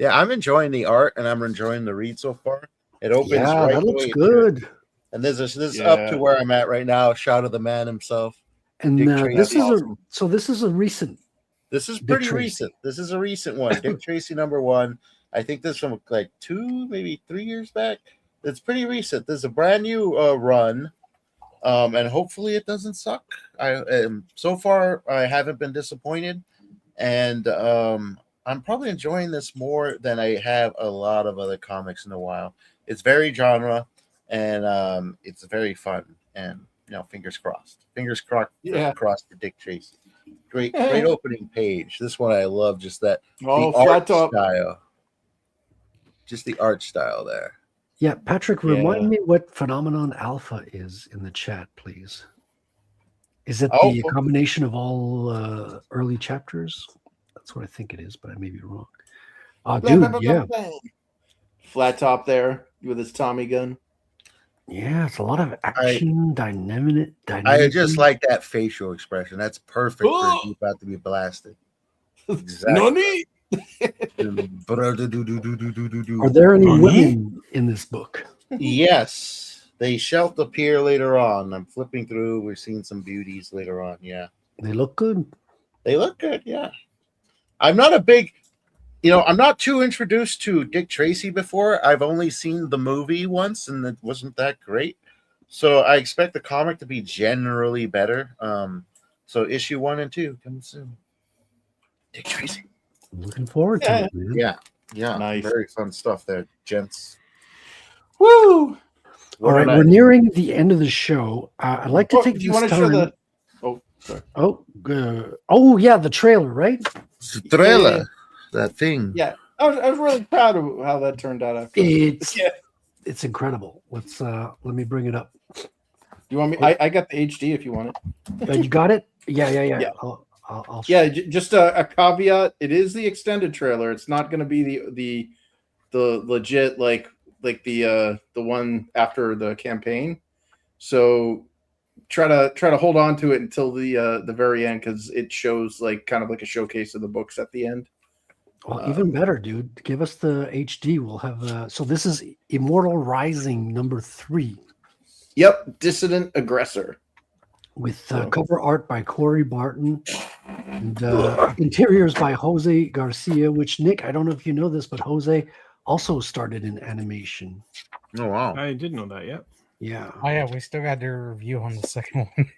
Yeah, I'm enjoying the art and I'm enjoying the read so far. It opens right that the looks way good. And this is up to where I'm at right now. A shot of the man himself. And this is a recent. This is pretty recent. This is a recent one. Dick Tracy #1. I think this from like 2, maybe 3 years back. It's pretty recent. There's a brand new run, and hopefully it doesn't suck. So far I haven't been disappointed, and I'm probably enjoying this more than I have a lot of other comics in a while. It's very genre, and it's very fun. And fingers crossed. Fingers crossed for Dick Tracy. Great opening page. This one I love. Just that the art style. Just the art style there. Yeah, Patrick, remind me what Phenomenon Alpha is in the chat, please. Is it the combination of all early chapters? That's what I think it is, but I may be wrong. Dude, Flat top there with his Tommy gun. Yeah, it's a lot of action, dynamic. I just like that facial expression. That's perfect for you about to be blasted. Exactly. Are there any women in this book? Yes, they shall appear later on. I'm flipping through. We're seeing some beauties later on. Yeah, they look good. They look good. Yeah, I'm not a big, I'm not too introduced to Dick Tracy before. I've only seen the movie once, and it wasn't that great. So I expect the comic to be generally better. So issue 1 and 2 coming soon. Dick Tracy. I'm looking forward to it, man. Yeah. Nice. Very fun stuff there, gents. Woo! All right, we're nearing the end of the show. I'd like to take this time. Show the... Oh, sorry. Oh, yeah, the trailer, right? The trailer. Yeah. That thing. Yeah, I was really proud of how that turned out. It's incredible. Let me bring it up. You want me? I got the HD if you want it. You got it? Yeah. I'll just a caveat. It is the extended trailer. It's not going to be the legit like the one after the campaign. So try to hold on to it until the very end, because it shows kind of like a showcase of the books at the end. Well, even better, dude. Give us the HD. We'll have so this is Immortal Rising #3. Yep, Dissident Aggressor. With cover art by Corey Barton and interiors by Jose Garcia, which, Nick, I don't know if you know this, but Jose also started in animation. Oh, wow. I didn't know that yet. Yeah. Oh, yeah, we still got to do a review on the second one.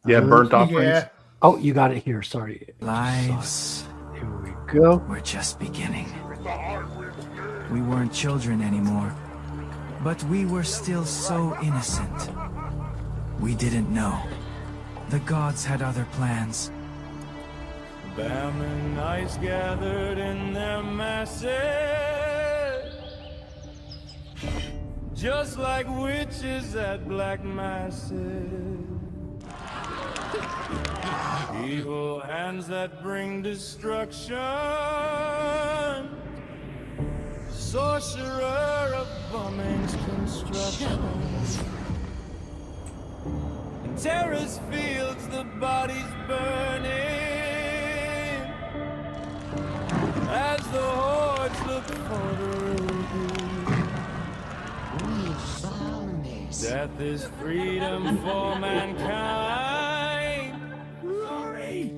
Burnt Offerings. Oh, you got it here. Sorry. Lives. Here we go. We're just beginning. We weren't children anymore, but we were still so innocent. We didn't know. The gods had other plans. Bam and ice gathered in their masses, just like witches at black masses. Evil hands that bring destruction, sorcerer of bombing's construction. In terror's fields, the bodies burning, as the hordes look for the ruby. Death is freedom for mankind, glory,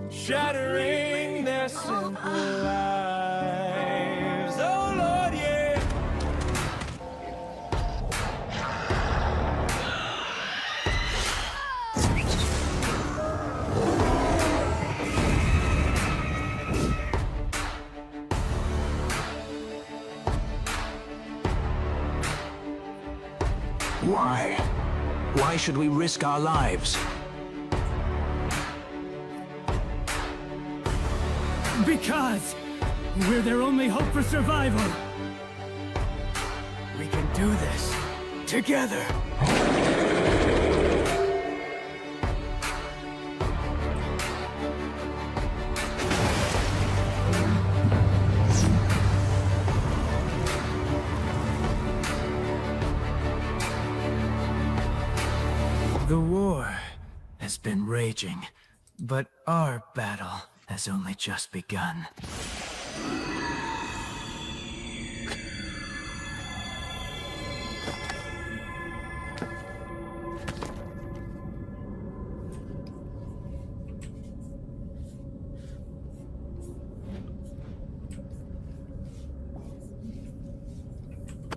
shattering their simple lives. Oh Lord, yeah. Why? Why should we risk our lives? Because we're their only hope for survival. We can do this together. The war has been raging, but our battle has only just begun.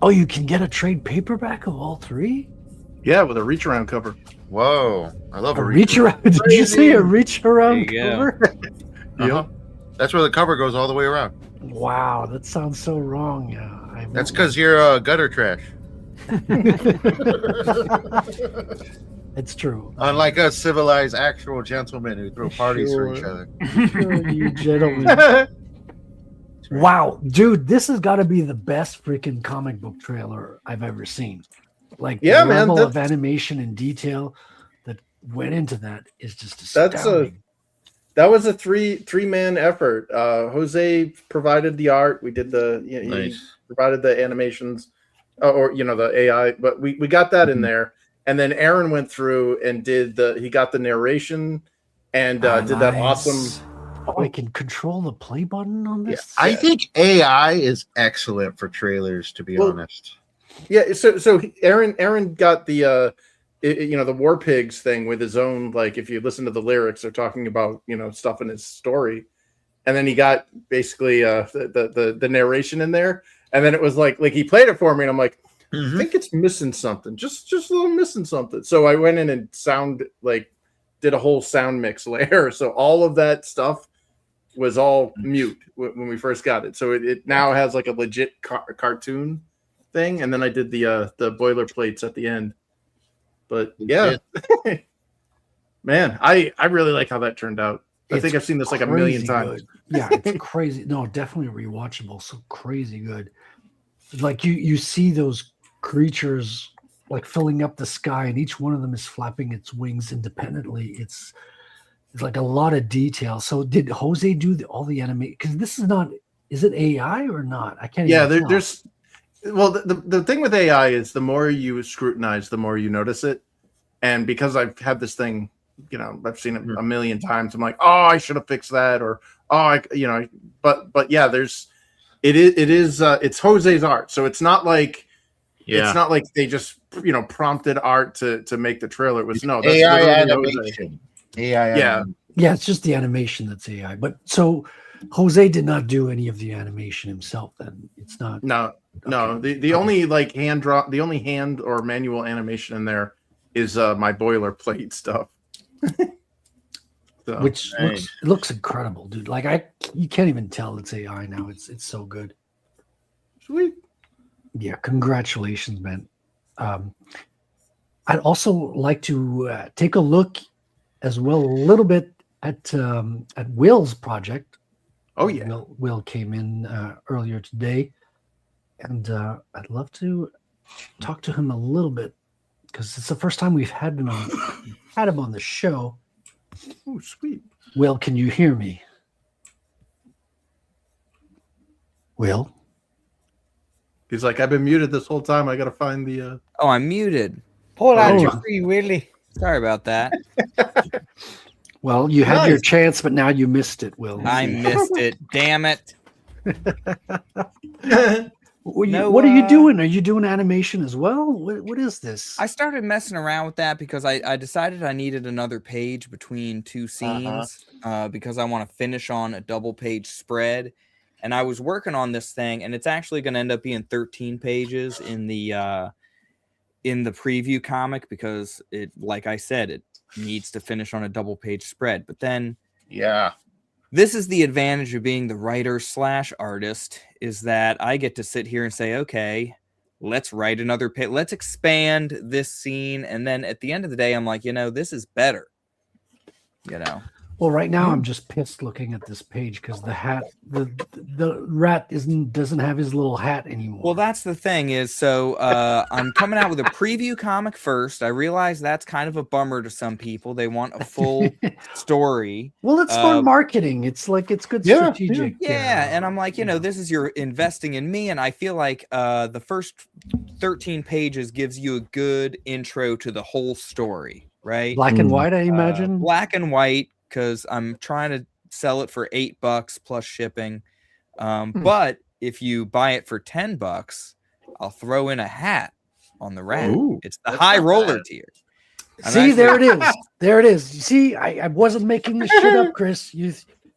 Oh, you can get a trade paperback of all three? Yeah, with a reach around cover. Whoa, I love A reach around. Did you say a reach around There you go. cover? Uh-huh. That's where the cover goes all the way around. Wow, that sounds so wrong. That's because you're gutter trash. It's true. Unlike us civilized actual gentlemen who throw parties for each other. Sure, you gentlemen. Wow, dude, this has got to be the best freaking comic book trailer I've ever seen. Like, Yeah, the man, level of that's- animation and detail that went into that is just astounding. That was a three-man effort. Jose provided the art. We did he Nice. provided the animations, or the AI. But we got that in there, and then Aaron went through and he got the narration, and did that awesome. Oh, I can control the play button on this. I think AI is excellent for trailers, to be honest. Yeah, so Aaron got the the War Pigs thing with his own, like, if you listen to the lyrics, they're talking about stuff in his story, and then he got basically the narration in there, and then it was like he played it for me, and I'm like, I think it's missing something, just a little missing something. So I went in and did a whole sound mix layer, so all of that stuff was all mute when we first got it. So it now has like a legit cartoon thing, and then I did the boilerplates at the end. But yeah, man, I really like how that turned out. I think I've seen this like a million crazy times. good. Yeah, it's crazy. No, definitely rewatchable. So crazy good. Like you see those creatures like filling up the sky, and each one of them is flapping its wings independently. It's like a lot of detail. So did Jose do all the animation? Because this is not. Is it AI or not? I can't. Yeah, even tell. there's. Well, the thing with AI is the more you scrutinize, the more you notice it. And because I've had this thing, I've seen it a million times. I'm like, oh, I should have fixed that, or but yeah, it's Jose's art, so it's not like it's not like they just prompted art to make the trailer. It was that's AI literally animation. AI. Yeah. Yeah, it's just the animation that's AI. But so Jose did not do any of the animation himself. Then it's not. No. The only the only hand or manual animation in there is my boilerplate stuff. So, Which looks incredible, dude. Like you can't even tell it's AI now. It's so good. Sweet. Yeah, congratulations, man. I'd also like to take a look as well a little bit at Will's project. Oh yeah, Will came in earlier today, and I'd love to talk to him a little bit because it's the first time we've had him on the show. Oh, sweet. Will, can you hear me? Will? He's like, I've been muted this whole time. I gotta find the. Oh, I'm muted. Pull out your free willy. Sorry about that. Well, you had your chance, but now you missed it, Will. I missed it. Damn it. What are you doing? Are you doing animation as well? What is this? I started messing around with that because I decided I needed another page between two scenes because I want to finish on a double page spread. And I was working on this thing, and it's actually going to end up being 13 pages in the preview comic because it, like I said, it needs to finish on a double page spread. But then, yeah, this is the advantage of being the writer / artist is that I get to sit here and say, okay, let's write another page. Let's expand this scene. And then at the end of the day, I'm like, this is better. Well, right now I'm just pissed looking at this page because the hat, the rat doesn't have his little hat anymore. Well, that's the thing is, so I'm coming out with a preview comic first. I realize that's kind of a bummer to some people. They want a full story. Well, it's for marketing. It's like it's good strategic. Yeah, and I'm like, this is you're investing in me, and I feel like the first 13 pages gives you a good intro to the whole story, right? Black and white, I imagine. Black and white, because I'm trying to sell it for $8 plus shipping. But if you buy it for $10, I'll throw in a hat on the rat. It's the high roller tier. See, there it is. There it is. You see, I wasn't making this shit up, Chris.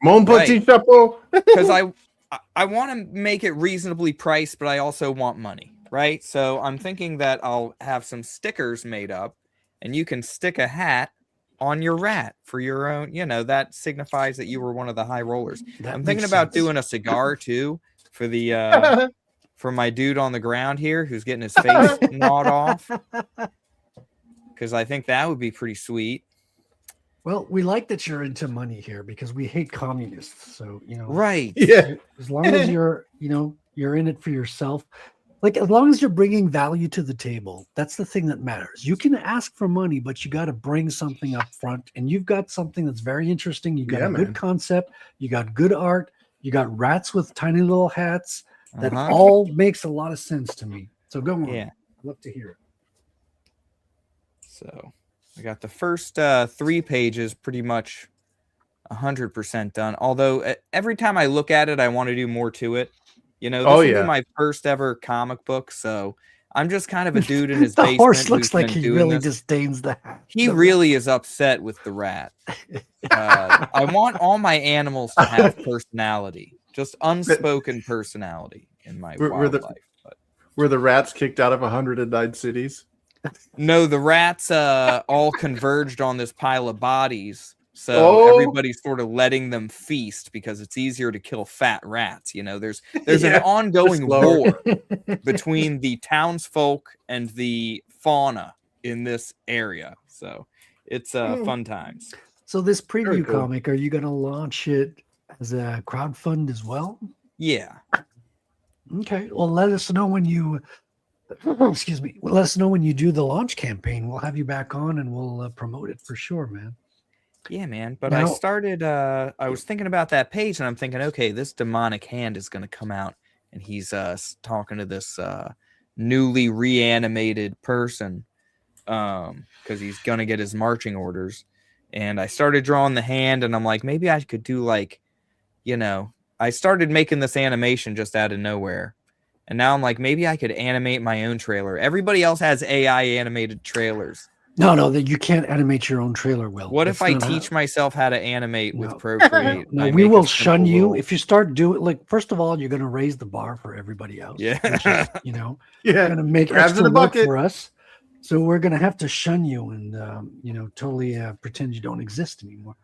Mon petit chapeau. Because I want to make it reasonably priced, but I also want money, right? So I'm thinking that I'll have some stickers made up, and you can stick a hat on your rat for your own, that signifies that you were one of the high rollers. I'm thinking about doing a cigar too for the for my dude on the ground here who's getting his face gnawed off, because I think that would be pretty sweet. Well, we like that you're into money here because we hate communists. So, right. Yeah. As long as you're, you're in it for yourself. Like, as long as you're bringing value to the table, that's the thing that matters. You can ask for money, but you got to bring something up front. And you've got something that's very interesting. You got a good concept. You got good art. You got rats with tiny little hats. That all makes a lot of sense to me. So go on. Yeah. I'd love to hear it. So I got the first 3 pages pretty much 100% done. Although every time I look at it, I want to do more to it. This will be my first ever comic book, so I'm just kind of a dude in his the basement. Horse looks like he really this. disdains the hat. He really is upset with the rat. I want all my animals to have personality, just unspoken personality in my wildlife. Were the rats kicked out of 109 cities? No, the rats all converged on this pile of bodies. So everybody's sort of letting them feast because it's easier to kill fat rats. There's an ongoing war between the townsfolk and the fauna in this area. So it's fun times. So this preview comic, are you going to launch it as a crowdfund as well? Yeah. Okay. Well, let us know when you excuse me. Well, let us know when you do the launch campaign. We'll have you back on and we'll promote it for sure, man. Yeah, man. But Now, I started, I was thinking about that page and I'm thinking, okay, this demonic hand is going to come out and he's talking to this newly reanimated person because he's going to get his marching orders. And I started drawing the hand and I'm like, maybe I could do like, I started making this animation just out of nowhere. And now I'm like, maybe I could animate my own trailer. Everybody else has AI animated trailers. No, that you can't animate your own trailer, Will. What if I teach myself how to animate with Procreate? No, we will shun you if you start doing like. First of all, you're going to raise the bar for everybody else. Yeah, which is, you're going to make extra work for us. So we're going to have to shun you and totally pretend you don't exist anymore.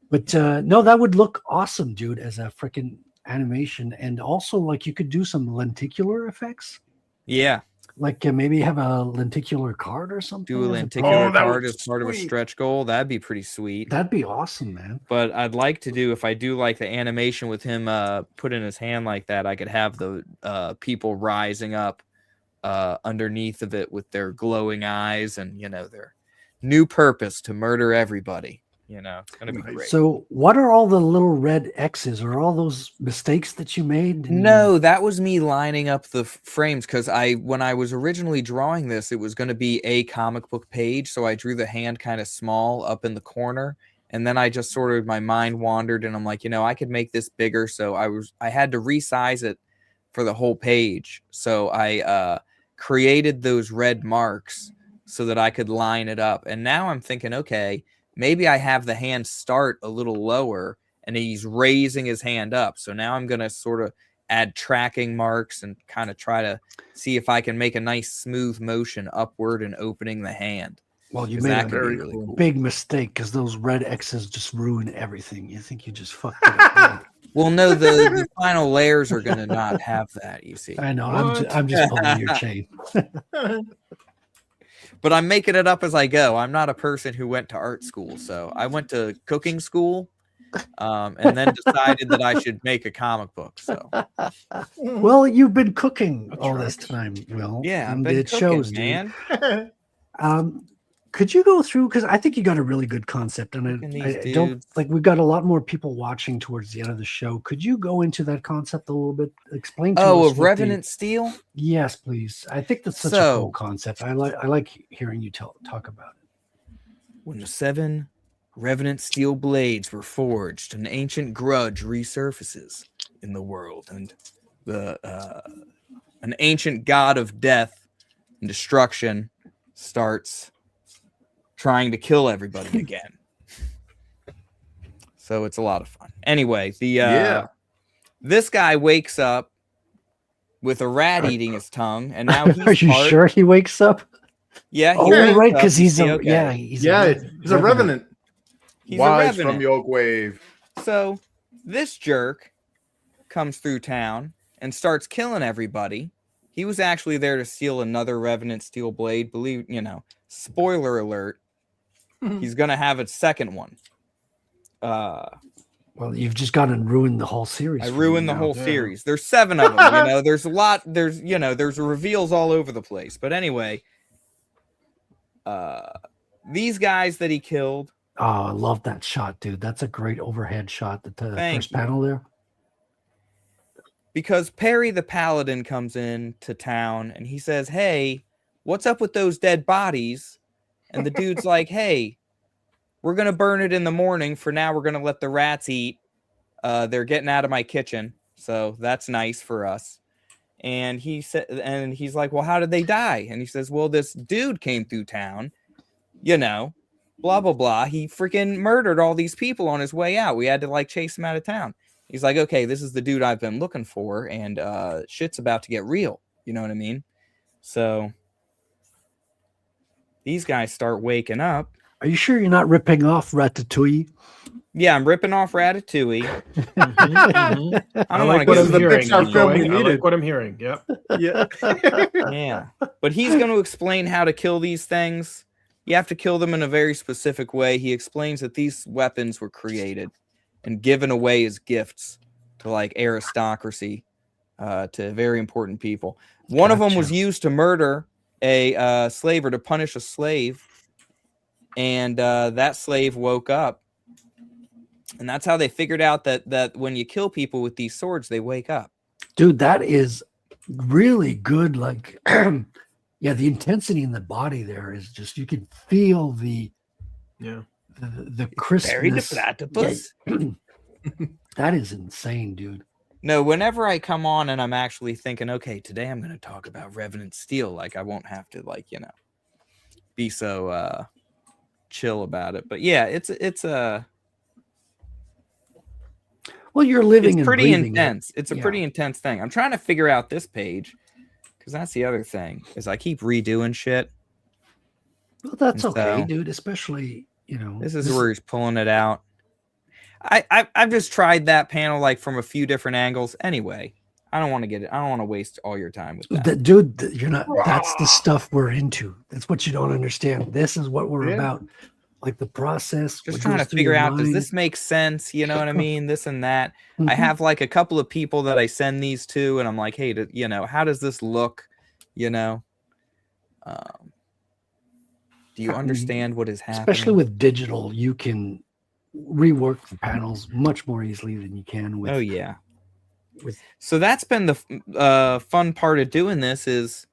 But no, that would look awesome, dude, as a freaking animation, and also like you could do some lenticular effects. Yeah. Like maybe have a lenticular card or something. Do a lenticular card as part of a stretch goal. That'd be pretty sweet. That'd be awesome, man. But I'd like to do, if I do like the animation with him put in his hand like that, I could have the people rising up underneath of it with their glowing eyes and, their new purpose to murder everybody. It's going to be great. So what are all the little red X's? Are all those mistakes that you made? No, that was me lining up the frames because when I was originally drawing this, it was going to be a comic book page. So I drew the hand kind of small up in the corner. And then I just sort of, my mind wandered and I'm like, I could make this bigger. So I had to resize it for the whole page. So I created those red marks so that I could line it up. And now I'm thinking, okay, maybe I have the hand start a little lower and he's raising his hand up. So now I'm going to sort of add tracking marks and kind of try to see if I can make a nice smooth motion upward and opening the hand. Well, you made a very big mistake because those red X's just ruin everything. You think you just fucked it up. Well, no, the final layers are going to not have that, you see. I know. I'm just pulling your chain. But I'm making it up as I go. I'm not a person who went to art school. So I went to cooking school and then decided that I should make a comic book. So, Well, you've been cooking all this time, Will. yeah, I've and been it cooking, shows, man. dude. Could you go through, because I think you got a really good concept, and I don't like we've got a lot more people watching towards the end of the show. Could you go into that concept a little bit? Explain to us. Oh, of Revenant Steel? Yes, please. I think that's such a cool concept. I like hearing you talk about it. When the 7 Revenant Steel blades were forged, an ancient grudge resurfaces in the world, and an ancient god of death and destruction starts trying to kill everybody again. So it's a lot of fun. Anyway, this guy wakes up with a rat eating his tongue, and now he's Are you sure he wakes up? Yeah. Oh, right, because he's he's a revenant. He's Wise a revenant. from Yoke Wave. So this jerk comes through town and starts killing everybody. He was actually there to steal another Revenant Steel blade. Spoiler alert. He's going to have a second one. Well, you've just gone and ruined the whole series. I ruined the whole series. There's 7 of them. There's a lot. There's reveals all over the place. But anyway, these guys that he killed. Oh, I love that shot, dude. That's a great overhead shot. The first panel there. Because Perry the Paladin comes in to town and he says, "Hey, what's up with those dead bodies?" And the dude's like, "Hey, we're going to burn it in the morning. For now, we're going to let the rats eat. They're getting out of my kitchen. So that's nice for us." And he said, and he's like, "Well, how did they die?" And he says, "Well, this dude came through town, blah, blah, blah. He freaking murdered all these people on his way out. We had to chase him out of town." He's like, "Okay, this is the dude I've been looking for, and shit's about to get real." You know what I mean? So these guys start waking up. Are you sure you're not ripping off Ratatouille? Yeah, I'm ripping off Ratatouille. I like what I'm hearing. I like what I'm hearing. Yep. Yeah. Yeah. But he's going to explain how to kill these things. You have to kill them in a very specific way. He explains that these weapons were created and given away as gifts to aristocracy, to very important people. One of them was used to murder a slave, or to punish a slave. And that slave woke up. And that's how they figured out that when you kill people with these swords, they wake up. Dude, that is really good. The intensity in the body there is just, you can feel the crispness. Buried the platypus. That is insane, dude. No, whenever I come on and I'm actually thinking, okay, today I'm going to talk about Revenant Steel, I won't have to be so chill about it. But yeah, it's well, you're living. It's and pretty breathing intense. it. It's a pretty intense thing. I'm trying to figure out this page, because that's the other thing, is I keep redoing shit. Well, that's okay, dude. Especially this is where he's pulling it out. I've just tried that panel from a few different angles. Anyway, I don't want to get it. I don't want to waste all your time with that. Dude, you're not. That's the stuff we're into. That's what you don't understand. This is what we're about. The process. Just trying to figure out, does this make sense? You know what I mean? This and that. I have a couple of people that I send these to, and I'm like, "Hey, how does this look? Do you understand what is happening?" Especially with digital, you can rework the panels much more easily than you can with. Oh yeah. So that's been the fun part of doing this is,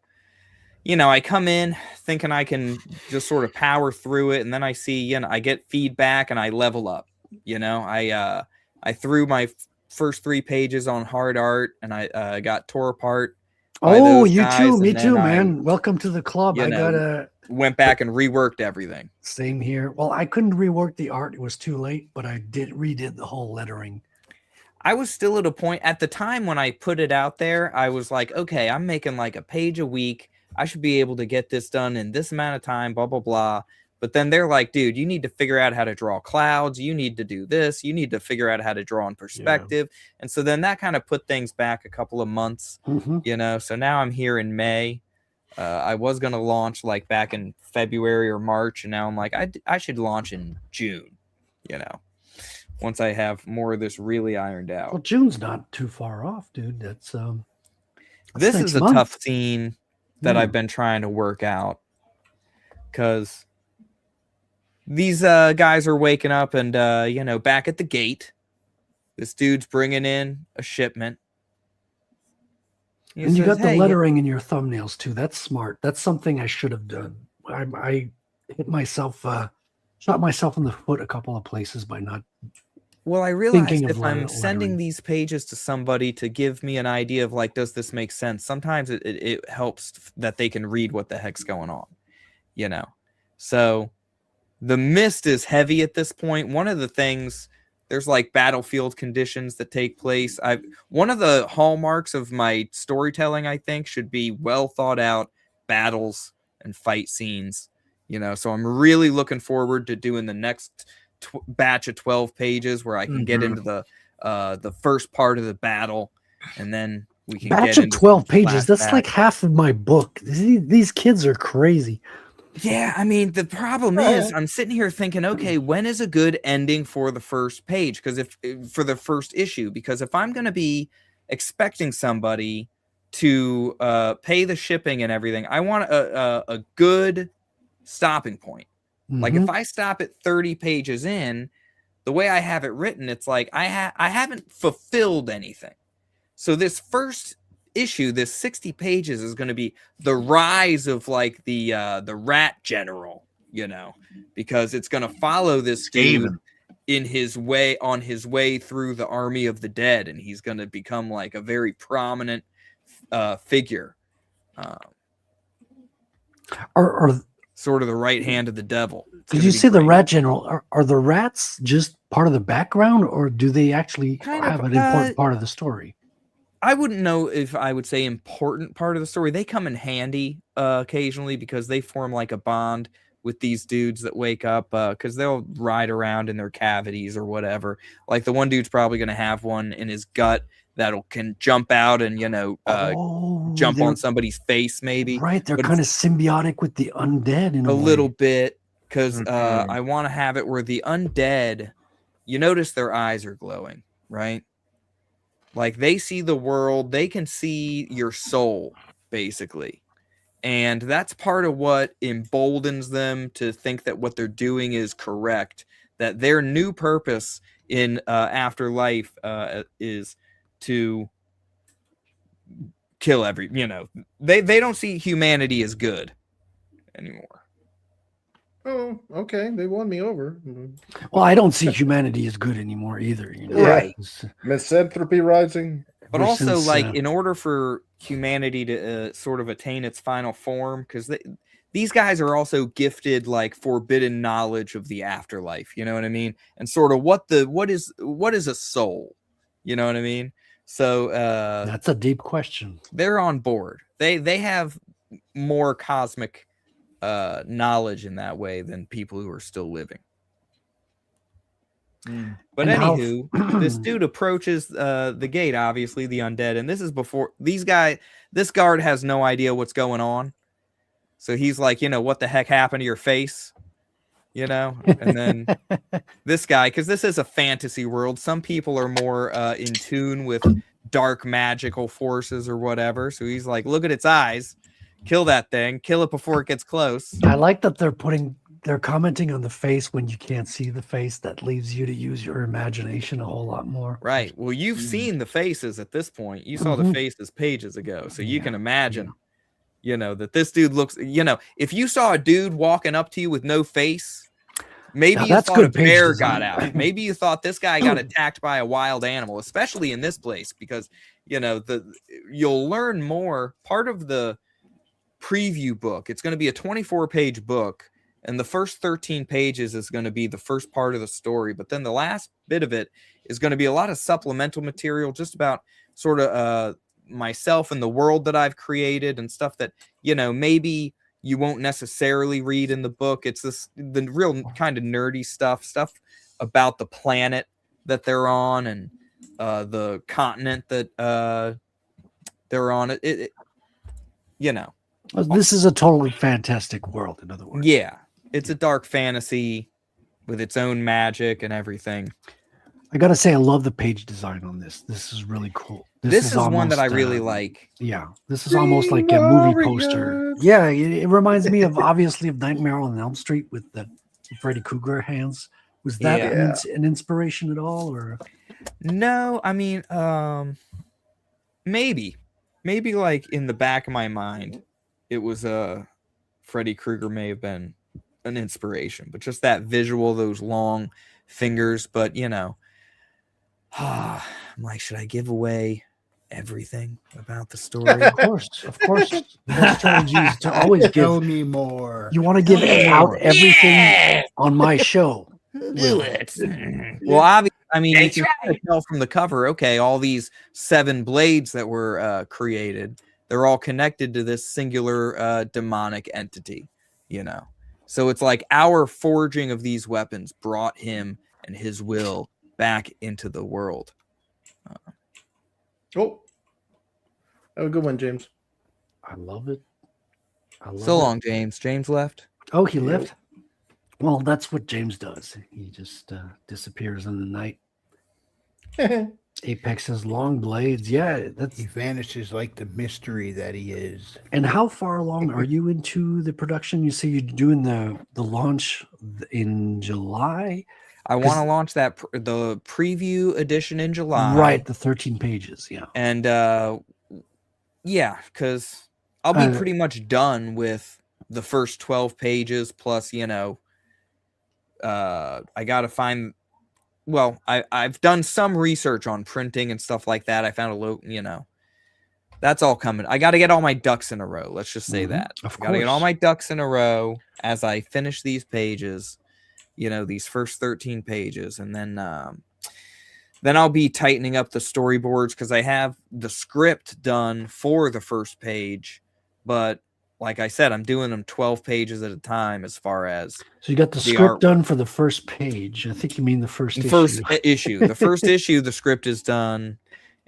I come in thinking I can just sort of power through it, and then I see, I get feedback and I level up. I threw my first 3 pages on hard art, and I got tore apart. Oh, you too, me too, man. Welcome to the club. I went back and reworked everything. Same here. Well, I couldn't rework the art; it was too late. But I redid the whole lettering. I was still at a point at the time when I put it out there. I was like, okay, I'm making a page a week. I should be able to get this done in this amount of time, blah, blah, blah. But then they're like, dude, you need to figure out how to draw clouds. You need to do this. You need to figure out how to draw in perspective. Yeah. And so then that kind of put things back a couple of months, So now I'm here in May. I was going to launch back in February or March. And now I'm like, I should launch in June, once I have more of this really ironed out. Well, June's not too far off, dude. That's this is a month. tough scene that I've been trying to work out, because these guys are waking up and back at the gate, this dude's bringing in a shipment. And you got the lettering in your thumbnails too. That's smart. That's something I should have done. I hit myself, shot myself in the foot a couple of places by not. Well, I realized if I'm sending these pages to somebody to give me an idea of like, does this make sense? Sometimes it helps that they can read what the heck's going on, So the mist is heavy at this point. One of the things, there's like battlefield conditions that take place. One of the hallmarks of my storytelling, I think, should be well thought out battles and fight scenes. So I'm really looking forward to doing the next batch of 12 pages where I can get into the first part of the battle, and then we can batch get of 12 pages. That's like half of my book. These kids are crazy. Yeah, I mean, the problem is I'm sitting here thinking, okay, when is a good ending for the first page? Because for the first issue, because if I'm going to be expecting somebody to pay the shipping and everything, I want a good stopping point. Like if I stop at 30 pages in, the way I have it written, it's like I haven't fulfilled anything. So this first issue, this 60 pages, is going to be the rise of like the rat general, because it's going to follow this dude on his way through the army of the dead, and he's going to become like a very prominent figure, or sort of the right hand of the devil. Did you say the rat general? Are the rats just part of the background, or do they actually have an important part of the story? I wouldn't know if I would say important part of the story. They come in handy occasionally, because they form like a bond with these dudes that wake up, because they'll ride around in their cavities or whatever. Like the one dude's probably going to have one in his gut that'll can jump out and jump on somebody's face, maybe. Right, they're kind of symbiotic with the undead in a way. Little bit, because I want to have it where the undead, you notice their eyes are glowing, right? Like they see the world, they can see your soul, basically. And that's part of what emboldens them to think that what they're doing is correct, that their new purpose in afterlife is to kill they don't see humanity as good anymore. Oh, okay. They won me over. Well, I don't see humanity as good anymore either. Right. Misanthropy rising. But also, like, in order for humanity to sort of attain its final form, because these guys are also gifted like forbidden knowledge of the afterlife. You know what I mean? And sort of what is a soul? You know what I mean? So that's a deep question. They're on board. They have more cosmic knowledge in that way than people who are still living. But And anywho, this dude approaches the gate, obviously the undead, and this is before this guard has no idea what's going on. So he's like, what the heck happened to your face? And then this guy, because this is a fantasy world, some people are more in tune with dark magical forces or whatever. So he's like, look at its eyes, kill that thing, kill it before it gets close. I like that they're commenting on the face when you can't see the face. That leaves you to use your imagination a whole lot more. Right. Well, you've seen the faces at this point. You saw the faces pages ago. So you can imagine, that this dude looks, if you saw a dude walking up to you with no face, maybe you thought a bear got out. Maybe you thought this guy got attacked by a wild animal, especially in this place, because, you'll learn more. Part of the preview book, it's going to be a 24-page book. And the first 13 pages is going to be the first part of the story. But then the last bit of it is going to be a lot of supplemental material just about sort of myself and the world that I've created and stuff that, maybe you won't necessarily read in the book. It's the real kind of nerdy stuff about the planet that they're on and the continent that they're on. This is a totally fantastic world, in other words. Yeah. It's a dark fantasy with its own magic and everything. I gotta say, I love the page design on this. This is really cool. This is almost, one that I really like. Yeah, this is almost like a movie poster. Yeah, it reminds me of obviously of Nightmare on Elm Street with the Freddy Krueger hands. Was that an inspiration at all, or no? I mean, maybe like in the back of my mind, it was Freddy Krueger may have been an inspiration, but just that visual, those long fingers. But you know, I'm like, should I give away everything about the story? Of course. The strategy is to always give. Tell me more. You want to give out everything on my show. Do it. Well, obviously, I mean, you can kind of tell from the cover. Okay, all these 7 blades that were created, they're all connected to this singular demonic entity. You know, so it's like our forging of these weapons brought him and his will back into the world. Oh, have a good one, James. I love it. So long, James. James left. Oh, he left. Well, that's what James does. He just disappears in the night. Apex has long blades. Yeah, he vanishes like the mystery that he is. And how far along are you into the production? You say you're doing the launch in July. I want to launch the preview edition in July. Right, the 13 pages. Yeah, and because I'll be pretty much done with the first 12 pages. Plus, you know, I got to find. Well, I've done some research on printing and stuff like that. I found that's all coming. I got to get all my ducks in a row. Let's just say that. I got to get all my ducks in a row as I finish these pages. You know, these first 13 pages, and then I'll be tightening up the storyboards because I have the script done for the first page, but like I said, I'm doing them 12 pages at a time as far as. So you got the script done for the first page. I think you mean the first issue. The first issue, the script is done,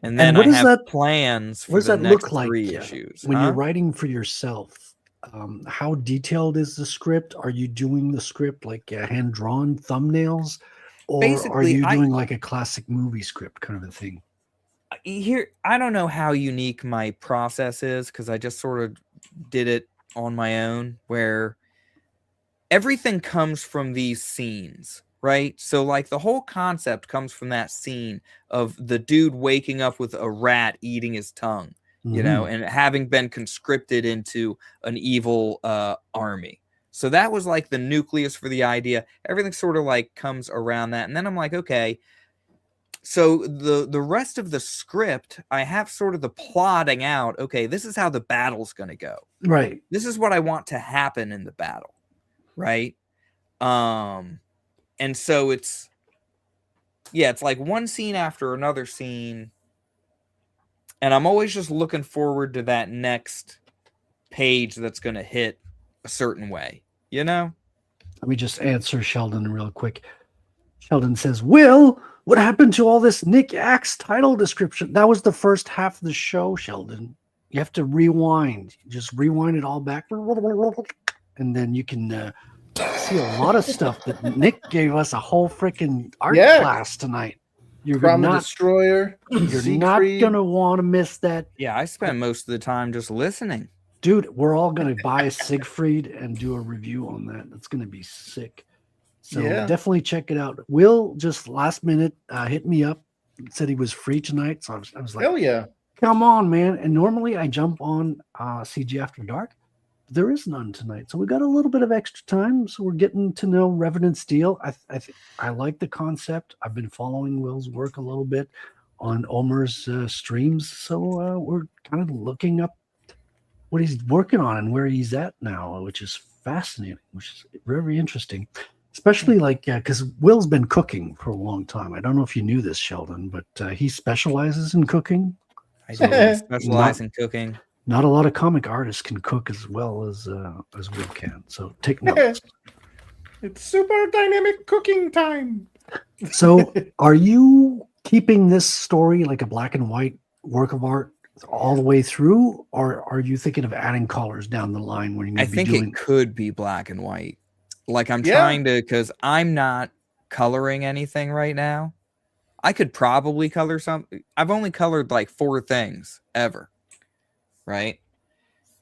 and then I have plans for the next 3 issues. When you're writing for yourself? How detailed is the script? Are you doing the script like hand-drawn thumbnails, or are you doing like a classic movie script kind of a thing? Here, I don't know how unique my process is because I just sort of did it on my own, where everything comes from these scenes, right? So like the whole concept comes from that scene of the dude waking up with a rat eating his tongue. You know, and having been conscripted into an evil army. So that was like the nucleus for the idea. Everything sort of like comes around that. And then I'm like, okay, so the rest of the script, I have sort of the plotting out. Okay, this is how the battle's going to go. Right. This is what I want to happen in the battle. Right. And so it's like one scene after another scene. And I'm always just looking forward to that next page that's going to hit a certain way, you know? Let me just answer Sheldon real quick. Sheldon says, Will, what happened to all this Nik Axe title description? That was the first half of the show, Sheldon. You have to rewind. Just rewind it all back. And then you can see a lot of stuff that Nick gave us a whole freaking art class tonight. You're not Destroyer. You're not gonna want to miss that. Yeah, I spent most of the time just listening. Dude, we're all gonna buy Siegfried and do a review on that. That's gonna be sick. So definitely check it out. Will just last minute hit me up, said he was free tonight. So I was like, hell yeah, come on, man. And normally I jump on CG After Dark. There is none tonight, so we got a little bit of extra time. So we're getting to know Revenant Steel. I like the concept. I've been following Will's work a little bit on Omer's streams, so we're kind of looking up what he's working on and where he's at now, which is fascinating, which is very interesting. Especially like because Will's been cooking for a long time. I don't know if you knew this, Sheldon, but he specializes in cooking. I do specialize in cooking. Not a lot of comic artists can cook as well as Will can. So take notes. It's super dynamic cooking time. So are you keeping this story like a black and white work of art all the way through, or are you thinking of adding colors down the line when you're I think it could be black and white. Like I'm trying to, because I'm not coloring anything right now. I could probably color some. I've only colored like 4 things ever, right?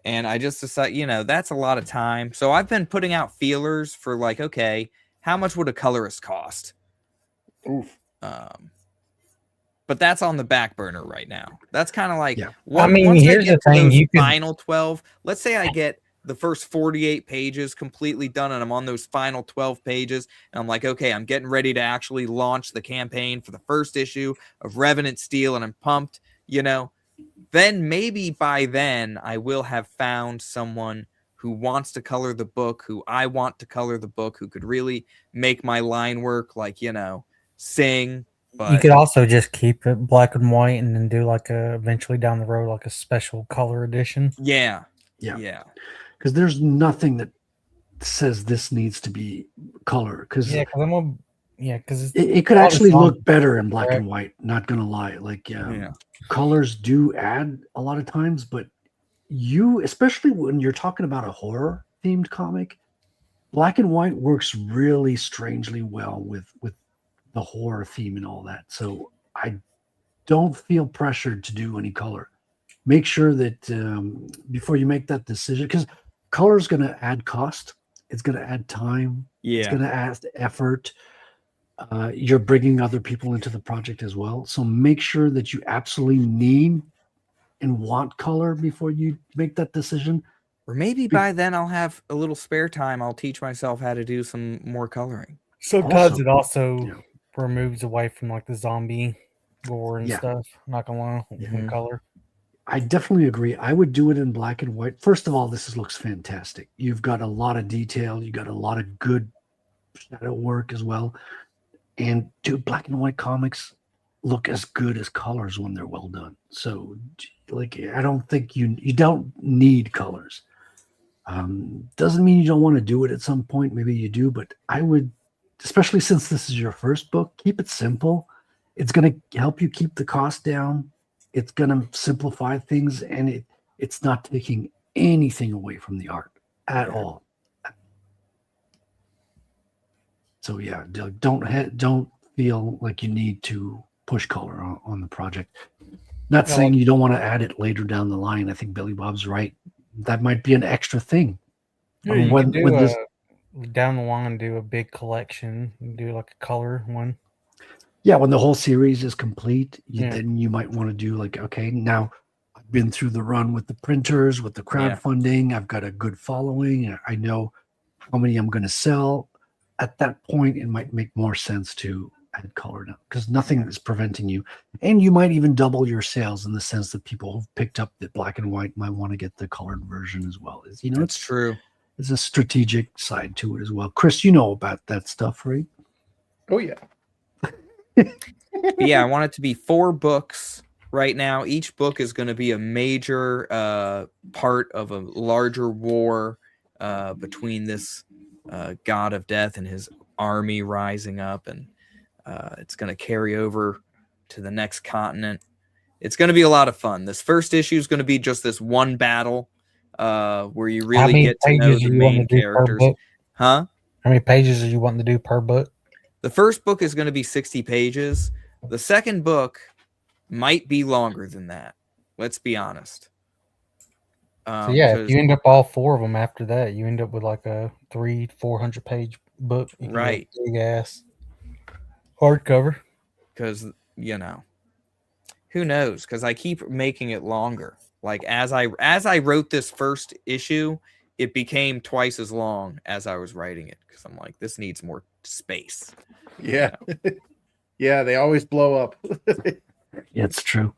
And I just decided, you know, that's a lot of time. So I've been putting out feelers for like, okay, how much would a colorist cost? Oof. But that's on the back burner right now. That's kind of like, Yeah. I mean, once here's I get the thing, to those you could- final 12, let's say I get the first 48 pages completely done and I'm on those final 12 pages and I'm like, okay, I'm getting ready to actually launch the campaign for the first issue of Revenant Steel and I'm pumped, you know, then maybe by then I will have found someone who wants to color the book, who I want to color the book, who could really make my line work, like, you know, sing. But you could also just keep it black and white and then do like a eventually down the road like a special color edition. Yeah. Because there's nothing that says this needs to be color. Because because it could actually look better in black and white. Not gonna lie, like colors do add a lot of times, but you, especially when you're talking about a horror themed comic, black and white works really strangely well with the horror theme and all that. So I don't feel pressured to do any color. Make sure that before you make that decision, because color is going to add cost, it's going to add time, it's Yeah. going to add effort. You're bringing other people into the project as well, so make sure that you absolutely need and want color before you make that decision. Or maybe by then I'll have a little spare time. I'll teach myself how to do some more coloring. Sometimes it also removes away from like the zombie gore and stuff. Not gonna lie, in color. I definitely agree. I would do it in black and white. First of all, looks fantastic. You've got a lot of detail. You got a lot of good shadow work as well. And dude, black and white comics look as good as colors when they're well done. So, like, I don't think you don't need colors. Doesn't mean you don't want to do it at some point. Maybe you do, but I would, especially since this is your first book, keep it simple. It's going to help you keep the cost down. It's going to simplify things, and it's not taking anything away from the art at all. So yeah, don't feel like you need to push color on the project. Not saying you don't want to add it later down the line. I think Billy Bob's right. That might be an extra thing. Yeah, you could do down the line, do a big collection, do like a color one. Yeah, when the whole series is complete, then you might want to do like, okay, now I've been through the run with the printers, with the crowdfunding. I've got a good following. I know how many I'm going to sell. At that point, it might make more sense to add color now because nothing is preventing you. And you might even double your sales in the sense that people who've picked up the black and white might want to get the colored version as well. It's true. There's a strategic side to it as well. Chris, you know about that stuff, right? Oh, yeah. Yeah, I want it to be 4 books right now. Each book is going to be a major part of a larger war between this god of death and his army rising up, and it's going to carry over to the next continent. It's going to be a lot of fun. This first issue is going to be just this one battle where you really get to know the main characters. Huh? How many pages are you wanting to do per book? The first book is going to be 60 pages. The second book might be longer than that. Let's be honest. So yeah, if you end up all 4 of them after that, you end up with like a 300-400 page book. Right. Big ass hardcover. Because, you know, who knows? Because I keep making it longer. Like as I wrote this first issue, it became twice as long as I was writing it. Because I'm like, this needs more space. Yeah. Yeah, they always blow up. Yeah, it's true.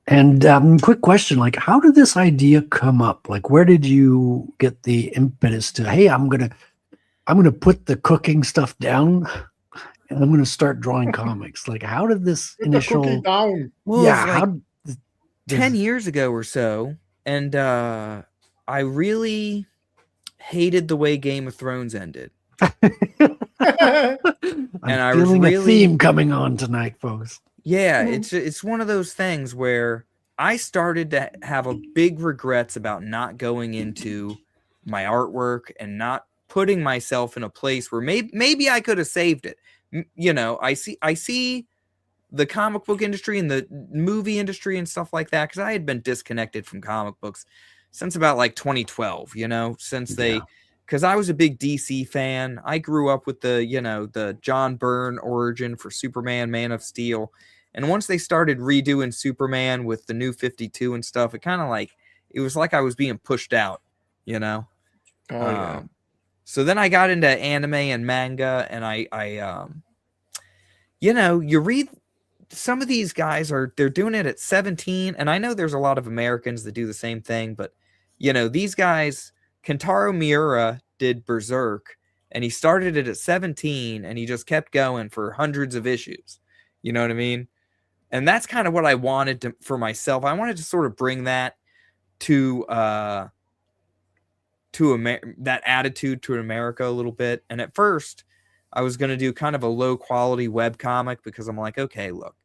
And quick question, like, how did this idea come up? Like, where did you get the impetus to, hey, I'm gonna put the cooking stuff down and I'm gonna start drawing comics? Like, how did this initial down? Well, yeah, like 10 years ago or so, and I really hated the way Game of Thrones ended. I'm I was feeling really a theme coming on tonight, folks. Yeah, it's one of those things where I started to have a big regrets about not going into my artwork and not putting myself in a place where maybe I could have saved it. You know, I see the comic book industry and the movie industry and stuff like that, because I had been disconnected from comic books since about like 2012, because I was a big DC fan. I grew up with the John Byrne origin for Superman, Man of Steel. And once they started redoing Superman with the new 52 and stuff, it was like I was being pushed out, Oh, yeah. So then I got into anime and manga, and you read some of these guys they're doing it at 17. And I know there's a lot of Americans that do the same thing, but these guys, Kentaro Miura did Berserk, and he started it at 17 and he just kept going for hundreds of issues. You know what I mean? And that's kind of what I wanted for myself. I wanted to sort of bring that to that attitude to America a little bit. And at first I was going to do kind of a low quality web comic because I'm like, okay, look,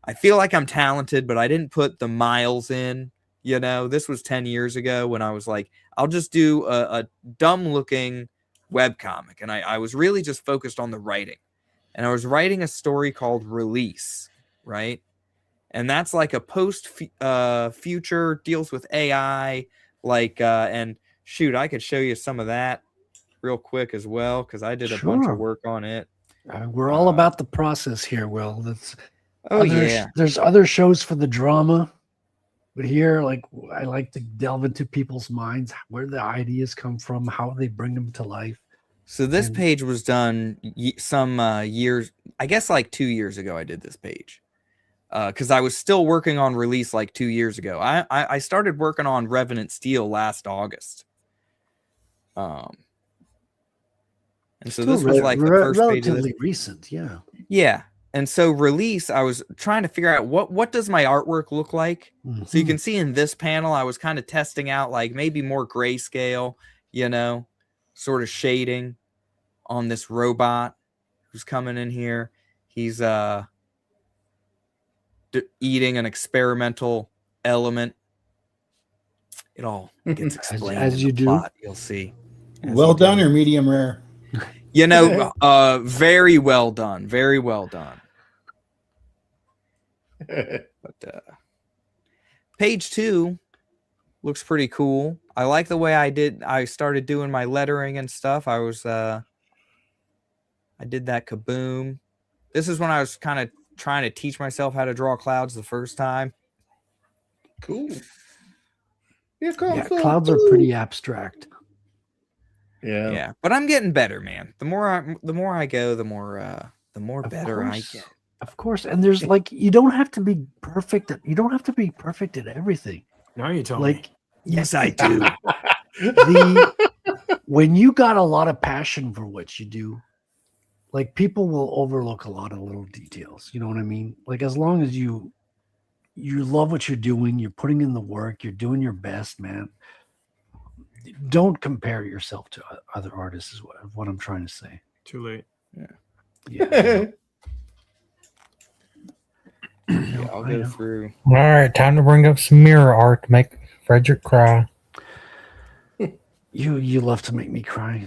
I feel like I'm talented, but I didn't put the miles in. This was 10 years ago when I was like, I'll just do a dumb looking web comic. And I was really just focused on the writing. And I was writing a story called Release, right? And that's like a future, deals with AI, and shoot, I could show you some of that real quick as well, because I did a bunch of work on it. We're all about the process here, Will. Yeah. There's other shows for the drama, but here, I like to delve into people's minds, where the ideas come from, how they bring them to life. So this page was done some years, I guess like 2 years ago I did this page. Because I was still working on Release like 2 years ago. I started working on Revenant Steel last August. And so this was like the first page of relatively recent, yeah. Yeah. And so Release, I was trying to figure out what does my artwork look like? Mm-hmm. So you can see in this panel, I was kind of testing out like maybe more grayscale, sort of shading on this robot who's coming in here. He's eating an experimental element. It all gets explained as you do. Plot, you'll see. Well done or medium rare? Very well done. Very well done. But page 2 looks pretty cool. I like the way I started doing my lettering and stuff. I did that kaboom. This is when I was kind of trying to teach myself how to draw clouds the first time. Cool. Clouds are pretty abstract. Yeah, but I'm getting better, man. The more I go, the more better I get. Of course, and there's you don't have to be perfect. You don't have to be perfect at everything. Now you tell me. Yes, I do. When you got a lot of passion for what you do, people will overlook a lot of little details. You know what I mean? As long as you love what you're doing, you're putting in the work, you're doing your best, man. Don't compare yourself to other artists is what I'm trying to say. Too late. Yeah. I'll go through. All right, time to bring up some mirror art to make Frederick cry. You love to make me cry.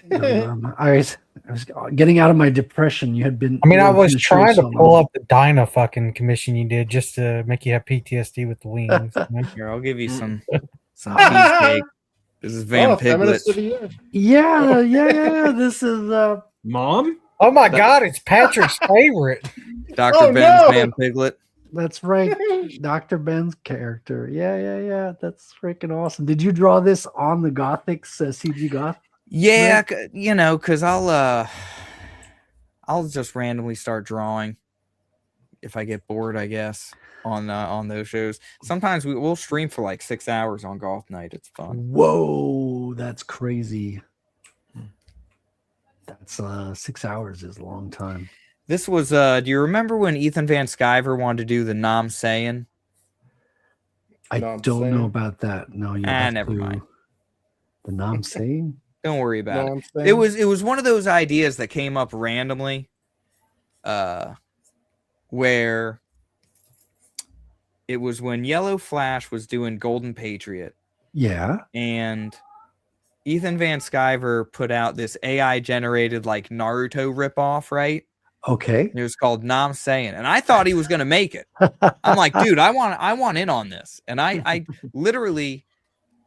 I was getting out of my depression. You had been. I was trying to pull up the Dyna fucking commission you did just to make you have PTSD with the wings. Here, I'll give you some cheesecake. This is Van Piglet. Yeah. This is Mom. Oh my God, it's Patrick's favorite. Dr. Ben's Van Piglet. That's right. Dr. Ben's character. Yeah. That's freaking awesome. Did you draw this on the Gothics CG Goth? Yeah, because I'll just randomly start drawing if I get bored, I guess, on those shows. Sometimes we'll stream for like 6 hours on Golf Night. It's fun. Whoa, that's crazy. That's 6 hours is a long time. This was do you remember when Ethan Van Sciver wanted to do the Nam Sayin? I don't know about that. No, never mind. The Nam Sayin? Don't worry about it. It was one of those ideas that came up randomly, where it was when Yellow Flash was doing Golden Patriot. Yeah. And Ethan Van Sciver put out this AI generated like Naruto ripoff, right? Okay. It was called Nam Sayin, and I thought he was going to make it. I'm like, dude, I want in on this. And I literally,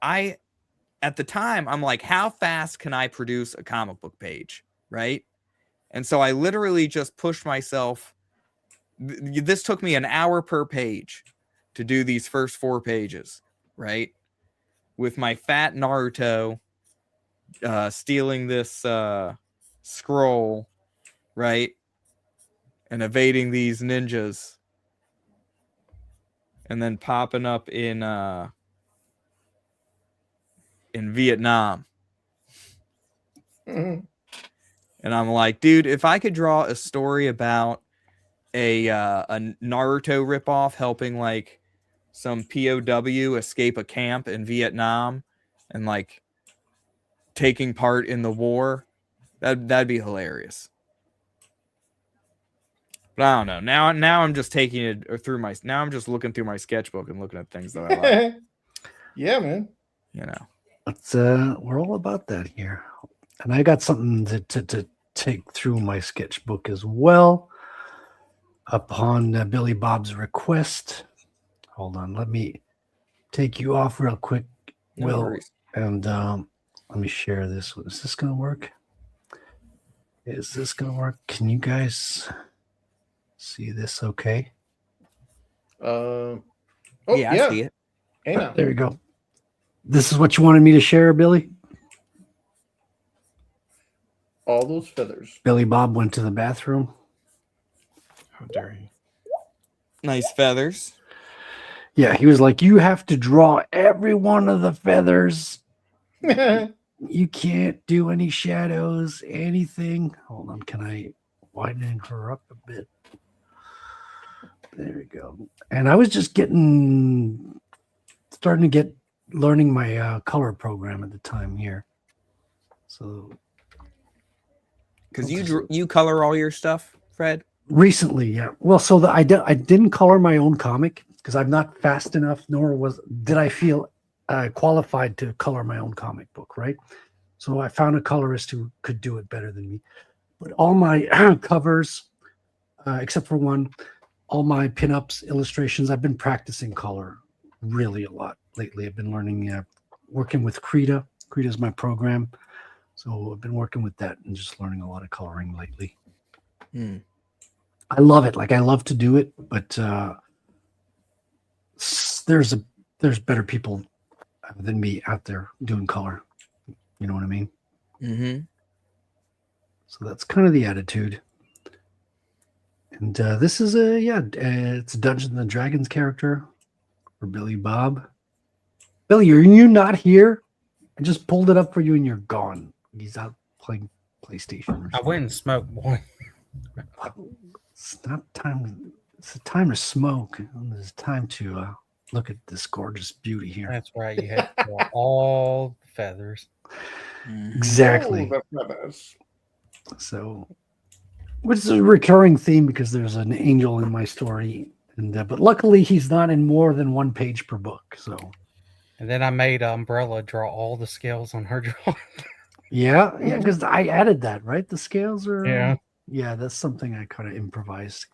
at the time, I'm like, how fast can I produce a comic book page, right? And so I literally just pushed myself. This took me an hour per page to do these first 4 pages, right? With my fat Naruto stealing this scroll, right? And evading these ninjas. And then popping up in Vietnam. Mm-hmm. And I'm like, dude, if I could draw a story about a Naruto ripoff helping like some POW escape a camp in Vietnam and like taking part in the war, that'd be hilarious. But I don't know. Now I'm just taking it through now I'm just looking through my sketchbook and looking at things that I like. Yeah, man. You know. It's we're all about that here. And I got something to take through my sketchbook as well. Upon Billy Bob's request. Hold on, let me take you off real quick, No Will, worries. and let me share this. Is this gonna work? Is this gonna work? Can you guys see this okay? Oh, yeah, I see it. Hey, now. There you go. This is what you wanted me to share, Billy? All those feathers. Billy Bob went to the bathroom. How dare you? Nice feathers. Yeah, he was like, you have to draw every one of the feathers. You can't do any shadows, anything. Hold on, can I widen her up a bit? There we go. And I was just starting to get learning my color program at the time here. So, because you color all your stuff, Fred. Recently, yeah. Well, so I didn't color my own comic because I'm not fast enough, nor did I feel qualified to color my own comic book, right? So I found a colorist who could do it better than me. But all my covers, except for one, all my pinups, illustrations, I've been practicing color really a lot lately. I've been learning, working with Krita. Krita is my program. So I've been working with that and just learning a lot of coloring lately. I love it. Like I love to do it, but there's better people than me out there doing color. You know what I mean? Mm-hmm. So that's kind of the attitude. And this is it's a Dungeons and Dragons character for Billy Bob. Billy, are you not here? I just pulled it up for you and you're gone. He's out playing PlayStation. I went and smoked, boy. It's not time. It's a time to smoke. It's time to look at this gorgeous beauty here. That's right. You had to draw all the feathers. Exactly. Oh, the feathers. So, which is a recurring theme because there's an angel in my story, and but luckily he's not in more than one page per book. So, and then I made Umbrella draw all the scales on her drawing. yeah, because I added that, right? The scales are yeah, that's something I kind of improvised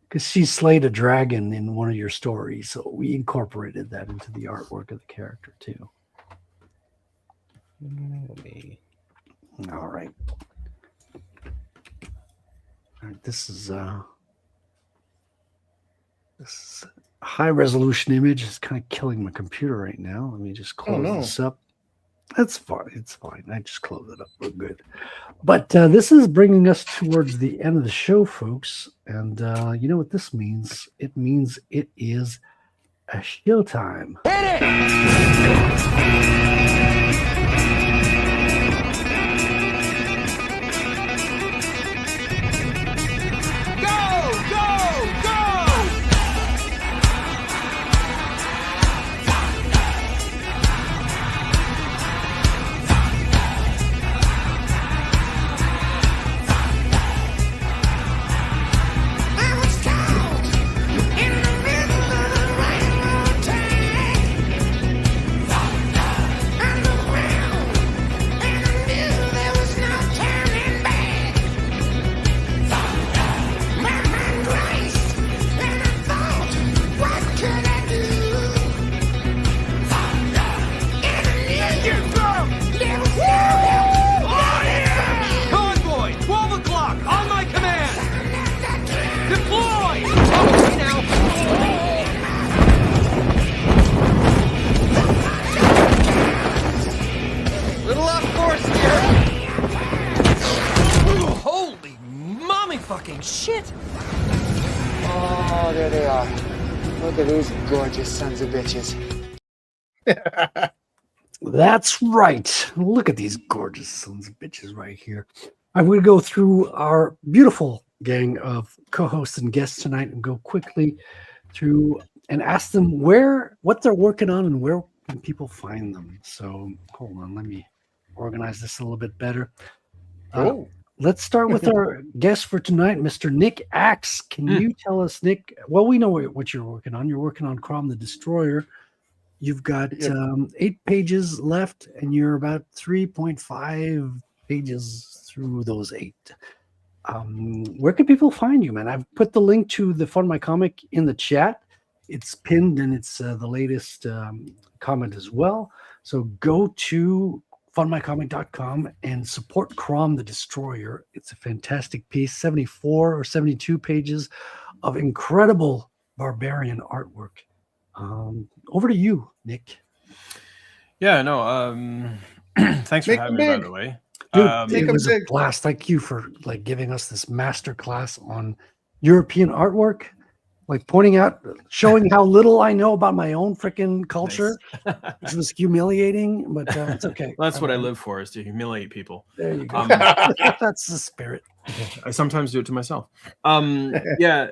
because she slayed a dragon in one of your stories, so we incorporated that into the artwork of the character too. All right. This is a high resolution image. It's kind of killing my computer right now. Let me just close this up. That's fine. It's fine. I just close it up. We're good. But this is bringing us towards the end of the show, folks. And you know what this means? It means it is a show time. Hit it! fucking shit. Oh, there they are. Look at these gorgeous sons of bitches. That's right. Look at these gorgeous sons of bitches right here. I'm going to go through our beautiful gang of co-hosts and guests tonight and go quickly through and ask them what they're working on and where can people find them. So hold on, let me organize this a little bit better. Oh. Let's start with our guest for tonight, Mr. Nik Axe. Can you tell us, Nick? Well, we know what you're working on. You're working on Crom the Destroyer. You've got 8 pages left, and you're about 3.5 pages through those 8. Where can people find you, man? I've put the link to the Fund My Comic in the chat. It's pinned, and it's the latest comment as well. So go to fundmycomic.com and support Crom the Destroyer. It's a fantastic piece, 74 or 72 pages of incredible barbarian artwork. Over to you, Nick. Yeah, no. Thanks for having me, by the way. Dude, it was a blast. Thank you for giving us this master class on European artwork, pointing out, showing how little I know about my own freaking culture, which was humiliating, but it's okay. Well, that's what I live for, is to humiliate people. There you go. That's the spirit. I sometimes do it to myself. Yeah,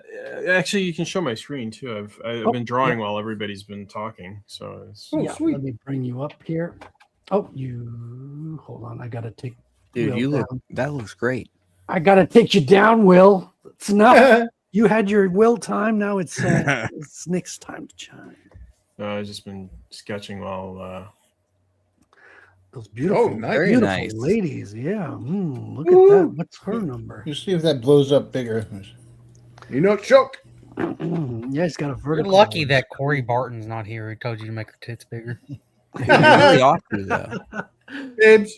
actually, you can show my screen too. I've been drawing while everybody's been talking. So sweet. Let me bring you up here. Oh, you hold on. I gotta take. Dude, Will that looks great. I gotta take you down, Will. It's enough. You had your Will time. Now it's it's Nick's time to shine. I've just been sketching while. Those beautiful, very beautiful nice ladies. Yeah. Look at that. What's her number? You see if that blows up bigger. You know, choke. Yeah, he's got a You're vertical. lucky that Corey Barton's not here. He told you to make her tits bigger. Really ought to, though. Dibs.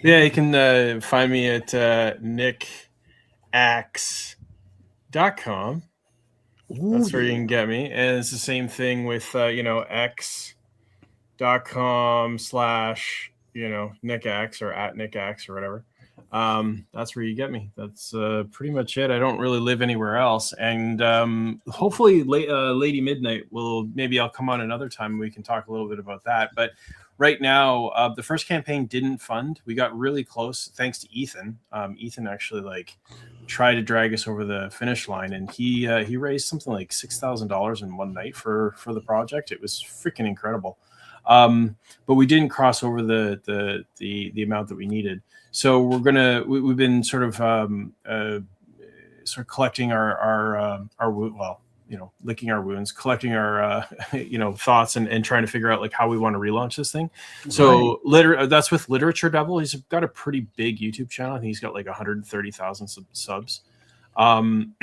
Yeah, you can find me at nikaxe.com. That's where you can get me. And it's the same thing with, x.com/ Nik Axe or at Nik Axe or whatever. That's where you get me. That's pretty much it. I don't really live anywhere else. And hopefully Lady Midnight maybe I'll come on another time and we can talk a little bit about that. But right now, the first campaign didn't fund. We got really close thanks to Ethan. Ethan actually tried to drag us over the finish line, and he raised something like $6,000 in one night for the project. It was freaking incredible. But we didn't cross over the amount that we needed. So we've been sort of collecting our licking our wounds, collecting our thoughts and trying to figure out how we want to relaunch this thing. So that's with Literature Devil. He's got a pretty big YouTube channel. I think he's got 130,000 subs. And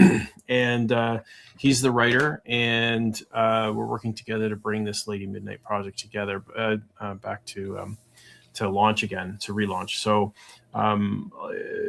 he's the writer, and we're working together to bring this Lady Midnight project together back to launch again, to relaunch. So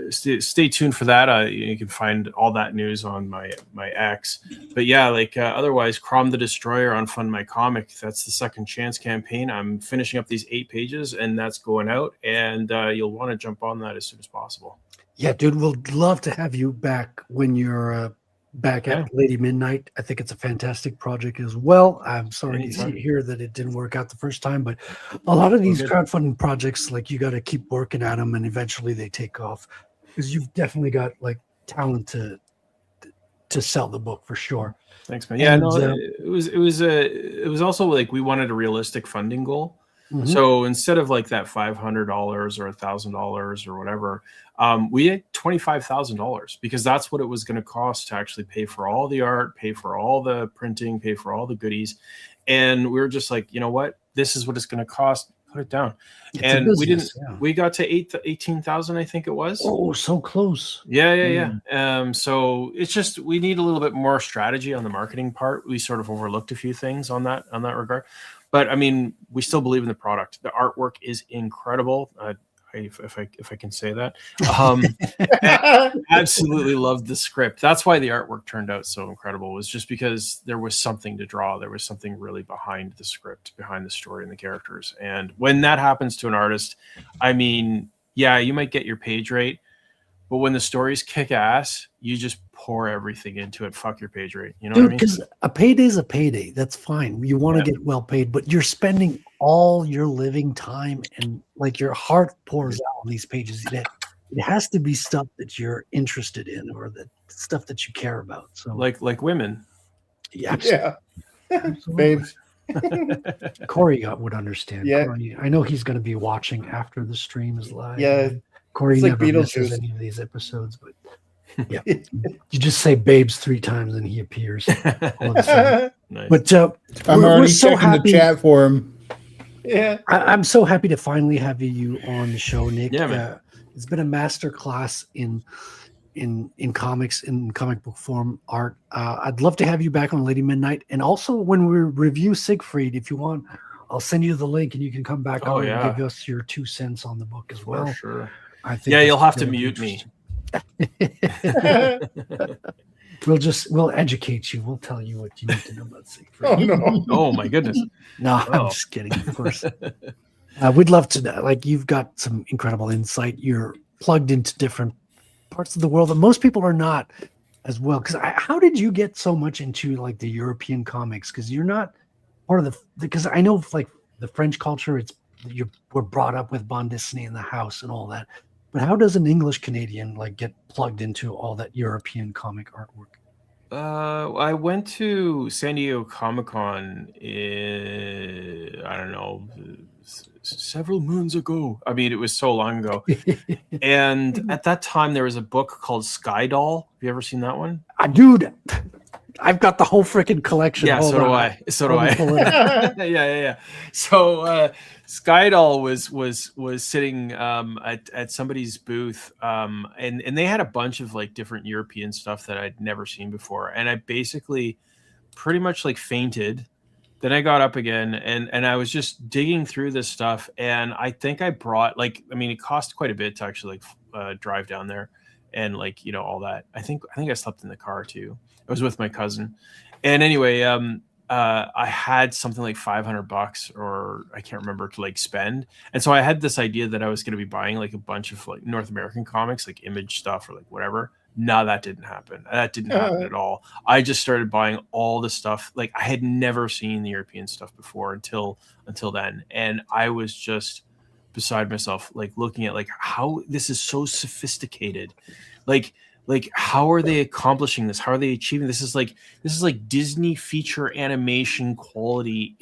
stay tuned for that. You can find all that news on my X. But yeah, otherwise, Crom the Destroyer on Fund My Comic. That's the Second Chance campaign. I'm finishing up these 8 pages, and that's going out. And you'll want to jump on that as soon as possible. Yeah, dude, we'll love to have you back when you're back at Lady Midnight. I think it's a fantastic project as well. I'm sorry to hear that it didn't work out the first time, but a lot of these crowdfunding projects, you got to keep working at them, and eventually they take off, because you've definitely got talent to sell the book for sure. Thanks, man. Yeah, it was also we wanted a realistic funding goal. Mm-hmm. So instead of that $500 or $1,000 or whatever, we had $25,000, because that's what it was going to cost to actually pay for all the art, pay for all the printing, pay for all the goodies. And we were just you know what? This is what it's going to cost. Put it down. And we didn't. Yeah. We got to 18,000, I think it was. Oh, so close. Yeah. So it's just we need a little bit more strategy on the marketing part. We sort of overlooked a few things on that regard. But I mean, we still believe in the product. The artwork is incredible. If I can say that, absolutely loved the script. That's why the artwork turned out so incredible. Was just because there was something to draw. There was something really behind the script, behind the story and the characters. And when that happens to an artist, I mean, yeah, you might get your page rate, but when the stories kick ass, you just pour everything into it. Fuck your page rate. You know Dude, what I mean? because a payday is a payday. That's fine. You want to get well paid, but you're spending all your living time and like your heart pours out on these pages. It has to be stuff that you're interested in or the stuff that you care about. So like women. Yeah. Babes. Corey would understand. Yeah. Corey, I know he's going to be watching after the stream is live. Yeah. Corey It's like never misses Beetlejuice. any of these episodes, but yeah, you just say "babes" 3 times and he appears. All of a sudden. Nice. But I'm we're already so checking happy. the chat for him. Yeah, I'm so happy to finally have you on the show, Nick. Yeah, man. It's been a master class in comics, in comic book form art. I'd love to have you back on Lady Midnight, and also when we review Siegfried, if you want, I'll send you the link and you can come back on and give us your 2 cents on the book as well. For sure. I think You'll have to gonna be mute me. We'll educate you. We'll tell you what you need to know about Siegfried. Oh no! Oh my goodness. No, I'm just kidding. Of course. We'd love to know. Like, you've got some incredible insight. You're plugged into different parts of the world that most people are not as well. Because how did you get so much into like the European comics? Because you're not part of because I know like the French culture, we're brought up with Bond Disney in the house and all that. But how does an English Canadian like get plugged into all that European comic artwork? I went to San Diego Comic-Con I don't know, several moons ago. I mean, it was so long ago. And at that time, there was a book called Sky Doll. Have you ever seen that one? Dude, I've got the whole freaking collection. Yeah, Hold so do on. I. So do Let me pull it up. I. Yeah. So Sky Doll was sitting at somebody's booth, and they had a bunch of like different European stuff that I'd never seen before, and I basically pretty much like fainted. Then I got up again, and I was just digging through this stuff, and I think I brought it cost quite a bit to actually drive down there, and like all that. I think I slept in the car too. I was with my cousin, and anyway, I had something like $500 or I can't remember to like spend, and so I had this idea that I was going to be buying like a bunch of like North American comics, like Image stuff or like whatever. No, that didn't happen. That didn't happen at all. I just started buying all the stuff. Like I had never seen the European stuff before until then, and I was just beside myself, like looking at like how this is so sophisticated, like how are they accomplishing this? How are they achieving this? Is like Disney feature animation quality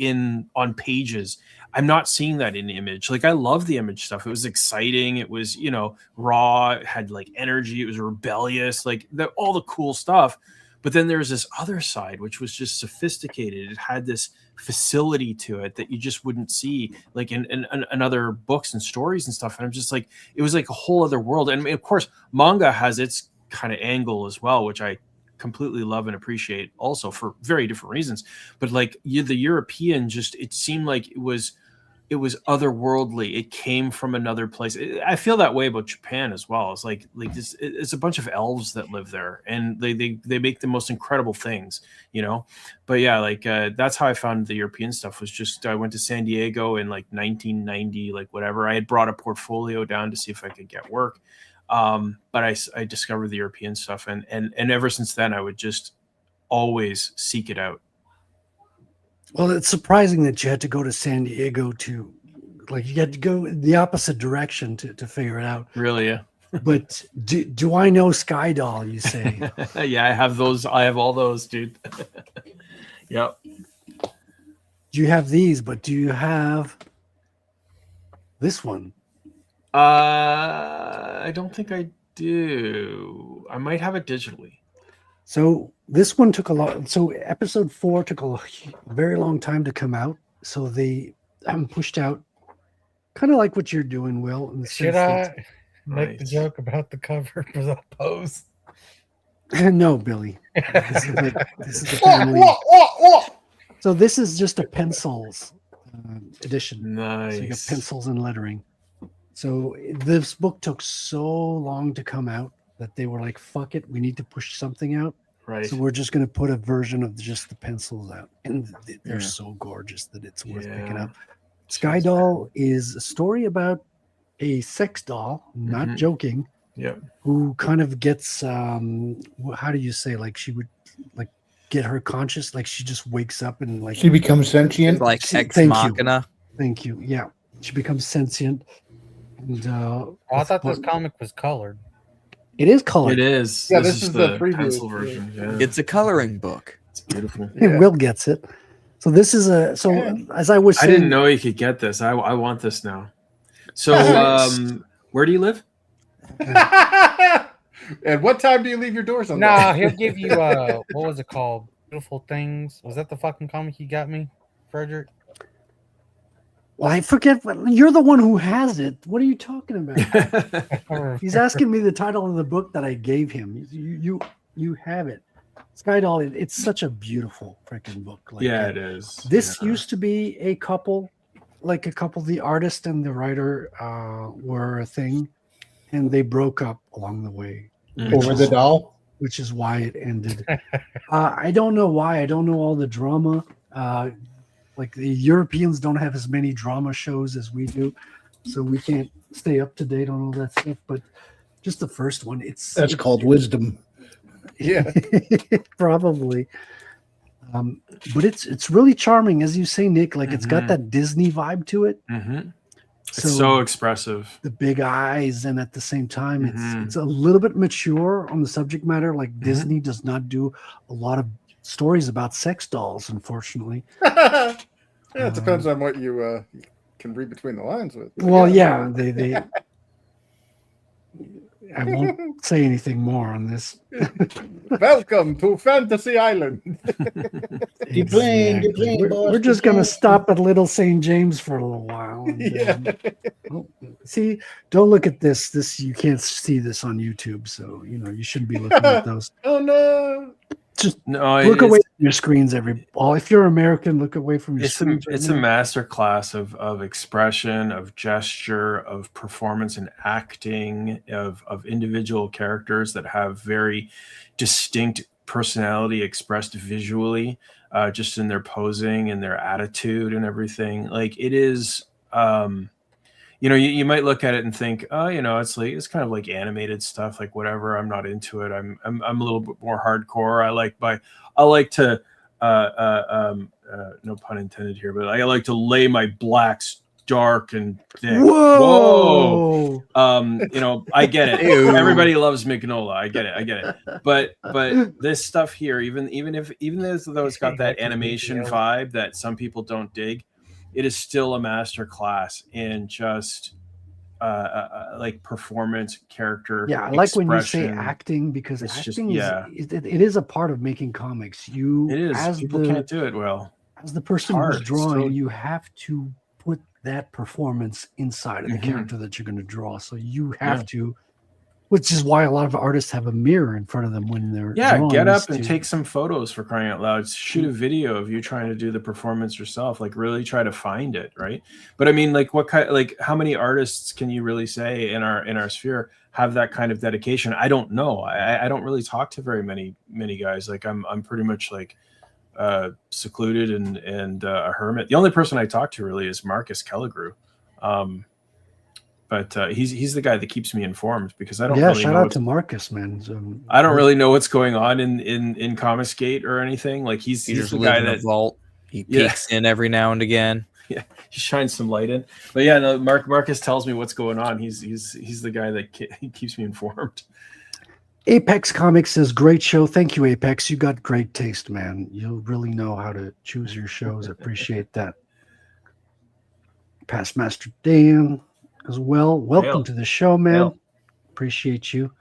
on pages. I'm not seeing that in Image. Like I love the Image stuff. It was exciting. It was raw. It had like energy. It was rebellious. Like all the cool stuff. But then there's this other side which was just sophisticated. It had this facility to it that you just wouldn't see like in other books and stories and stuff. And I'm just like, it was like a whole other world. And of course, manga has its kind of angle as well, which I completely love and appreciate also for very different reasons. But like the European, just it seemed like it was otherworldly. It came from another place. I feel that way about Japan as well. It's like this, it's a bunch of elves that live there, and they make the most incredible things, But yeah, like that's how I found the European stuff. Was just I went to San Diego in like 1990, like whatever. I had brought a portfolio down to see if I could get work. But I discovered the European stuff, and ever since then, I would just always seek it out. Well, it's surprising that you had to go to San Diego you had to go the opposite direction to figure it out. Really, yeah. But do I know Sky Doll, you say? Yeah, I have those. I have all those, dude. Yep. You have these, but do you have this one? I don't think I do. I might have it digitally. So this one took a lot. So episode 4 took a very long time to come out. So they pushed out kind of like what you're doing, Will. In the Should sense I make the joke about the cover for the post? No, Billy. This is the family. So this is just a pencils edition. Nice. So you got pencils and lettering. So this book took so long to come out that they were like, fuck it, we need to push something out. Right. So we're just going to put a version of just the pencils out. And they're so gorgeous that it's worth picking up. Sky Doll is a story about a sex doll, not joking, Yeah. who kind of gets how do you say, like she would like get her conscious, like she just wakes up and like She becomes sentient. It's like ex thank machina. Thank you. Yeah, she becomes sentient. And I thought this comic was colored. it is colored. It is. Yeah, this this is is the the preview. pencil version. Yeah. It's a coloring book. It's beautiful. And Will gets it. So this is as I was I saying, didn't know you could get this. I want this now. So where do you live? And what time do you leave your doors No, unlocked? he'll give you what was it called? Beautiful Things. Was that the fucking comic you got me, Frederick? well, I forget. You're the one who has it. What are you talking about? He's asking me the title of the book that I gave him. You have it. Skydoll. It's such a beautiful freaking book. Like, Yeah, it is. This used to be a couple. The artist and the writer were a thing, and they broke up along the way. Over the doll? Which is why it ended. I don't know why. I don't know all the drama. Like the Europeans don't have as many drama shows as we do, so we can't stay up to date on all that stuff. But just the first one, That's called wisdom. Yeah, probably. But it's really charming, as you say, Nick. Like it's got that Disney vibe to it. Mm-hmm. It's so expressive. The big eyes, and at the same time, it's a little bit mature on the subject matter. Like Disney does not do a lot of stories about sex dolls, unfortunately. Yeah, it depends on what you can read between the lines with. Well, yeah, they I won't say anything more on this. Welcome to Fantasy Island. We're just going to stop at Little St. James for a little while. And, see, don't look at this. This you can't see this on YouTube, so you shouldn't be looking at those. Oh no! Just look away from your screens. If you're American, look away from your screens. It's a master class of expression, of gesture, of performance and acting, of individual characters that have very distinct personality expressed visually, just in their posing and their attitude and everything. Like it is. You might look at it and think, oh, it's kind of like animated stuff, like whatever. I'm not into it. I'm a little bit more hardcore. I like to no pun intended here, but I like to lay my blacks dark and thick. Whoa! I get it. Everybody loves Mignola. I get it. But this stuff here, even though it's got that animation vibe that some people don't dig, it is still a master class in just like performance, character. Yeah, I like when you say acting, because acting it is a part of making comics. It is. People can't do it well. As the person who's drawing, you have to put that performance inside of the character that you're going to draw. So you have to, which is why a lot of artists have a mirror in front of them when they're drawing. Get up and take some photos, for crying out loud. Shoot a video of you trying to do the performance yourself. Like really try to find it, right? But I mean, like how many artists can you really say in our sphere have that kind of dedication? I don't know. I don't really talk to very many guys. Like I'm pretty much like secluded and a hermit. The only person I talk to really is Marcus Kelligrew. But he's the guy that keeps me informed, because I don't really shout know out to Marcus, man. I don't really know what's going on in Comicsgate or anything. Like he's just the lives guy in a that vault. He peeks in every now and again. Yeah, he shines some light in. But yeah, no, Marcus tells me what's going on. He's the guy that keeps me informed. Apex Comics says, great show. Thank you, Apex. You got great taste, man. You really know how to choose your shows. I appreciate that. Past Master Dan as well. Welcome to the show, man. Appreciate you.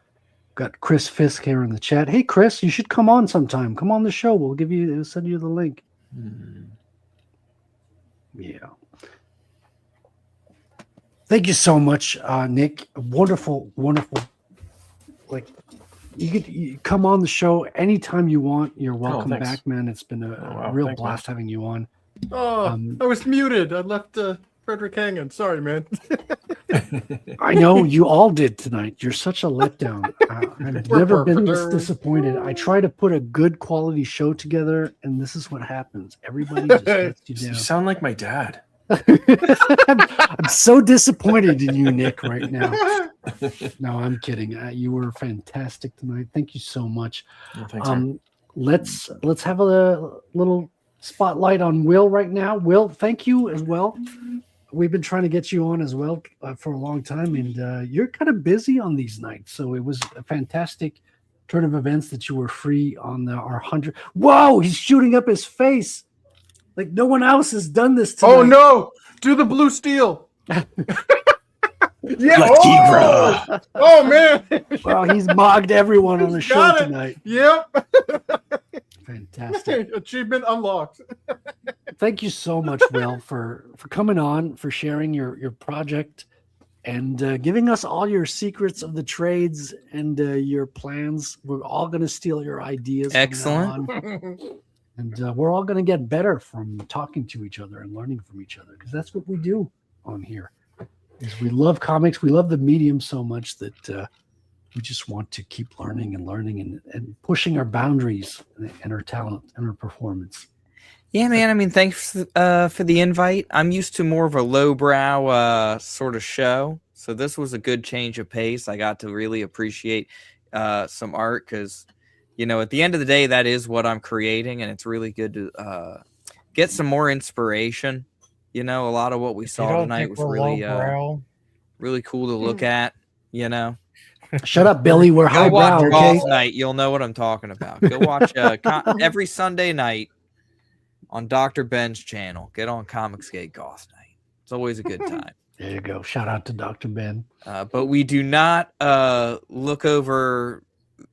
Got Chris Fisk here in the chat. Hey, Chris, you should come on sometime. Come on the show. We'll send you the link. Yeah. Thank you so much, Nick. Wonderful. Like, you come on the show anytime you want. You're welcome back, man. It's been a real blast having you on. Oh, I was muted. I left Frederick hanging. Sorry, man. I know you all did tonight. You're such a letdown. I've never been this disappointed. I try to put a good quality show together, and this is what happens. Everybody just lets you down. You sound like my dad. I'm so disappointed in you, Nick, right now. No, I'm kidding. You were fantastic tonight. Thank you so much. Yeah, thanks, man. Let's have a little spotlight on Will right now. Will, thank you as well. We've been trying to get you on as well for a long time, and you're kind of busy on these nights. So it was a fantastic turn of events that you were free on our 100. Whoa, he's shooting up his face. Like no one else has done this tonight. Oh no! Do the blue steel. Yeah. Oh man. Well, he's mogged everyone on the show Got it. tonight. Yep. Fantastic. Achievement unlocked. Thank you so much, Will, for coming on, for sharing your project, and giving us all your secrets of the trades and your plans. We're all going to steal your ideas. Excellent. From now on. And we're all going to get better from talking to each other and learning from each other, because that's what we do on here. Is we love comics. We love the medium so much that we just want to keep learning and pushing our boundaries and our talent and our performance. Yeah, man. I mean, thanks for the invite. I'm used to more of a lowbrow sort of show, so this was a good change of pace. I got to really appreciate some art because, you know, at the end of the day, that is what I'm creating, and it's really good to get some more inspiration. You know, a lot of what we saw tonight was really cool to look at. You know. Shut up, Billy. We're Go watch highbrow. Golf Okay. Night. You'll know what I'm talking about. Go watch every Sunday night on Dr. Ben's channel. Get on Comicsgate Golf Night. It's always a good time. There you go. Shout out to Dr. Ben. But we do not look over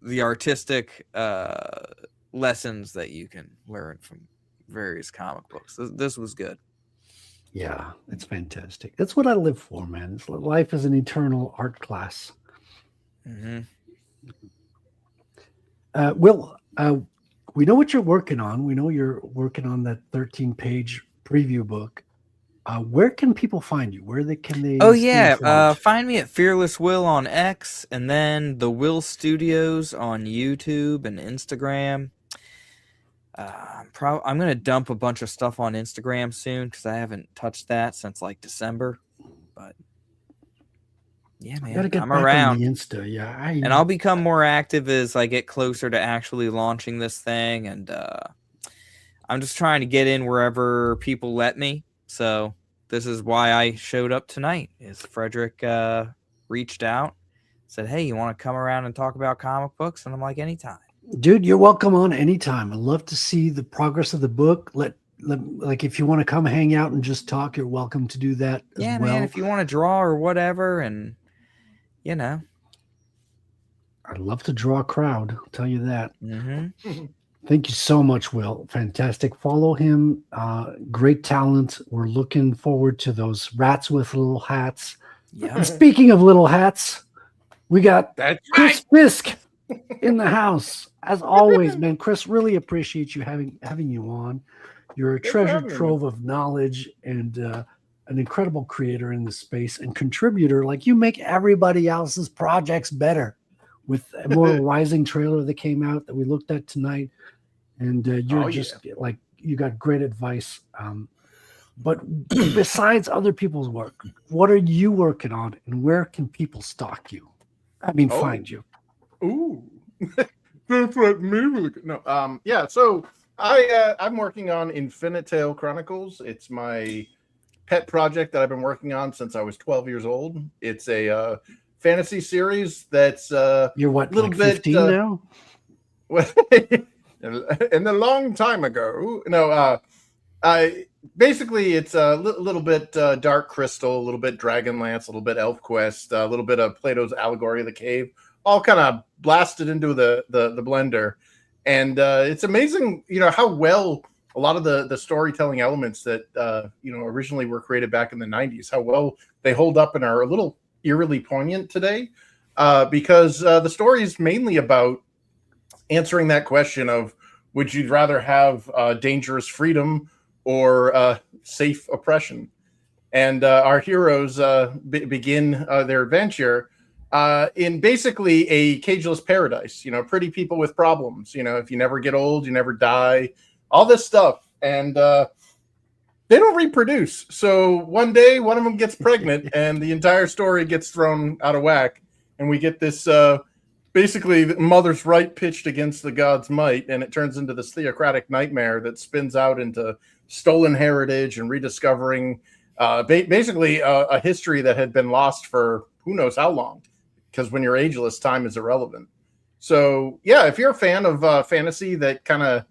the artistic lessons that you can learn from various comic books. This was good. Yeah, it's fantastic. That's what I live for, man. Life is an eternal art class. Mm-hmm. Will, we know what you're working on. We know you're working on that 13-page preview book. Where can people find you? Can they? Oh yeah, find me at Fearless Will on X, and then the Will Studios on YouTube and Instagram. I'm gonna dump a bunch of stuff on Instagram soon because I haven't touched that since like December. But yeah, man, I'm around. On the Insta, yeah, and I'll become more active as I get closer to actually launching this thing. And I'm just trying to get in wherever people let me. So this is why I showed up tonight. Is Frederick reached out, said, "Hey, you want to come around and talk about comic books?" And I'm like, "Anytime." Dude, you're welcome on anytime. I'd love to see the progress of the book. Like if you want to come hang out and just talk, you're welcome to do that as well. Man, if you want to draw or whatever, and you know, I'd love to draw a crowd. I'll tell you that. Mm-hmm. Thank you so much, Will. Fantastic. Follow him. Great talent. We're looking forward to those rats with little hats. Yeah. And speaking of little hats, we got Chris Fisk in the house. As always, man. Chris, really appreciate you having you on. You're a treasure trove of knowledge and an incredible creator in the space and contributor. Like you make everybody else's projects better with a more rising trailer that came out that we looked at tonight. And you're like, you got great advice. But besides other people's work, what are you working on and where can people stalk you? I mean, find you. Ooh. That's what me. No. Yeah. So I'm working on Infinitale Chronicles. It's my pet project that I've been working on since I was 12 years old. It's a fantasy series that's you're what, little like bit 15 now? In the long time ago. No, basically it's a little bit Dark Crystal, a little bit Dragonlance, a little bit ElfQuest, a little bit of Plato's Allegory of the Cave, all kind of blasted into the blender. And it's amazing, you know, how well a lot of the storytelling elements that originally were created back in the 90s, how well they hold up and are a little eerily poignant today, because the story is mainly about answering that question of, would you rather have dangerous freedom or safe oppression? And our heroes begin their adventure in basically a cageless paradise, you know, pretty people with problems, you know, if you never get old, you never die, all this stuff. And they don't reproduce. So one day, one of them gets pregnant, and the entire story gets thrown out of whack, and we get this basically the mother's right pitched against the god's might, and it turns into this theocratic nightmare that spins out into stolen heritage and rediscovering basically a history that had been lost for who knows how long. Because when you're ageless, time is irrelevant. So yeah, if you're a fan of fantasy that kind of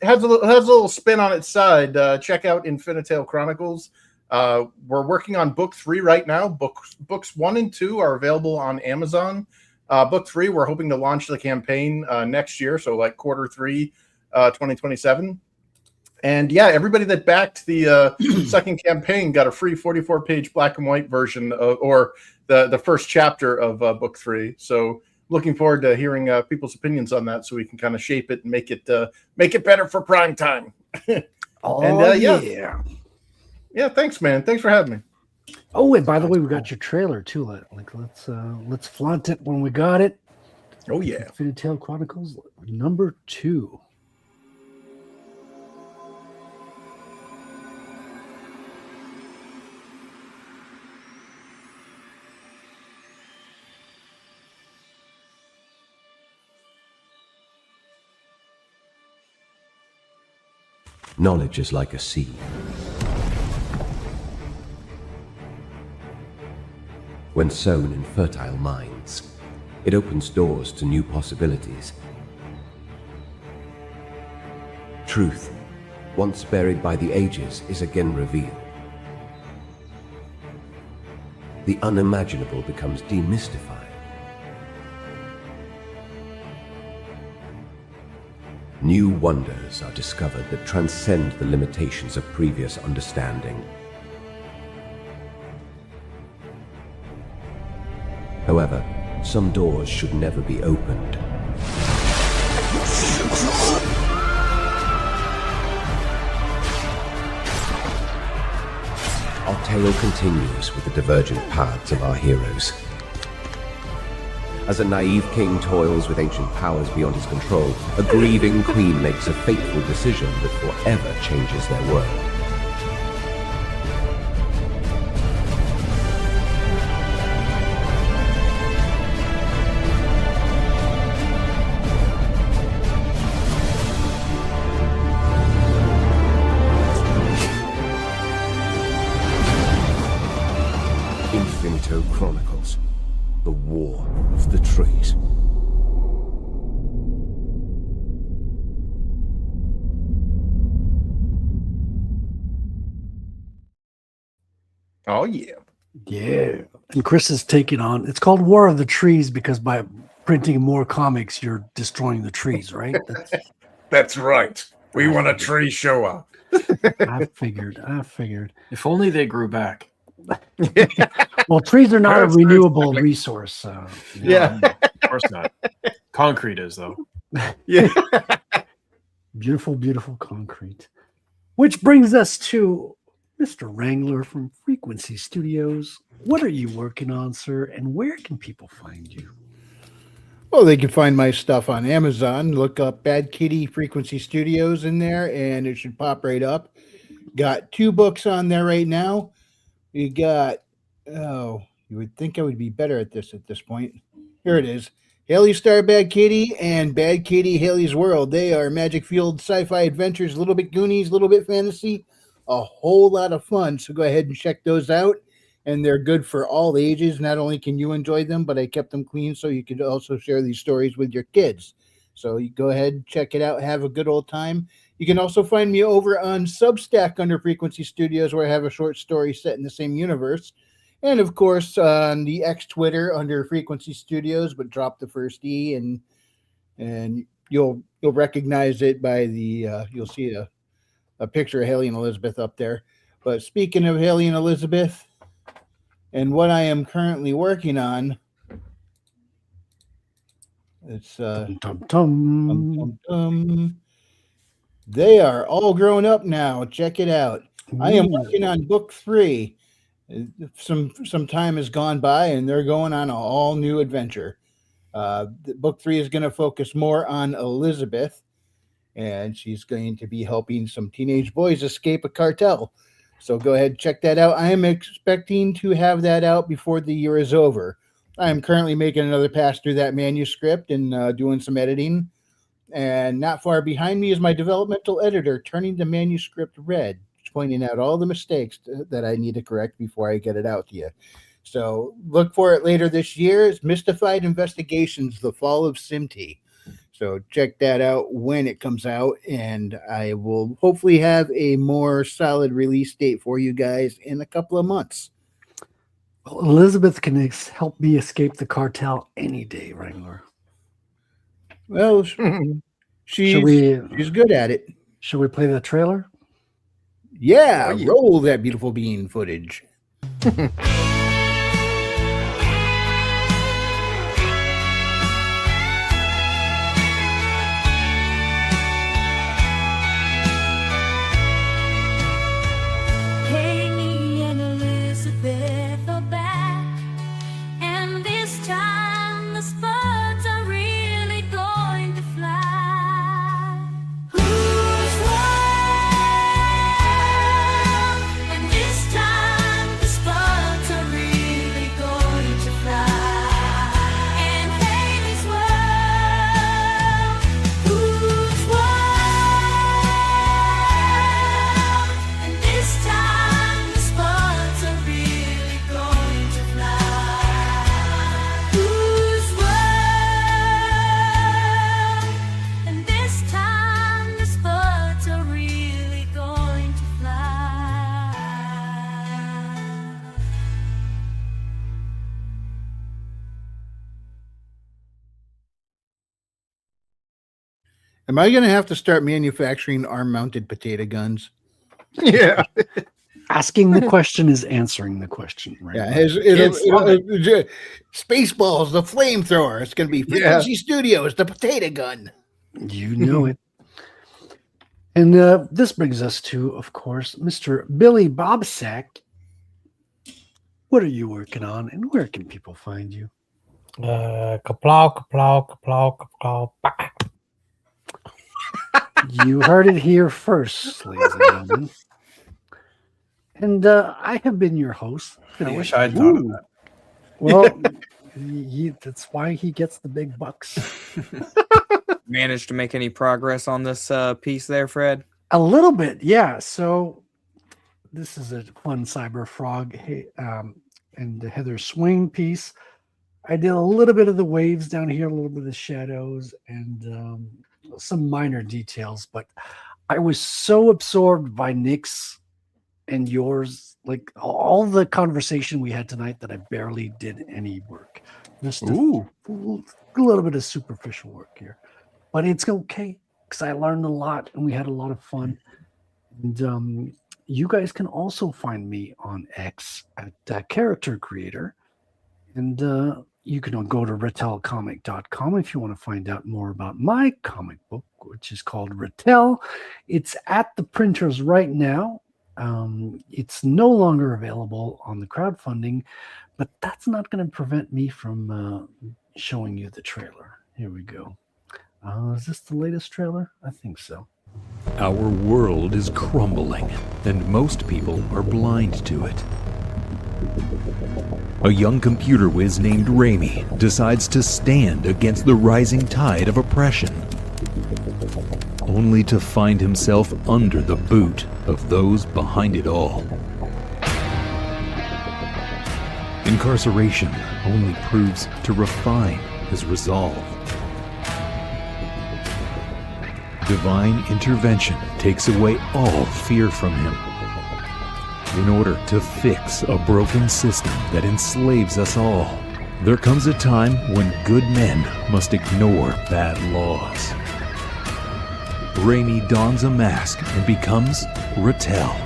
has a little spin on its side, check out Infinitale Chronicles. We're working on book 3 right now. Books 1 and 2 are available on Amazon. Book 3, we're hoping to launch the campaign next year, so like quarter 3, 2027. And yeah, everybody that backed the second campaign got a free 44-page black and white version or the first chapter of book 3. So looking forward to hearing people's opinions on that, so we can kind of shape it and make it better for prime time. Yeah. Thanks, man. Thanks for having me. Oh, and by the way, we got your trailer too. Let's flaunt it when we got it. Oh yeah, Infinitale Chronicles number 2. Knowledge is like a seed. When sown in fertile minds, it opens doors to new possibilities. Truth, once buried by the ages, is again revealed. The unimaginable becomes demystified. New wonders are discovered that transcend the limitations of previous understanding. However, some doors should never be opened. Our tale continues with the divergent paths of our heroes. As a naive king toils with ancient powers beyond his control, a grieving queen makes a fateful decision that forever changes their world. Infinito Chronicles. The War of the Trees. Oh yeah. Yeah. And Chris is taking on, it's called War of the Trees because by printing more comics, you're destroying the trees, right? That's right. We want a tree show up. I figured. If only they grew back. Well, trees are not a renewable resource. So. Yeah. Of course not. Concrete is, though. Yeah. Beautiful, beautiful concrete. Which brings us to Mr. Wrangler from Frequency Studios. What are you working on, sir? And where can people find you? Well, they can find my stuff on Amazon. Look up Bad Kitty Frequency Studios in there, and it should pop right up. Got 2 books on there right now. You got, you would think I would be better at this point. Here it is. Haley Star Bad Kitty and Bad Kitty Haley's World. They are magic-fueled sci-fi adventures, a little bit Goonies, a little bit fantasy, a whole lot of fun. So go ahead and check those out. And they're good for all ages. Not only can you enjoy them, but I kept them clean so you could also share these stories with your kids. So you go ahead, check it out, have a good old time. You can also find me over on Substack under Frequency Studios, where I have a short story set in the same universe. And of course, on the X Twitter under Frequency Studios, but drop the first E, and you'll recognize it by the you'll see a picture of Haley and Elizabeth up there. But speaking of Haley and Elizabeth, and what I am currently working on, it's they are all grown up now. Check it out. I am working on book 3. Some time has gone by, and they're going on an all new adventure. Book 3 is going to focus more on Elizabeth, and she's going to be helping some teenage boys escape a cartel. So go ahead and check that out. I am expecting to have that out before the year is over. I am currently making another pass through that manuscript and doing some editing. And not far behind me is my developmental editor turning the manuscript red, pointing out all the mistakes that I need to correct before I get it out to you. So look for it later this year. It's Mystified Investigations, The Fall of Simti. So check that out when it comes out, and I will hopefully have a more solid release date for you guys in a couple of months. Well, Elizabeth can help me escape the cartel any day, Wrangler. Well, she's good at it. Shall we play the trailer? Yeah, roll that beautiful bean footage. Amy and Elizabeth are back, and this time the Spuds are really going to fly. Who's wild? And this time the Spuds are really going to fly. And Amy's world. Who's wild? And this time the Spuds are really going to fly. Who's world? And this time the Spuds are really going to fly. Am I going to have to start manufacturing arm-mounted potato guns? Yeah. Asking the question is answering the question, right? Yeah, Spaceballs, the flamethrower. It's going to be Frequency Studios, the potato gun. You know it. And this brings us to, of course, Mr. Billy Bobsack. What are you working on, and where can people find you? Kaplow, kaplow, kaplow, kaplow. Bah. You heard it here first, ladies and gentlemen. And I have been your host. I wish I had thought of that. Well, that's why he gets the big bucks. Managed to make any progress on this piece there, Fred? A little bit, yeah. So this is a fun Cyber Frog and the Heather Swain piece. I did a little bit of the waves down here, a little bit of the shadows, and some minor details. But I was so absorbed by Nik's and yours, like all the conversation we had tonight, that I barely did any work. Just a little bit of superficial work here. But it's okay, because I learned a lot, and we had a lot of fun. And you guys can also find me on X at Character Creator. And you can go to retellcomic.com if you want to find out more about my comic book, which is called Retell. It's at the printers right now. It's no longer available on the crowdfunding, but that's not going to prevent me from showing you the trailer. Here we go. Is this the latest trailer? I think so. Our world is crumbling, and most people are blind to it. A young computer whiz named Raimi decides to stand against the rising tide of oppression, only to find himself under the boot of those behind it all. Incarceration only proves to refine his resolve. Divine intervention takes away all fear from him in order to fix a broken system that enslaves us all. There comes a time when good men must ignore bad laws. Raimi dons a mask and becomes Retell.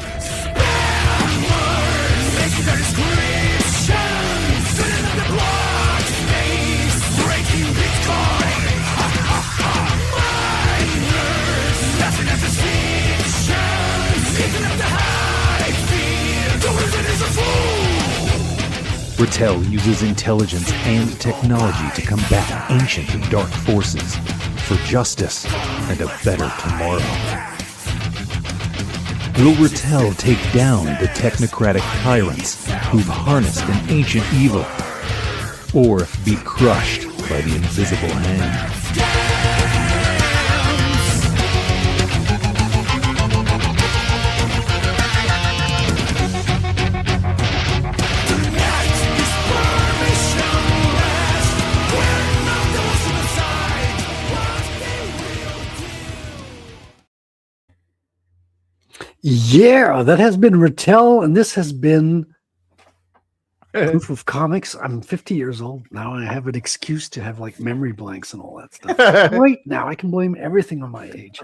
Retell uses intelligence and technology to combat ancient and dark forces. for justice and a better tomorrow. Will Rattel take down the technocratic tyrants who've harnessed an ancient evil, or be crushed by the invisible hand? Yeah, that has been Rattel, and this has been Proof of Comics. I'm 50 years old now, and I have an excuse to have like memory blanks and all that stuff. Right now, I can blame everything on my age.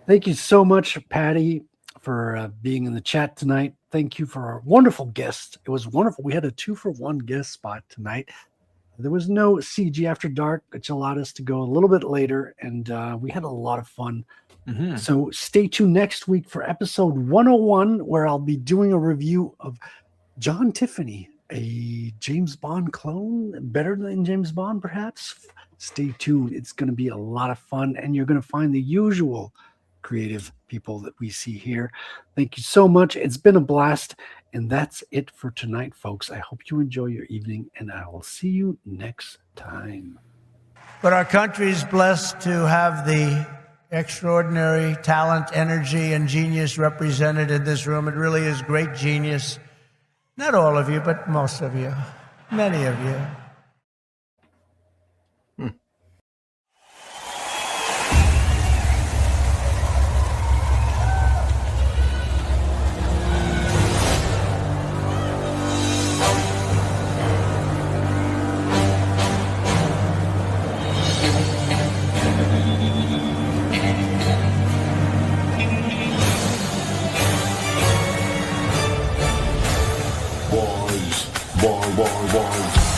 Thank you so much, Patty, for being in the chat tonight. Thank you for our wonderful guest. It was wonderful. We had a 2-for-1 guest spot tonight. There was no CG After Dark, which allowed us to go a little bit later, and we had a lot of fun. So stay tuned next week for episode 101, where I'll be doing a review of John Tiffany, a James Bond clone, better than James Bond, perhaps. Stay tuned. It's going to be a lot of fun, and you're going to find the usual creative people that we see here. Thank you so much. It's been a blast, and that's it for tonight, folks. I hope you enjoy your evening, and I will see you next time. But our country is blessed to have the extraordinary talent, energy, and genius represented in this room. It really is great genius. Not all of you, but most of you. Many of you. Boys.